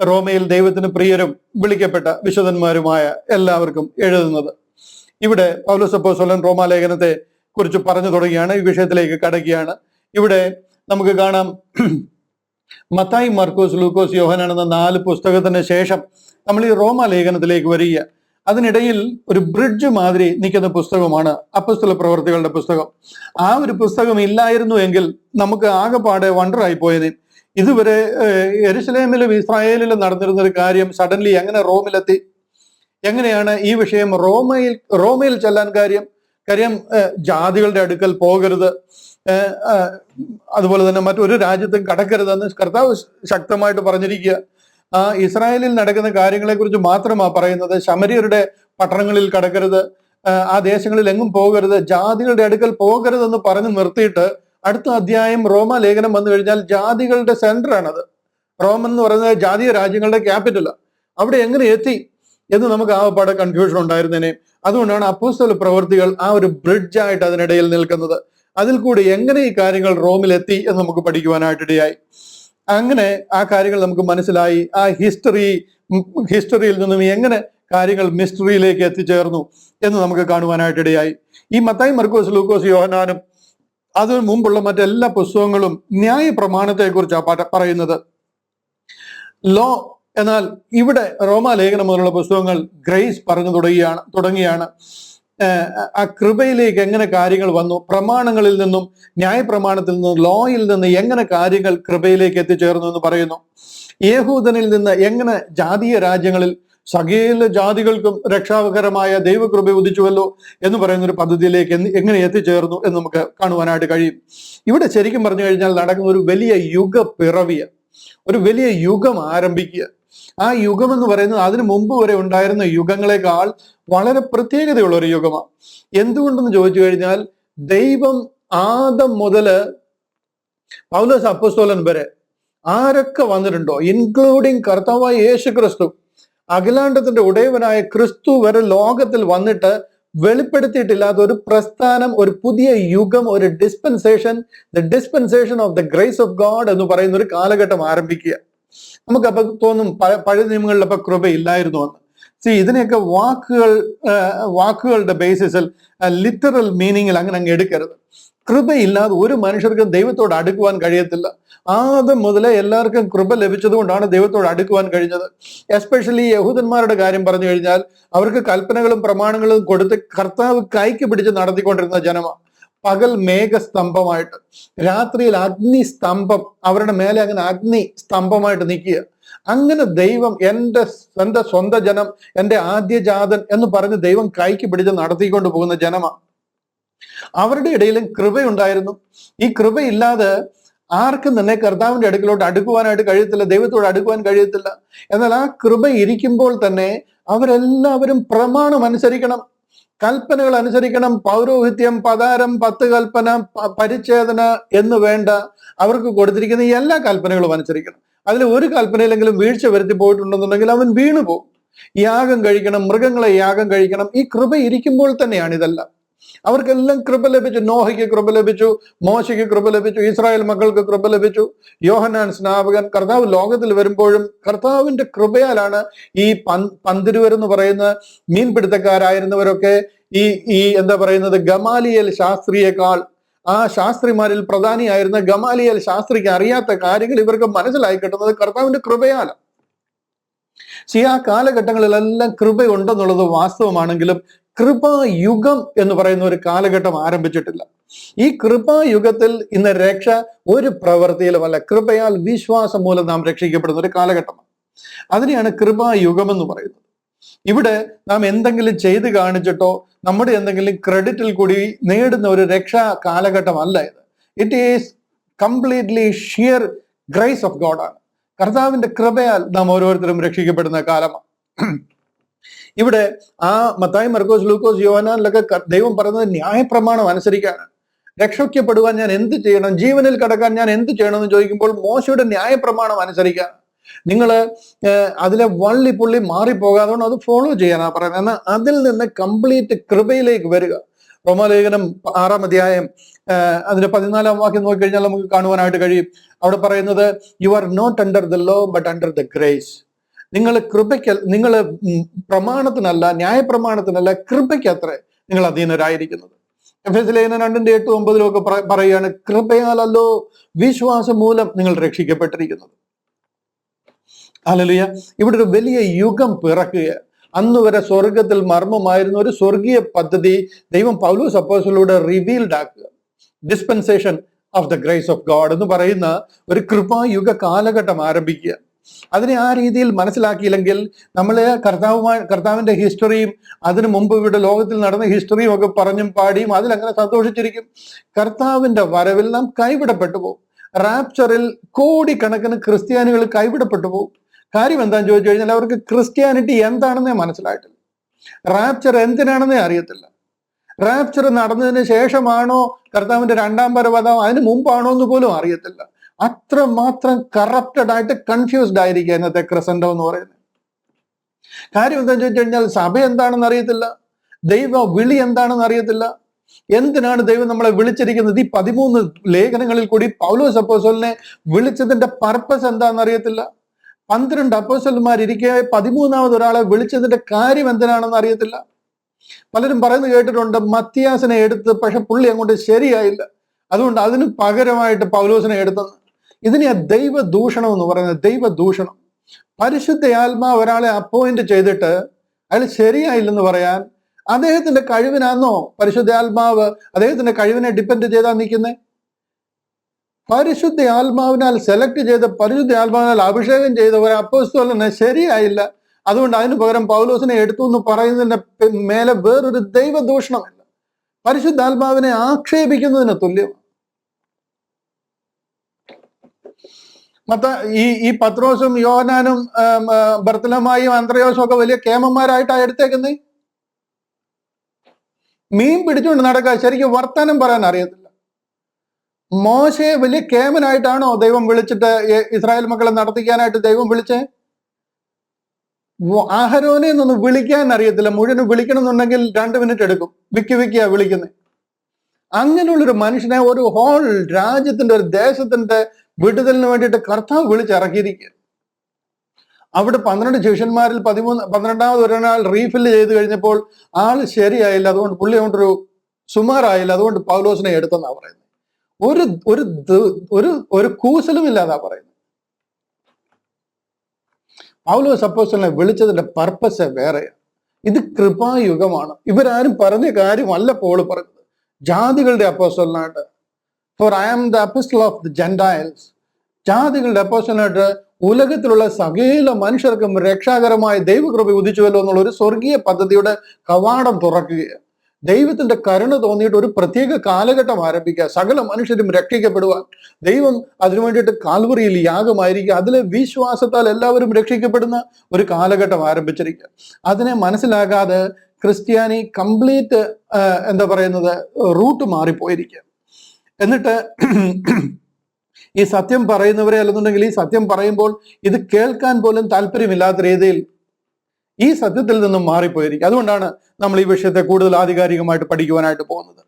റോമയിൽ ദൈവത്തിന് പ്രിയരും വിളിക്കപ്പെട്ട വിശുദ്ധന്മാരുമായ എല്ലാവർക്കും എഴുതുന്നത്. ഇവിടെ പൗലോസ് അപ്പോസ്തലൻ റോമാലേഖനത്തെ കുറിച്ച് പറഞ്ഞു തുടങ്ങിയാണ്. ഈ വിഷയത്തിലേക്ക് കടക്കുകയാണ്. ഇവിടെ നമുക്ക് കാണാം മത്തായി, മർക്കോസ്, ലൂക്കോസ്, യോഹന്നാൻ എന്ന 4 പുസ്തകത്തിന് ശേഷം നമ്മൾ ഈ റോമാലേഖനത്തിലേക്ക് വരിക. അതിനിടയിൽ ഒരു ബ്രിഡ്ജ് മാതിരി നിൽക്കുന്ന പുസ്തകമാണ് അപ്പോസ്തല പ്രവർത്തികളുടെ പുസ്തകം. ആ ഒരു പുസ്തകം ഇല്ലായിരുന്നു എങ്കിൽ നമുക്ക് ആകെപ്പാടെ വണ്ടറായി പോയത്. ഇതുവരെ യെരുശലേമിലും ഇസ്രായേലിലും നടന്നിരുന്ന ഒരു കാര്യം സഡൻലി എങ്ങനെ റോമിലെത്തി, എങ്ങനെയാണ് ഈ വിഷയം റോമയിൽ ചെല്ലാൻ കാര്യം ജാതികളുടെ അടുക്കൽ പോകരുത്, അതുപോലെ തന്നെ മറ്റൊരു രാജ്യത്തും കടക്കരുതെന്ന് കർത്താവ് ശക്തമായിട്ട് പറഞ്ഞിരിക്കുക. ഇസ്രായേലിൽ നടക്കുന്ന കാര്യങ്ങളെ കുറിച്ച് മാത്രമാണ് പറയുന്നത്. ശമര്യരുടെ പട്ടണങ്ങളിൽ കടക്കരുത്, ആ ദേശങ്ങളിൽ എങ്ങും പോകരുത്, ജാതികളുടെ അടുക്കൽ പോകരുതെന്ന് പറഞ്ഞു നിർത്തിയിട്ട് അടുത്ത അധ്യായം റോമാലേഖനം വന്നു കഴിഞ്ഞാൽ ജാതികളുടെ സെന്റർ ആണത്. റോം എന്ന് പറയുന്നത് ജാതീയ രാജ്യങ്ങളുടെ ക്യാപിറ്റലാണ്. അവിടെ എങ്ങനെ എത്തി എന്ന് നമുക്ക് ആകപ്പാടെ കൺഫ്യൂഷൻ ഉണ്ടായിരുന്നേനെ. അതുകൊണ്ടാണ് അപ്പോസ്തല പ്രവർത്തികൾ ആ ഒരു ബ്രിഡ്ജായിട്ട് അതിനിടയിൽ നിൽക്കുന്നത്. അതിൽ കൂടി എങ്ങനെ ഈ കാര്യങ്ങൾ റോമിൽ എത്തി എന്ന് നമുക്ക് പഠിക്കുവാനായിട്ടിടയായി. അങ്ങനെ ആ കാര്യങ്ങൾ നമുക്ക് മനസ്സിലായി. ആ ഹിസ്റ്ററിയിൽ നിന്നും എങ്ങനെ കാര്യങ്ങൾ മിസ്റ്ററിയിലേക്ക് എത്തിച്ചേർന്നു എന്ന് നമുക്ക് കാണുവാനായിട്ടിടയായി. ഈ മത്തായി, മർക്കോസ്, ലൂക്കോസ്, യോഹന്നാനും അതിനു മുമ്പുള്ള മറ്റെല്ലാ പുസ്തകങ്ങളും ന്യായ പ്രമാണത്തെ കുറിച്ചാണ് പറയുന്നത്, ലോ. എന്നാൽ ഇവിടെ റോമാലേഖനം മുതലുള്ള പുസ്തകങ്ങൾ ഗ്രേസ് പറഞ്ഞു തുടങ്ങിയാണ്. ആ കൃപയിലേക്ക് എങ്ങനെ കാര്യങ്ങൾ വന്നു, പ്രമാണങ്ങളിൽ നിന്നും ന്യായപ്രമാണത്തിൽ നിന്നും ലോയിൽ നിന്ന് എങ്ങനെ കാര്യങ്ങൾ കൃപയിലേക്ക് എത്തിച്ചേർന്നു എന്ന് പറയുന്നു. യഹൂദനിൽ നിന്ന് എങ്ങനെ ജാതീയ രാജ്യങ്ങളിൽ സകല ജാതികൾക്കും രക്ഷാകരമായ ദൈവകൃപ ഉദിച്ചുവല്ലോ എന്ന് പറയുന്ന ഒരു പദ്ധതിയിലേക്ക് എങ്ങനെ എത്തിച്ചേർന്നു എന്ന് നമുക്ക് കാണുവാനായിട്ട് കഴിയും. ഇവിടെ ശരിക്കും പറഞ്ഞു കഴിഞ്ഞാൽ നടക്കുന്ന ഒരു വലിയ യുഗപ്പിറവിയ, ഒരു വലിയ യുഗം ആരംഭിക്കുക. ആ യുഗം എന്ന് പറയുന്നത് അതിനു മുമ്പ് വരെ ഉണ്ടായിരുന്ന യുഗങ്ങളെക്കാൾ വളരെ പ്രത്യേകതയുള്ള ഒരു യുഗമാണ്. എന്തുകൊണ്ടെന്ന് ചോദിച്ചു കഴിഞ്ഞാൽ ദൈവം ആദം മുതല് പൗലോസ് അപ്പോസ്തലൻ വരെ ആരൊക്കെ വന്നിട്ടുണ്ടോ, ഇൻക്ലൂഡിങ് കർത്താവായ യേശു ക്രിസ്തു, അഖിലാണ്ടത്തിന്റെ ഉടയവനായ ക്രിസ്തു വരെ ലോകത്തിൽ വന്നിട്ട് വെളിപ്പെടുത്തിയിട്ടില്ലാത്ത ഒരു പ്രസ്ഥാനം, ഒരു പുതിയ യുഗം, ഒരു dispensation, the dispensation of the grace of God എന്ന് പറയുന്ന ഒരു കാലഘട്ടം ആരംഭിക്കുക. നമുക്കപ്പൊ തോന്നും പഴയ നിയമങ്ങളിലപ്പോ കൃപ ഇല്ലായിരുന്നു എന്ന്. ഇതിനെയൊക്കെ വാക്കുകളുടെ ബേസിസിൽ ലിറ്ററൽ മീനിങ്ങിൽ അങ്ങ് എടുക്കരുത്. കൃപയില്ലാതെ ഒരു മനുഷ്യർക്കും ദൈവത്തോട് അടുക്കുവാൻ കഴിയത്തില്ല. ആദ്യം മുതലേ എല്ലാവർക്കും കൃപ ലഭിച്ചത് കൊണ്ടാണ് ദൈവത്തോട് അടുക്കുവാൻ കഴിഞ്ഞത്. എസ്പെഷ്യലി യഹൂദന്മാരുടെ കാര്യം പറഞ്ഞു കഴിഞ്ഞാൽ അവർക്ക് കൽപ്പനകളും പ്രമാണങ്ങളും കൊടുത്ത് കർത്താവ് കൈക്ക് പിടിച്ച് നടത്തിക്കൊണ്ടിരുന്ന ജനമാണ്. പകൽ മേഘസ്തംഭമായിട്ട്, രാത്രിയിൽ അഗ്നിസ്തംഭം, അവരുടെ മേലെ അങ്ങനെ അഗ്നി സ്തംഭമായിട്ട് നിൽക്കുക. അങ്ങനെ ദൈവം എൻ്റെ സ്വന്തം ജനം, എൻ്റെ ആദ്യജാതൻ എന്ന് പറഞ്ഞ് ദൈവം കൈക്ക് പിടിച്ച് നടത്തിക്കൊണ്ട് പോകുന്ന ജനമാണ്. അവരുടെ ഇടയിലും കൃപയുണ്ടായിരുന്നു. ഈ കൃപയില്ലാതെ ആർക്കും തന്നെ കർത്താവിന്റെ അടുക്കിലോട്ട് അടുക്കുവാനായിട്ട് കഴിയത്തില്ല, ദൈവത്തോട് അടുക്കുവാൻ കഴിയത്തില്ല. എന്നാൽ ആ കൃപ ഇരിക്കുമ്പോൾ തന്നെ അവരെല്ലാവരും പ്രമാണം അനുസരിക്കണം, കൽപ്പനകൾ അനുസരിക്കണം. പൗരോഹിത്യം, പതാരം, 10 കൽപ്പന, പരിച്ഛേദന എന്ന് വേണ്ട അവർക്ക് കൊടുത്തിരിക്കുന്ന എല്ലാ കൽപ്പനകളും അനുസരിക്കണം. അതിൽ ഒരു കൽപ്പനയിലെങ്കിലും വീഴ്ച വരുത്തി പോയിട്ടുണ്ടെന്നുണ്ടെങ്കിൽ അവൻ വീണുപോകും. യാഗം കഴിക്കണം, മൃഗങ്ങളെ യാഗം കഴിക്കണം. ഈ കൃപ ഇരിക്കുമ്പോൾ തന്നെയാണ് ഇതെല്ലാം. അവർക്കെല്ലാം കൃപ ലഭിച്ചു. നോഹയ്ക്ക് കൃപ ലഭിച്ചു, മോശയ്ക്ക് കൃപ ലഭിച്ചു, ഇസ്രായേൽ മക്കൾക്ക് കൃപ ലഭിച്ചു, യോഹന്നാൻ സ്നാപകൻ. കർത്താവ് ലോകത്തിൽ വരുമ്പോഴും കർത്താവിന്റെ കൃപയാലാണ് ഈ പന്തിരുവരെന്ന് പറയുന്ന മീൻപിടുത്തക്കാരായിരുന്നവരൊക്കെ ഈ എന്താ പറയുന്നത് ഗമാലിയേൽ ശാസ്ത്രിയേക്കാൾ, ആ ശാസ്ത്രിമാരിൽ പ്രധാനിയായിരുന്ന ഗമാലിയേൽ ശാസ്ത്രിക്ക് അറിയാത്ത കാര്യങ്ങൾ ഇവർക്ക് മനസ്സിലായി കിട്ടുന്നത് കർത്താവിന്റെ കൃപയാലാണ്. ആ കാലഘട്ടങ്ങളിലെല്ലാം കൃപയുണ്ടെന്നുള്ളത് വാസ്തവമാണെങ്കിലും കൃപായുഗം എന്ന് പറയുന്ന ഒരു കാലഘട്ടം ആരംഭിച്ചിട്ടില്ല. ഈ കൃപായുഗത്തിൽ ഇന്ന് രക്ഷ ഒരു പ്രവൃത്തിയിലുമല്ല, കൃപയാൽ വിശ്വാസം മൂലം നാം രക്ഷിക്കപ്പെടുന്ന ഒരു കാലഘട്ടമാണ്. അതിനെയാണ് കൃപായുഗം എന്ന് പറയുന്നത്. ഇവിടെ നാം എന്തെങ്കിലും ചെയ്ത് കാണിച്ചിട്ടോ നമ്മുടെ എന്തെങ്കിലും ക്രെഡിറ്റിൽ കൂടി നേടുന്ന ഒരു രക്ഷാ കാലഘട്ടമല്ല ഇത്. It is completely shear grace of God ആണ്. കർത്താവിന്റെ കൃപയാൽ നാം ഓരോരുത്തരും രക്ഷിക്കപ്പെടുന്ന കാലമാണ്. ഇവിടെ മത്തായി, മർക്കോസ്, ലൂക്കോസ്, യോഹന്നാനിലൊക്കെ ദൈവം പറയുന്നത് ന്യായപ്രമാണം അനുസരിക്കാണ്. രക്ഷിക്കപ്പെടുവാൻ ഞാൻ എന്ത് ചെയ്യണം, ജീവനിൽ കടക്കാൻ ഞാൻ എന്ത് ചെയ്യണമെന്ന് ചോദിക്കുമ്പോൾ മോശയുടെ ന്യായപ്രമാണം അനുസരിക്കാൻ. നിങ്ങൾ അതിലെ വള്ളി പുള്ളി മാറിപ്പോകാതെ അത് ഫോളോ ചെയ്യാനാ പറയുന്നത്. എന്നാൽ അതിൽ നിന്ന് കംപ്ലീറ്റ് കൃപയിലേക്ക് വരിക. റോമാലേഖനം 6-ാം അധ്യായം അതിന്റെ 14-ാം വാക്യം നോക്കിക്കഴിഞ്ഞാൽ നമുക്ക് കാണുവാനായിട്ട് കഴിയും. അവിടെ പറയുന്നത്, you are not under the law but under the grace. നിങ്ങൾ നിങ്ങൾ പ്രമാണത്തിനല്ല, ന്യായപ്രമാണത്തിനല്ല, കൃപയ്ക്കത്രേ നിങ്ങൾ അധീനരായിരിക്കുന്നത്. എഫെസ്യ ലേഖനം 2:8-9 പറയുകയാണ്, കൃപയാലല്ലോ വിശ്വാസം മൂലം നിങ്ങൾ രക്ഷിക്കപ്പെട്ടിരിക്കുന്നത്. ഹല്ലേലൂയ. ഇവിടെ ഒരു വലിയ യുഗം പിറക്കുക. അന്ന് വരെ സ്വർഗത്തിൽ മർമ്മമായിരുന്ന ഒരു സ്വർഗീയ പദ്ധതി ദൈവം പൗലോസ് അപ്പോസ്തലനിലൂടെ റിവീൽഡ് ആക്കുക. Dispensation of the grace of God എന്ന് പറയുന്ന ഒരു കൃപായുഗ കാലഘട്ടം ആരംഭിക്കുക. അതിനെ ആ രീതിയിൽ മനസ്സിലാക്കിയില്ലെങ്കിൽ നമ്മളെ കർത്താവിന്റെ ഹിസ്റ്ററിയും അതിനു മുമ്പ് ഇവിടെ ലോകത്തിൽ നടന്ന ഹിസ്റ്ററിയും ഒക്കെ പറഞ്ഞും പാടിയും അതിലങ്ങനെ സന്തോഷിച്ചിരിക്കും. കർത്താവിന്റെ വരവിൽ നാം കൈവിടപ്പെട്ടു പോകും. റാപ്ചറിൽ കോടിക്കണക്കിന് ക്രിസ്ത്യാനികൾ കൈവിടപ്പെട്ടു പോകും. കാര്യം എന്താണെന്ന് ചോദിച്ചു കഴിഞ്ഞാൽ അവർക്ക് ക്രിസ്ത്യാനിറ്റി എന്താണെന്നേ മനസ്സിലായിട്ടില്ല. റാപ്ചർ എന്തിനാണെന്നേ അറിയത്തില്ല. റാപ്ചർ നടന്നതിന് ശേഷമാണോ കർത്താവിന്റെ രണ്ടാം വരവ്, അതിന് മുമ്പാണോ എന്ന് പോലും അറിയത്തില്ല. അത്രമാത്രം കറപ്റ്റഡ് ആയിട്ട് കൺഫ്യൂസ്ഡ് ആയിരിക്കുക ഇന്നത്തെ ക്രിസൻഡം എന്ന് പറയുന്നത്. കാര്യം എന്താണെന്ന് ചോദിച്ചു കഴിഞ്ഞാൽ സഭ എന്താണെന്ന് അറിയത്തില്ല, ദൈവ വിളി എന്താണെന്ന് അറിയത്തില്ല. എന്തിനാണ് ദൈവം നമ്മളെ വിളിച്ചിരിക്കുന്നത്? ഈ 13 ലേഖനങ്ങളിൽ കൂടി പൗലോസ് അപ്പോസ്തലനെ വിളിച്ചതിന്റെ പർപ്പസ് എന്താണെന്ന് അറിയത്തില്ല. 12 അപ്പോസ്തലന്മാരിരിക്കെ 13ാമത് ഒരാളെ വിളിച്ചതിന്റെ കാര്യം എന്തിനാണെന്ന് അറിയത്തില്ല. പലരും പറയുന്നത് കേട്ടിട്ടുണ്ട്, മത്തിയാസിനെ എടുത്ത്, പക്ഷെ പുള്ളി അങ്ങോട്ട് ശരിയായില്ല, അതുകൊണ്ട് അതിന് പകരമായിട്ട് പൗലോസിനെ എടുത്തെന്ന്. ഇതിനെയാ ദൈവദൂഷണം എന്ന് പറയുന്നത്. ദൈവദൂഷണം. പരിശുദ്ധ ആത്മാവ് ഒരാളെ അപ്പോയിന്റ് ചെയ്തിട്ട് അയാൾ ശരിയായില്ലെന്ന് പറയാൻ അദ്ദേഹത്തിന്റെ കഴിവിനാന്നോ പരിശുദ്ധാത്മാവ് അദ്ദേഹത്തിന്റെ കഴിവിനെ ഡിപ്പെൻഡ് ചെയ്താൽ നിൽക്കുന്നത്? പരിശുദ്ധ ആത്മാവിനാൽ സെലക്ട് ചെയ്ത, പരിശുദ്ധ ആത്മാവിനാൽ അഭിഷേകം ചെയ്ത ഒരു അപ്പോസ്തലനെ ശരിയായില്ല, അതുകൊണ്ട് അതിന് പകരം പൗലോസിനെ എടുത്തു എന്ന് പറയുന്നതിന്റെ മേലെ വേറൊരു ദൈവദൂഷണമില്ല. പരിശുദ്ധാത്മാവിനെ ആക്ഷേപിക്കുന്നതിന് തുല്യമാണ്. ഈ പത്രോസും യോഹന്നാനും ബർത്തലമായും അന്ത്രയോസും ഒക്കെ വലിയ കേമന്മാരായിട്ടാണ് എടുത്തേക്കുന്നത്. മീൻ പിടിച്ചുകൊണ്ട് നടക്കുക, ശരിക്കും വർത്താനം പറയാൻ അറിയത്തില്ല. മോശയെ വലിയ കേമനായിട്ടാണോ ദൈവം വിളിച്ചിട്ട് ഇസ്രായേൽ മക്കളെ നടത്തിക്കാനായിട്ട് ദൈവം വിളിച്ചേ? അഹരോനെ ഒന്നും വിളിക്കാൻ അറിയത്തില്ല. മുഴുവനും വിളിക്കണം എന്നുണ്ടെങ്കിൽ 2 മിനിറ്റ് എടുക്കും. വിക്കിയാ വിളിക്കുന്നത്. അങ്ങനെയുള്ളൊരു മനുഷ്യനെ ഒരു ഹോൾ രാജ്യത്തിന്റെ, ഒരു ദേശത്തിന്റെ വിടുതലിന് വേണ്ടിയിട്ട് കർത്താവ് വിളിച്ചിറക്കിയിരിക്കുക. അവിടെ 12 ശിഷ്യന്മാരിൽ 12ാമത് ഒരാൾ റീഫില്ല് ചെയ്ത് കഴിഞ്ഞപ്പോൾ ആള് ശരിയായില്ല, അതുകൊണ്ട് പുള്ളി കൊണ്ടൊരു സുമാറായില്ല, അതുകൊണ്ട് പൗലോസിനെ എടുത്തെന്നാ പറയുന്നത്. ഒരു കൂസലും ഇല്ലാതാ പറയുന്നത്. പൗലോസ് അപ്പോസ്തലനെ വിളിച്ചതിന്റെ പർപ്പസ് വേറെയാണ്. ഇത് കൃപായുഗമാണ്. ഇവരാരും പറഞ്ഞ കാര്യമല്ല പോള് പറഞ്ഞത്. ജാതികളുടെ അപ്പോസ്തലനായിട്ട്, for I am the apostle of the Gentiles, ജാതികളുടെ അപ്പോസ്തലനായിട്ട് ഉലകത്തിലുള്ള സകല മനുഷ്യർക്കും രക്ഷാകരമായ ദൈവകൃപ ഉദിച്ചുവല്ലോ എന്നുള്ള ഒരു സ്വർഗീയ പദ്ധതിയുടെ കവാടം തുറക്കുകയാണ്. ദൈവത്തിന്റെ കരുണ തോന്നിയിട്ട് ഒരു പ്രത്യേക കാലഘട്ടം ആരംഭിക്കുക. സകല മനുഷ്യരും രക്ഷിക്കപ്പെടുവാൻ ദൈവം അതിനു വേണ്ടിയിട്ട് കാൽവറിയിൽ യാഗമായിരിക്കുക. അതിലെ വിശ്വാസത്താൽ എല്ലാവരും രക്ഷിക്കപ്പെടുന്ന ഒരു കാലഘട്ടം ആരംഭിച്ചിരിക്കുക. അതിനെ മനസ്സിലാകാതെ ക്രിസ്ത്യാനി കംപ്ലീറ്റ് എന്താ പറയുന്നത്, റൂട്ട് മാറിപ്പോയിരിക്കുക. എന്നിട്ട് ഈ സത്യം പറയുന്നവരെ അല്ലെന്നുണ്ടെങ്കിൽ ഈ സത്യം പറയുമ്പോൾ ഇത് കേൾക്കാൻ പോലും താല്പര്യമില്ലാത്ത രീതിയിൽ ഈ സത്യത്തിൽ നിന്നും മാറിപ്പോയിരിക്കും. അതുകൊണ്ടാണ് നമ്മൾ ഈ വിഷയത്തെ കൂടുതൽ ആധികാരികമായിട്ട് പഠിക്കുവാനായിട്ട് പോകുന്നത്.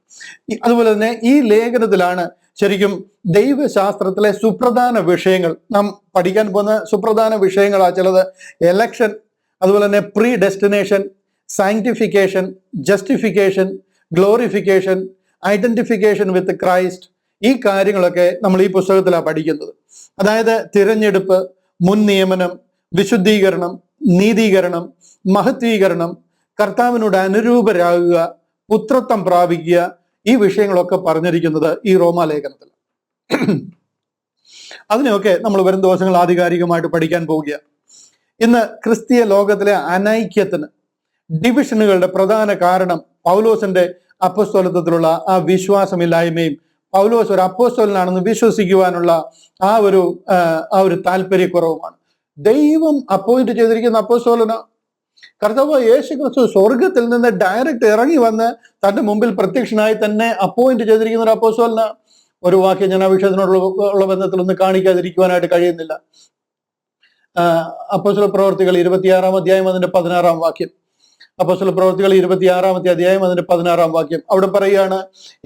അതുപോലെ തന്നെ ഈ ലേഖനത്തിലാണ് ശരിക്കും ദൈവശാസ്ത്രത്തിലെ സുപ്രധാന വിഷയങ്ങൾ നാം പഠിക്കാൻ പോകുന്ന സുപ്രധാന വിഷയങ്ങളാണ് ചിലത്. എലക്ഷൻ, അതുപോലെ തന്നെ pre destination, sanctification, justification, glorification, identification വിത്ത് ക്രൈസ്റ്റ്. ഈ കാര്യങ്ങളൊക്കെ നമ്മൾ ഈ പുസ്തകത്തിലാണ് പഠിക്കുന്നത്. അതായത് തിരഞ്ഞെടുപ്പ്, മുൻ നിയമനം, വിശുദ്ധീകരണം, നീതീകരണം, മഹത്വീകരണം, കർത്താവിനോട് അനുരൂപരാകുക, പുത്രത്വം പ്രാപിക്കുക, ഈ വിഷയങ്ങളൊക്കെ പറഞ്ഞിരിക്കുന്നത് ഈ റോമാലേഖനത്തിൽ. അതിനെയൊക്കെ നമ്മൾ വരും ദിവസങ്ങൾ ആധികാരികമായിട്ട് പഠിക്കാൻ പോവുകയാണ്. ഇന്ന് ക്രിസ്തീയ ലോകത്തിലെ അനൈക്യത്തിന്, ഡിവിഷനുകളുടെ പ്രധാന കാരണം പൗലോസിന്റെ അപ്പോസ്തലത്വത്തിലുള്ള ആ വിശ്വാസമില്ലായ്മയും പൗലോസ് ഒരു അപ്പോസ്തലനാണെന്ന് വിശ്വസിക്കുവാനുള്ള ആ ഒരു താല്പര്യക്കുറവുമാണ്. ദൈവം അപ്പോയിന്റ് ചെയ്തിരിക്കുന്ന അപ്പോസ്തലന കർത്താവ് യേശു ക്രിസ്തു സ്വർഗത്തിൽ നിന്ന് ഡയറക്റ്റ് ഇറങ്ങി വന്ന് തന്റെ മുമ്പിൽ പ്രത്യക്ഷനായി തന്നെ അപ്പോയിന്റ് ചെയ്തിരിക്കുന്ന ഒരു അപ്പോസ്തലന. ഒരു വാക്യം ഞാൻ ആ വിഷയത്തിനോടുള്ള ബന്ധത്തിലൊന്നും കാണിക്കാതിരിക്കുവാനായിട്ട് കഴിയുന്നില്ല. അപ്പോസ്തല പ്രവർത്തികൾ 26-ാം അധ്യായം അതിന്റെ 16-ാം വാക്യം. അപ്പോസ്തല പ്രവർത്തികൾ 26-ാമത്തെ അധ്യായം അതിന്റെ 16-ാം വാക്യം. അവിടെ പറയുകയാണ്,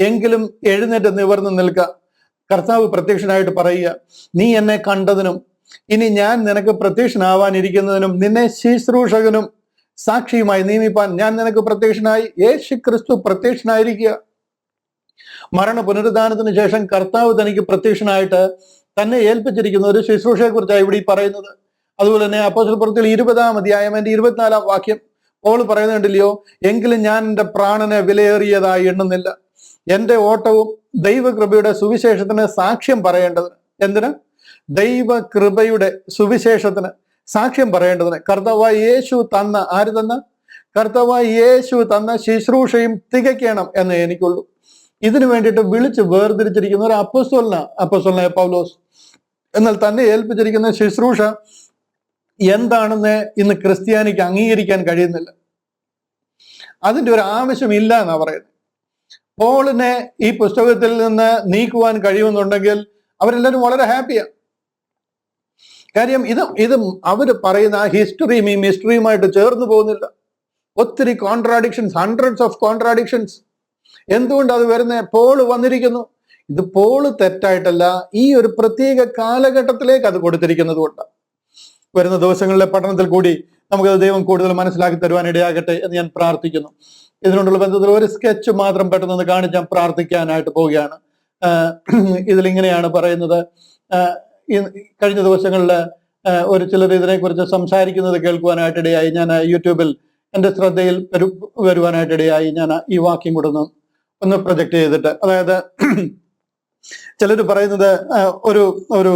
എങ്കിലും എഴുന്നേറ്റ് നിവർന്ന് നിൽക്കുക. കർത്താവ് പ്രത്യക്ഷനായിട്ട് പറയുക, നീ എന്നെ കണ്ടതിനും ഇനി ഞാൻ നിനക്ക് പ്രത്യക്ഷനാവാനിരിക്കുന്നതിനും നിന്നെ ശുശ്രൂഷകനും സാക്ഷിയുമായി നിയമിപ്പാൻ ഞാൻ നിനക്ക് പ്രത്യക്ഷനായി. യേശു ക്രിസ്തു പ്രത്യക്ഷനായിരിക്കുക. മരണ പുനരുദ്ധാനത്തിന് ശേഷം കർത്താവ് തനിക്ക് പ്രത്യക്ഷനായിട്ട് തന്നെ ഏൽപ്പിച്ചിരിക്കുന്ന ഒരു ശുശ്രൂഷയെ കുറിച്ചാണ് ഇവിടെ ഈ പറയുന്നത്. അതുപോലെ തന്നെ അപ്പോസ്തല പ്രവൃത്തികൾ 20-ാം അധ്യായം അതിന്റെ 24-ാം വാക്യം പൗൽ പറയുന്നുണ്ടല്ലയോ, എങ്കിലും ഞാൻ എൻ്റെ പ്രാണനെ വിലയേറിയതായി എണ്ണുന്നില്ല, എൻ്റെ ഓട്ടവും ദൈവകൃപയുടെ സുവിശേഷത്തിന് സാക്ഷ്യം പറയേണ്ടതിന്. എന്തിന്? ദൈവകൃപയുടെ സുവിശേഷത്തിന് സാക്ഷ്യം പറയേണ്ടതിന് കർത്താവായ യേശു തന്ന, ആര് തന്ന? കർത്താവായ യേശു തന്ന ശുശ്രൂഷയും തികയ്ക്കണം എന്ന് എനിക്കുള്ളൂ. ഇതിനു വേണ്ടിയിട്ട് വിളിച്ച് വേർതിരിച്ചിരിക്കുന്ന ഒരു അപ്പോസ്തലനായ പൗലോസ്. എന്നാൽ തന്നെ ഏൽപ്പിച്ചിരിക്കുന്ന ശുശ്രൂഷ എന്താണെന്ന് ഇന്ന് ക്രിസ്ത്യാനിക്ക് അംഗീകരിക്കാൻ കഴിയുന്നില്ല. അതിന്റെ ഒരു ആവശ്യമില്ല എന്നാ പറയുന്നത്. പോളിനെ ഈ പുസ്തകത്തിൽ നിന്ന് നീക്കുവാൻ കഴിയുമെന്നുണ്ടെങ്കിൽ അവരെല്ലാവരും വളരെ ഹാപ്പിയാണ്. കാര്യം ഇത് അവർ പറയുന്ന ആ ഹിസ്റ്ററിയും ഈ മിസ്റ്ററിയുമായിട്ട് ചേർന്ന് പോകുന്നില്ല. ഒത്തിരി കോൺട്രാഡിക്ഷൻസ്, ഹൺഡ്രഡ്സ് ഓഫ് കോൺട്രാഡിക്ഷൻസ്. എന്തുകൊണ്ട് അത് വരുന്നത്? പോള് വന്നിരിക്കുന്നു. ഇത് പോള് തെറ്റായിട്ടല്ല, ഈ ഒരു പ്രത്യേക കാലഘട്ടത്തിലേക്ക് അത് കൊടുത്തിരിക്കുന്നത് കൊണ്ട്. വരുന്ന ദിവസങ്ങളിലെ പഠനത്തിൽ കൂടി നമുക്കത് ദൈവം കൂടുതൽ മനസ്സിലാക്കി തരുവാൻ ഇടയാകട്ടെ എന്ന് ഞാൻ പ്രാർത്ഥിക്കുന്നു. ഇതിനോടുള്ള ബന്ധത്തിൽ ഒരു സ്കെച്ച് മാത്രം പെട്ടെന്ന് കാണിച്ച് ഞാൻ പ്രാർത്ഥിക്കാനായിട്ട് പോവുകയാണ്. ഇതിലിങ്ങനെയാണ് പറയുന്നത്. കഴിഞ്ഞ ദിവസങ്ങളിൽ ഒരു ചിലർ ഇതിനെക്കുറിച്ച് സംസാരിക്കുന്നത് കേൾക്കുവാനായിട്ടിടയായി. ഞാൻ യൂട്യൂബിൽ എൻ്റെ ശ്രദ്ധയിൽ വരുവാനായിട്ടിടയായി. ഞാൻ ഈ വാക്യം കൂടെ ഒന്ന് പ്രൊജക്ട് ചെയ്തിട്ട്, അതായത് ചിലർ പറയുന്നത്, ഒരു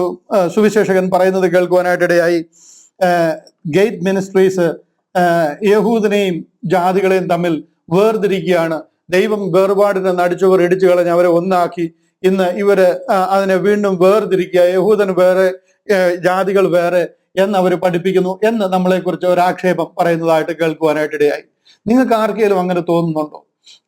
സുവിശേഷകൻ പറയുന്നത് കേൾക്കുവാനായിട്ടിടയായി. ഗേറ്റ് മിനിസ്ട്രീസ് യഹൂദനെയും ജാതികളെയും തമ്മിൽ വേർതിരിക്കുകയാണ്. ദൈവം വേർപാടിനെ നടിച്ചവർ ഇടിച്ചു കളഞ്ഞ് അവരെ ഒന്നാക്കി. ഇന്ന് ഇവര് അതിനെ വീണ്ടും വേർതിരിക്കുക, യഹൂദൻ വേറെ ജാതികൾ വേറെ എന്ന് അവർ പഠിപ്പിക്കുന്നു എന്ന് നമ്മളെക്കുറിച്ച് ഒരു ആക്ഷേപം പറയുന്നതായിട്ട് കേൾക്കുവാനായിട്ടിടയായി. നിങ്ങൾക്ക് ആർക്കെങ്കിലും അങ്ങനെ തോന്നുന്നുണ്ടോ?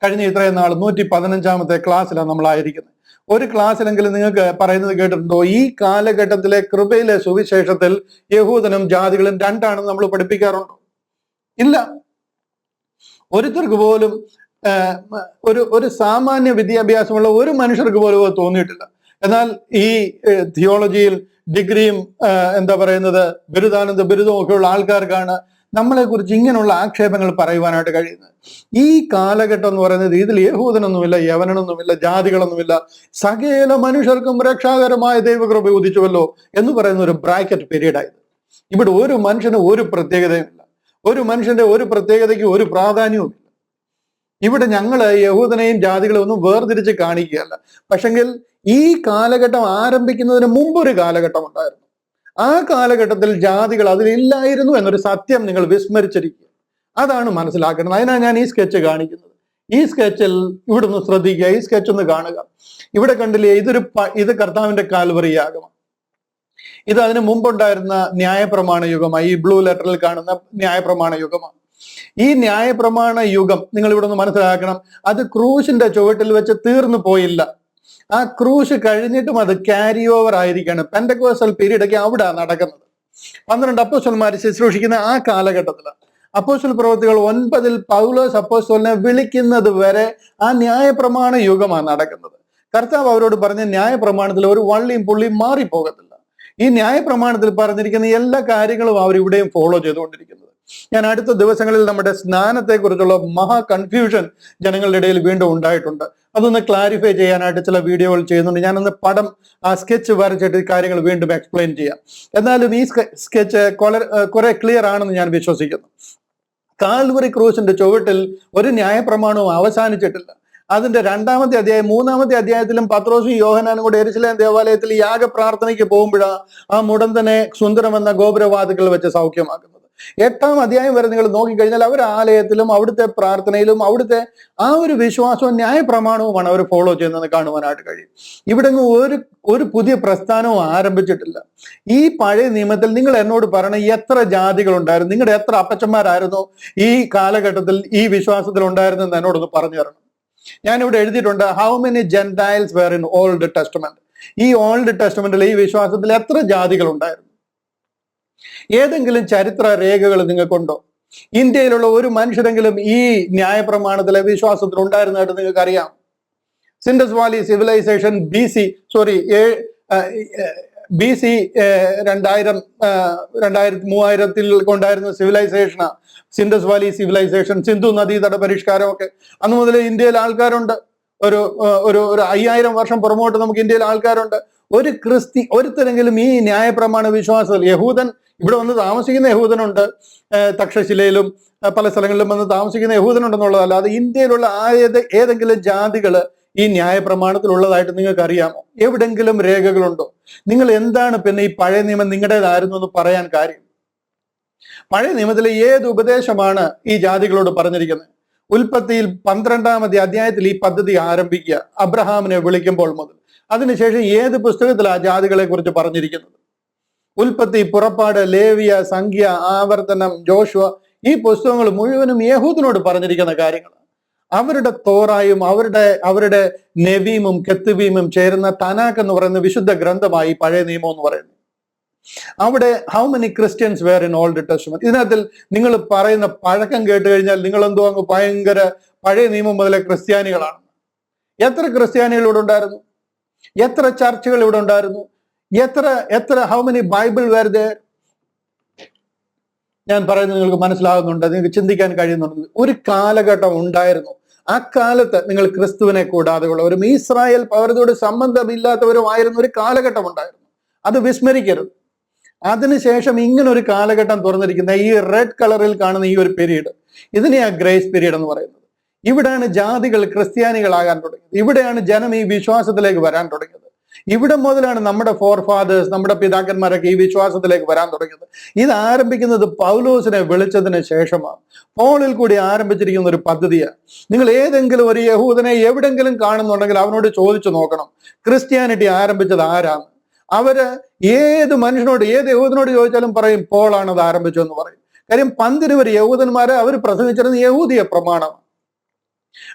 കഴിഞ്ഞ ഇത്രയും നാൾ 115-ാമത്തെ ക്ലാസ്സിലാണ് നമ്മളായിരിക്കുന്നത്. ഒരു ക്ലാസ്സിലെങ്കിലും നിങ്ങൾക്ക് പറയുന്നത് കേട്ടിട്ടുണ്ടോ, ഈ കാലഘട്ടത്തിലെ കൃപയിലെ സുവിശേഷത്തിൽ യഹൂദനും ജാതികളും രണ്ടാണെന്ന് നമ്മൾ പഠിപ്പിക്കാറുണ്ടോ? ഇല്ല. ഒരുത്തർക്ക് പോലും ഒരു സാമാന്യ വിദ്യാഭ്യാസമുള്ള ഒരു മനുഷ്യർക്ക് പോലും അത് തോന്നിയിട്ടില്ല. എന്നാൽ ഈ തിയോളജിയിൽ ഡിഗ്രിയും ബിരുദാനന്ദ ബിരുദവും ഒക്കെ ഉള്ള ആൾക്കാർക്കാണ് നമ്മളെക്കുറിച്ച് ഇങ്ങനെയുള്ള ആക്ഷേപങ്ങൾ പറയുവാനായിട്ട് കഴിയുന്നത്. ഈ കാലഘട്ടം എന്ന് പറയുന്നത് ഇതിൽ യഹൂദനൊന്നുമില്ല, യവനനൊന്നുമില്ല, ജാതികളൊന്നുമില്ല, സകല മനുഷ്യർക്കും രക്ഷാകരമായ ദൈവകൃപ ഉദിച്ചുവല്ലോ എന്ന് പറയുന്ന ഒരു ബ്രാക്കറ്റ് പീരീഡായത്. ഇവിടെ ഒരു മനുഷ്യന് ഒരു പ്രത്യേകതയുമില്ല, ഒരു മനുഷ്യന്റെ ഒരു പ്രത്യേകതയ്ക്ക് ഒരു പ്രാധാന്യവും ഇല്ല. ഇവിടെ ഞങ്ങള് യഹൂദനെയും ജാതികളെ ഒന്നും വേർതിരിച്ച് കാണിക്കുകയല്ല. പക്ഷെങ്കിൽ ഈ കാലഘട്ടം ആരംഭിക്കുന്നതിന് മുമ്പൊരു കാലഘട്ടം ഉണ്ടായിരുന്നു. ആ കാലഘട്ടത്തിൽ ജാതികൾ അതിലില്ലായിരുന്നു എന്നൊരു സത്യം നിങ്ങൾ വിസ്മരിച്ചിരിക്കുക. അതാണ് മനസ്സിലാക്കേണ്ടത്. അതിനാണ് ഞാൻ ഈ സ്കെച്ച് കാണിക്കുന്നത്. ഈ സ്കെച്ചിൽ ഇവിടെ ഒന്ന് ശ്രദ്ധിക്കുക, ഈ സ്കെച്ച് ഒന്ന് കാണുക. ഇവിടെ കണ്ടില്ലേ, ഇത് കർത്താവിന്റെ കാൽവറി യാഗമാണ്. ഇത് അതിന് മുമ്പുണ്ടായിരുന്ന ന്യായപ്രമാണ യുഗമാണ്. ഈ ബ്ലൂ ലെറ്ററിൽ കാണുന്ന ന്യായപ്രമാണ യുഗമാണ്. ഈ ന്യായപ്രമാണ യുഗം നിങ്ങൾ ഇവിടെ ഒന്ന് മനസ്സിലാക്കണം, അത് ക്രൂശിന്റെ ചുവട്ടിൽ വെച്ച് തീർന്നു പോയില്ല. ആ ക്രൂശ് കഴിഞ്ഞിട്ടും അത് ക്യാരി ഓവർ ആയിരിക്കാണ്. പെന്തക്കോസ്റ്റൽ പീരീഡൊക്കെ അവിടെ നടക്കുന്നത്. 12 അപ്പോസ്തലന്മാർ ശുശ്രൂഷിക്കുന്ന ആ കാലഘട്ടത്തിലാണ്. അപ്പോസ്തല പ്രവൃത്തികൾ 9 പൗലോസ് അപ്പോസ്തലനെ വിളിക്കുന്നത് വരെ ആ ന്യായപ്രമാണ യുഗമാണ് നടക്കുന്നത്. കർത്താവ് അവരോട് പറഞ്ഞ ന്യായപ്രമാണത്തിൽ ഒരു വള്ളിയും പുള്ളിയും മാറിപ്പോകത്തില്ല. ഈ ന്യായപ്രമാണത്തിൽ പറഞ്ഞിരിക്കുന്ന എല്ലാ കാര്യങ്ങളും അവർ ഇവിടെയും ഫോളോ ചെയ്തുകൊണ്ടിരിക്കുന്നത്. ഞാൻ അടുത്ത ദിവസങ്ങളിൽ നമ്മുടെ സ്നാനത്തെക്കുറിച്ചുള്ള മഹാ കൺഫ്യൂഷൻ ജനങ്ങളുടെ ഇടയിൽ വീണ്ടും ഉണ്ടായിട്ടുണ്ട്. അതൊന്ന് ക്ലാരിഫൈ ചെയ്യാനായിട്ട് ചില വീഡിയോകൾ ചെയ്യുന്നുണ്ട്. ഞാനൊന്ന് പടം സ്കെച്ച് വരച്ചിട്ട് കാര്യങ്ങൾ വീണ്ടും എക്സ്പ്ലെയിൻ ചെയ്യാം. എന്നാലും ഈ സ്കെച്ച് കുറെ ക്ലിയർ ആണെന്ന് ഞാൻ വിശ്വസിക്കുന്നു. കാൽവറി ക്രൂസിന്റെ ചുവട്ടിൽ ഒരു ന്യായപ്രമാണവും അവസാനിച്ചിട്ടില്ല. അതിന്റെ 2-ാമത്തെ അധ്യായം 3-ാമത്തെ അധ്യായത്തിലും പത്രോസും യോഹന്നാനും കൂടെ യെരുശലേം ദേവാലയത്തിൽ യാഗപ്രാർത്ഥനയ്ക്ക് പോകുമ്പോഴാണ് ആ മുടന്തനെ സുന്ദരമെന്ന ഗോപുരവാതിക്കൽ വെച്ച് സൗഖ്യമാക്കുന്നത്. 8-ാം അധ്യായം വരെ നിങ്ങൾ നോക്കിക്കഴിഞ്ഞാൽ അവർ ആലയത്തിലും അവിടുത്തെ പ്രാർത്ഥനയിലും അവിടുത്തെ ആ ഒരു വിശ്വാസവും ന്യായപ്രമാണവുമാണ് അവർ ഫോളോ ചെയ്യുന്നതെന്ന് കാണുവാനായിട്ട് കഴിയും. ഇവിടെ ഒരു പുതിയ പ്രസ്ഥാനവും ആരംഭിച്ചിട്ടില്ല. ഈ പഴയ നിയമത്തിൽ നിങ്ങൾ എന്നോട് പറയണ എത്ര ജാതികൾ ഉണ്ടായിരുന്നു, നിങ്ങളുടെ എത്ര അപ്പച്ചന്മാരായിരുന്നു ഈ കാലഘട്ടത്തിൽ ഈ വിശ്വാസത്തിൽ ഉണ്ടായിരുന്നെന്ന് എന്നോടൊന്ന് പറഞ്ഞു തരണം. ഞാനിവിടെ എഴുതിയിട്ടുണ്ട്, how many Gentiles were in Old Testament. ഈ ഓൾഡ് ടെസ്റ്റമെന്റിൽ ഈ വിശ്വാസത്തിൽ എത്ര ജാതികൾ ഉണ്ടായിരുന്നു? ഏതെങ്കിലും ചരിത്ര രേഖകൾ നിങ്ങൾക്കുണ്ടോ? ഇന്ത്യയിലുള്ള ഒരു മനുഷ്യരെങ്കിലും ഈ ന്യായപ്രമാണത്തിലെ വിശ്വാസത്തിൽ ഉണ്ടായിരുന്നതായിട്ട് നിങ്ങൾക്ക് അറിയാം? Indus valley civilization B C 2000-3000 കൊണ്ടായിരുന്ന സിവിലൈസേഷനാ സിൻഡസ് വാലി സിവിലൈസേഷൻ. സിന്ധു നദീതട പരിഷ്കാരം ഒക്കെ അന്ന് മുതൽ ഇന്ത്യയിൽ ആൾക്കാരുണ്ട്. ഒരു 5000 വർഷം പുറമോട്ട് നമുക്ക് ഇന്ത്യയിൽ ആൾക്കാരുണ്ട്. ഒരുത്തരെങ്കിലും ഈ ന്യായപ്രമാണ വിശ്വാസത്തിൽ, യഹൂദൻ ഇവിടെ വന്ന് താമസിക്കുന്ന യഹൂദനുണ്ട്, തക്ഷശിലയിലും പല സ്ഥലങ്ങളിലും വന്ന് താമസിക്കുന്ന യഹൂദനുണ്ടെന്നുള്ളതല്ല, അത് ഇന്ത്യയിലുള്ള ഏതെങ്കിലും ജാതികള് ഈ ന്യായപ്രമാണത്തിലുള്ളതായിട്ട് നിങ്ങൾക്ക് അറിയാമോ? എവിടെങ്കിലും രേഖകളുണ്ടോ? നിങ്ങൾ എന്താണ് പിന്നെ ഈ പഴയ നിയമം നിങ്ങളുടേതായിരുന്നു എന്ന് പറയാൻ കാര്യം? പഴയ നിയമത്തിലെ ഏത് ഉപദേശമാണ് ഈ ജാതികളോട് പറഞ്ഞിരിക്കുന്നത്? ഉൽപ്പത്തിയിൽ 12-ാമത്തെ അധ്യായത്തിൽ ഈ പദ്ധതി ആരംഭിക്കുക അബ്രഹാമിനെ വിളിക്കുമ്പോൾ മുതൽ. അതിനുശേഷം ഏത് പുസ്തകത്തിലാണ് ജാതികളെ കുറിച്ച് പറഞ്ഞിരിക്കുന്നത്? ഉൽപ്പത്തി, പുറപ്പാട്, ലേവിയ, സംഖ്യ, ആവർത്തനം, ജോഷുവ, ഈ പുസ്തകങ്ങൾ മുഴുവനും യഹൂദനോട് പറഞ്ഞിരിക്കുന്ന കാര്യങ്ങൾ. അവരുടെ തോറായും അവരുടെ നെവീമും കെത്തുവീമും ചേരുന്ന തനാക്ക് എന്ന് പറയുന്ന വിശുദ്ധ ഗ്രന്ഥമായി പഴയ നിയമം എന്ന് പറയുന്നത്. അവിടെ how many Christians were in Old Testament. ഇതിനകത്തിൽ നിങ്ങൾ പറയുന്ന പഴക്കം കേട്ട് കഴിഞ്ഞാൽ നിങ്ങൾ എന്തോ അങ്ങ് ഭയങ്കര പഴയ നിയമം മുതലേ ക്രിസ്ത്യാനികളാണ്. എത്ര ക്രിസ്ത്യാനികൾ ഇവിടെ ഉണ്ടായിരുന്നു? എത്ര ചർച്ചുകൾ ഇവിടെ ഉണ്ടായിരുന്നു? എത്ര how many Bible were there? ഞാൻ പറയുന്നത് നിങ്ങൾക്ക് മനസ്സിലാകുന്നുണ്ട്, നിങ്ങൾക്ക് ചിന്തിക്കാൻ കഴിയുന്നുണ്ട്. ഒരു കാലഘട്ടം ഉണ്ടായിരുന്നു. ആ കാലത്ത് നിങ്ങൾ ക്രിസ്തുവിനെ കൂടാതെ ഉള്ളവരും ഇസ്രായേൽ പൗരതയോട് സംബന്ധമില്ലാത്തവരുമായിരുന്ന ഒരു കാലഘട്ടം ഉണ്ടായിരുന്നു. അത് വിസ്മരിക്കരുത്. അതിനുശേഷം ഇങ്ങനെ ഒരു കാലഘട്ടം തുറന്നിരിക്കുന്ന ഈ റെഡ് കളറിൽ കാണുന്ന ഈ ഒരു പീരീഡ്, ഇതിനെയാ ഗ്രേസ് പീരീഡ് എന്ന് പറയുന്നത്. ഇവിടെയാണ് ജാതികൾ ക്രിസ്ത്യാനികളാകാൻ തുടങ്ങിയത്. ഇവിടെയാണ് ജനം ഈ വിശ്വാസത്തിലേക്ക് വരാൻ തുടങ്ങിയത്. ഇവിടെ മുതലാണ് നമ്മുടെ ഫോർഫാദേഴ്സ്, നമ്മുടെ പിതാക്കന്മാരൊക്കെ ഈ വിശ്വാസത്തിലേക്ക് വരാൻ തുടങ്ങിയത്. ഇത് ആരംഭിക്കുന്നത് പൗലോസിനെ വിളിച്ചതിന് ശേഷമാണ്. പോളിൽ കൂടി ആരംഭിച്ചിരിക്കുന്ന ഒരു പദ്ധതിയാണ്. നിങ്ങൾ ഏതെങ്കിലും ഒരു യഹൂദനെ എവിടെങ്കിലും കാണുന്നുണ്ടെങ്കിൽ അവനോട് ചോദിച്ചു നോക്കണം, ക്രിസ്ത്യാനിറ്റി ആരംഭിച്ചത് ആരാണ്? അവര് ഏത് മനുഷ്യനോട്, ഏത് യഹൂദനോട് ചോദിച്ചാലും പറയും പോളാണ് അത് ആരംഭിച്ചതെന്ന് പറയും. കാര്യം 12 യഹൂദന്മാരെ അവർ പ്രസംഗിച്ചിരുന്ന യഹൂദിയ പ്രമാണമാണ്.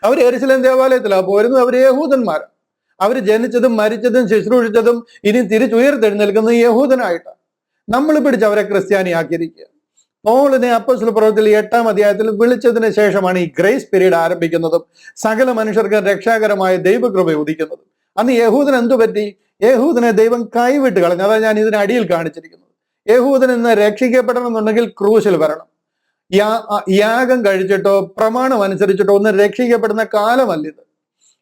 അവർ യെരുശലേം ദേവാലയത്തിലാണ് പോരുന്നത്. അവർ യഹൂദന്മാരാണ്. അവർ ജനിച്ചതും മരിച്ചതും ശുശ്രൂഷിച്ചതും ഇനി തിരിച്ചുയർത്തെഴുന്നേൽക്കുന്നത് യഹൂദനായിട്ടാണ്. നമ്മൾ പിടിച്ച് അവരെ ക്രിസ്ത്യാനിയാക്കിയിരിക്കുക. പോളിനെ അപ്പോസ്തല പ്രവൃത്തിയിൽ 8-ാം അധ്യായത്തിൽ വിളിച്ചതിന് ശേഷമാണ് ഈ ഗ്രേസ് പീരീഡ് ആരംഭിക്കുന്നതും സകല മനുഷ്യർക്ക് രക്ഷാകരമായ ദൈവകൃപ ഉദിക്കുന്നതും. അന്ന് യഹൂദൻ എന്തു പറ്റി? യഹൂദനെ ദൈവം കൈവിട്ട് കളഞ്ഞു. അതാണ് ഞാൻ ഇതിന് അടിയിൽ കാണിച്ചിരിക്കുന്നത്. യഹൂദൻ ഇന്ന് രക്ഷിക്കപ്പെടണമെന്നുണ്ടെങ്കിൽ ക്രൂശിൽ വരണം. യാഗം കഴിച്ചിട്ടോ പ്രമാണം അനുസരിച്ചിട്ടോ ഒന്നും രക്ഷിക്കപ്പെടുന്ന കാലമല്ലിത്.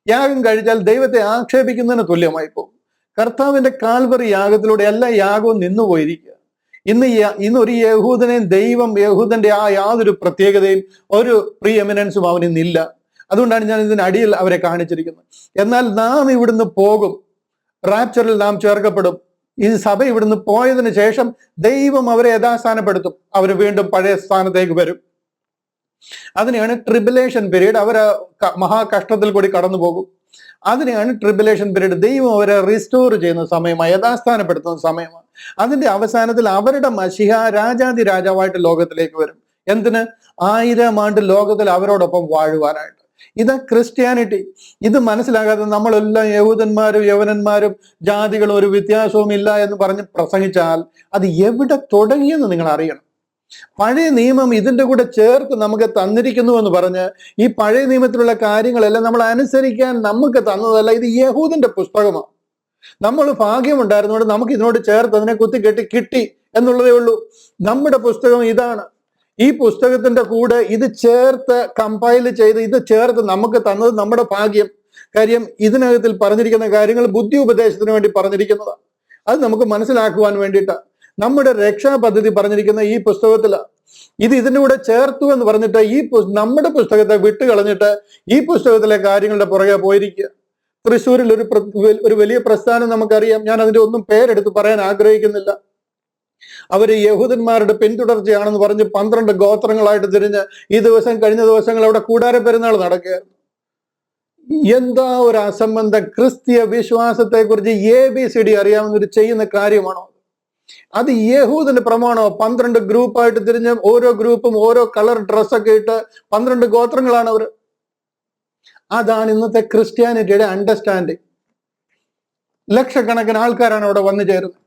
യാഗം കഴിച്ചാൽ ദൈവത്തെ ആക്ഷേപിക്കുന്നതിന് തുല്യമായി പോകും. കർത്താവിന്റെ കാൽവറി യാഗത്തിലൂടെ എല്ലാ യാഗവും നിന്നുപോയിരിക്കുക. ഇന്ന് ഒരു യഹൂദനെയും ദൈവം, യഹൂദന്റെ ആ യാതൊരു പ്രത്യേകതയും ഒരു പ്രീ എമിനൻസും അവനിന്നില്ല. അതുകൊണ്ടാണ് ഞാൻ ഇതിന് അടിയിൽ അവരെ കാണിച്ചിരിക്കുന്നത്. എന്നാൽ നാം ഇവിടുന്ന് പോകും, റാപ്ചറിൽ നാം ചേർക്കപ്പെടും. ഈ സഭ ഇവിടുന്ന് പോയതിനു ശേഷം ദൈവം അവരെ യഥാസ്ഥാനപ്പെടുത്തും. അവർ വീണ്ടും പഴയ സ്ഥാനത്തേക്ക് വരും. അതിനെയാണ് ട്രിബുലേഷൻ പീരീഡ്. അവർ മഹാകഷ്ടത്തിൽ കൂടി കടന്നു പോകും. അതിനെയാണ് ട്രിബുലേഷൻ പീരീഡ്. ദൈവം അവരെ റിസ്റ്റോർ ചെയ്യുന്ന സമയമാണ്, യഥാസ്ഥാനപ്പെടുത്തുന്ന സമയമാണ്. അതിന്റെ അവസാനത്തിൽ അവരുടെ മശിഹ രാജാതി രാജാവായിട്ട് ലോകത്തിലേക്ക് വരും. എന്തിന്? 1000 ആണ്ട് ലോകത്തിൽ അവരോടൊപ്പം വാഴുവാനായിട്ട്. ഇതാ ക്രിസ്ത്യാനിറ്റി. ഇത് മനസ്സിലാകാതെ നമ്മളെല്ലാം യഹൂദന്മാരും യവനന്മാരും ജാതികളും ഒരു വ്യത്യാസവും ഇല്ല എന്ന് പറഞ്ഞ് പ്രസംഗിച്ചാൽ അത് എവിടെ തുടങ്ങിയെന്ന് നിങ്ങൾ അറിയണം. പഴയ നിയമം ഇതിന്റെ കൂടെ ചേർത്ത് നമുക്ക് തന്നിരിക്കുന്നു എന്ന് പറഞ്ഞ് ഈ പഴയ നിയമത്തിലുള്ള കാര്യങ്ങളെല്ലാം നമ്മൾ അനുസരിക്കാൻ നമുക്ക് തന്നതല്ല. ഇത് യഹൂദന്റെ പുസ്തകമാണ്. നമ്മൾ ഭാഗ്യമുണ്ടായിരുന്നോണ്ട് നമുക്ക് ഇതിനോട് ചേർത്ത് അതിനെ കുത്തിക്കെട്ടി കിട്ടി എന്നുള്ളതേ ഉള്ളൂ. നമ്മുടെ പുസ്തകം ഇതാണ്. ഈ പുസ്തകത്തിന്റെ കൂടെ ഇത് ചേർത്ത് കമ്പൈൽ ചെയ്ത് ഇത് ചേർത്ത് നമുക്ക് തന്നത് നമ്മുടെ ഭാഗ്യം. കാര്യം ഇതിനകത്തിൽ പറഞ്ഞിരിക്കുന്ന കാര്യങ്ങൾ ബുദ്ധി ഉപദേശത്തിന് വേണ്ടി പറഞ്ഞിരിക്കുന്നതാണ്. അത് നമുക്ക് മനസ്സിലാക്കുവാൻ വേണ്ടിയിട്ടാണ്. നമ്മുടെ രക്ഷാ പദ്ധതി പറഞ്ഞിരിക്കുന്ന ഈ പുസ്തകത്തിലാണ്. ഇത് ഇതിൻ്റെ കൂടെ ചേർത്തു എന്ന് പറഞ്ഞിട്ട് നമ്മുടെ പുസ്തകത്തെ വിട്ടുകളഞ്ഞിട്ട് ഈ പുസ്തകത്തിലെ കാര്യങ്ങളുടെ പുറകെ പോയിരിക്കുക. തൃശ്ശൂരിൽ ഒരു വലിയ പ്രസ്ഥാനം നമുക്കറിയാം. ഞാൻ അതിന്റെ ഒന്നും പേരെടുത്ത് പറയാൻ ആഗ്രഹിക്കുന്നില്ല. അവര് യഹൂദന്മാരുടെ പിന്തുടർച്ചയാണെന്ന് പറഞ്ഞ് 12 ഗോത്രങ്ങളായിട്ട് തിരിഞ്ഞ് കഴിഞ്ഞ ദിവസങ്ങൾ അവിടെ കൂടാര പെരുന്നാൾ നടക്കുകയായിരുന്നു. എന്താ ഒരു അസംബന്ധം! ക്രിസ്തീയ വിശ്വാസത്തെ കുറിച്ച് ABCD അറിയാവുന്നവർ ചെയ്യുന്ന കാര്യമാണോ? അത് യഹൂദന്റെ പ്രമാണമോ? 12 ഗ്രൂപ്പായിട്ട് തിരിഞ്ഞ് ഓരോ ഗ്രൂപ്പും ഓരോ കളർ ഡ്രസ്സൊക്കെ ഇട്ട് 12 ഗോത്രങ്ങളാണ് അവർ. അതാണ് ഇന്നത്തെ ക്രിസ്ത്യാനിറ്റിയുടെ അണ്ടർസ്റ്റാൻഡിങ്. ലക്ഷക്കണക്കിന് ആൾക്കാരാണ് അവിടെ വന്നു ചേരുന്നത്.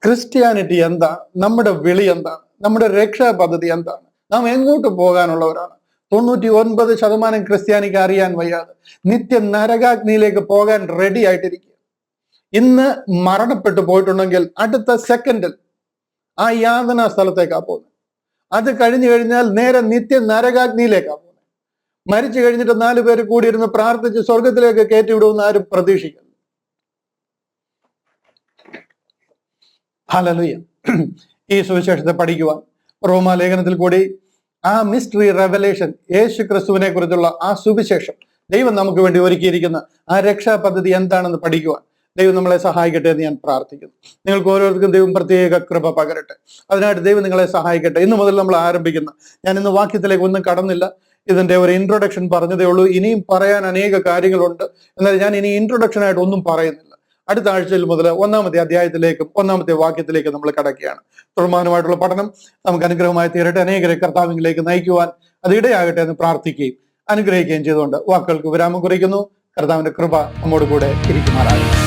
ക്രിസ്ത്യാനിറ്റി എന്താണ്? നമ്മുടെ വിളി എന്താണ്? നമ്മുടെ രക്ഷാ പദ്ധതി എന്താണ്? നാം എങ്ങോട്ട് പോകാനുള്ളവരാണ്? 99% ക്രിസ്ത്യാനിക്ക് അറിയാൻ വയ്യാതെ നിത്യ നരകാഗ്നിയിലേക്ക് പോകാൻ റെഡി ആയിട്ടിരിക്കുക. ഇന്ന് മരണപ്പെട്ടു പോയിട്ടുണ്ടെങ്കിൽ അടുത്ത സെക്കൻഡിൽ ആ യാതനാ സ്ഥലത്തേക്കാ പോകുന്നത്. അത് കഴിഞ്ഞു കഴിഞ്ഞാൽ നേരെ നിത്യ നരകാഗ്നിയിലേക്കാ പോകുന്നത്. മരിച്ചു കഴിഞ്ഞിട്ട് 4 പേര് കൂടിയിരുന്ന് പ്രാർത്ഥിച്ച് സ്വർഗത്തിലേക്ക് കയറ്റിവിടുമെന്ന് ആരും പ്രതീക്ഷിക്കുന്നു. ഹല്ലേലൂയ. ഈ സുവിശേഷത്തെ പഠിക്കുവാൻ റോമാലേഖനത്തിൽ കൂടി ആ മിസ്റ്ററി റെവലേഷൻ, യേശു ക്രിസ്തുവിനെ കുറിച്ചുള്ള ആ സുവിശേഷം, ദൈവം നമുക്ക് വേണ്ടി ഒരുക്കിയിരിക്കുന്ന ആ രക്ഷാ പദ്ധതി എന്താണെന്ന് പഠിക്കുവാൻ ദൈവം നമ്മളെ സഹായിക്കട്ടെ എന്ന് ഞാൻ പ്രാർത്ഥിക്കുന്നു. നിങ്ങൾക്ക് ഓരോരുത്തർക്കും ദൈവം പ്രത്യേക കൃപ പകരട്ടെ. അതിനായിട്ട് ദൈവം നിങ്ങളെ സഹായിക്കട്ടെ. ഇന്ന് മുതൽ നമ്മൾ ആരംഭിക്കുന്ന, ഞാൻ ഇന്ന് വാക്യത്തിലേക്ക് ഒന്നും കടന്നില്ല, ഇതിന്റെ ഒരു ഇൻട്രൊഡക്ഷൻ പറഞ്ഞതേ ഉള്ളൂ. ഇനിയും പറയാൻ അനേക കാര്യങ്ങളുണ്ട്. എന്നാൽ ഞാൻ ഇനി ഇൻട്രൊഡക്ഷൻ ആയിട്ട് ഒന്നും പറയുന്നില്ല. അടുത്ത ആഴ്ചയിൽ മുതൽ 1-ാമത്തെ അധ്യായത്തിലേക്കും 1-ാമത്തെ വാക്യത്തിലേക്കും നമ്മൾ കടക്കുകയാണ്. തുടർമാനമായിട്ടുള്ള പഠനം നമുക്ക് അനുഗ്രഹമായി തീരട്ടെ. അനേകരെ കർത്താവിലേക്ക് നയിക്കുവാൻ അത് ഇടയാകട്ടെ എന്ന് പ്രാർത്ഥിക്കുകയും അനുഗ്രഹിക്കുകയും ചെയ്തുകൊണ്ട് വാക്കുകൾക്ക് വിരാമം കുറിക്കുന്നു. കർത്താവിന്റെ കൃപ നമ്മോട് കൂടെ ഇരിക്കുമാറാകട്ടെ.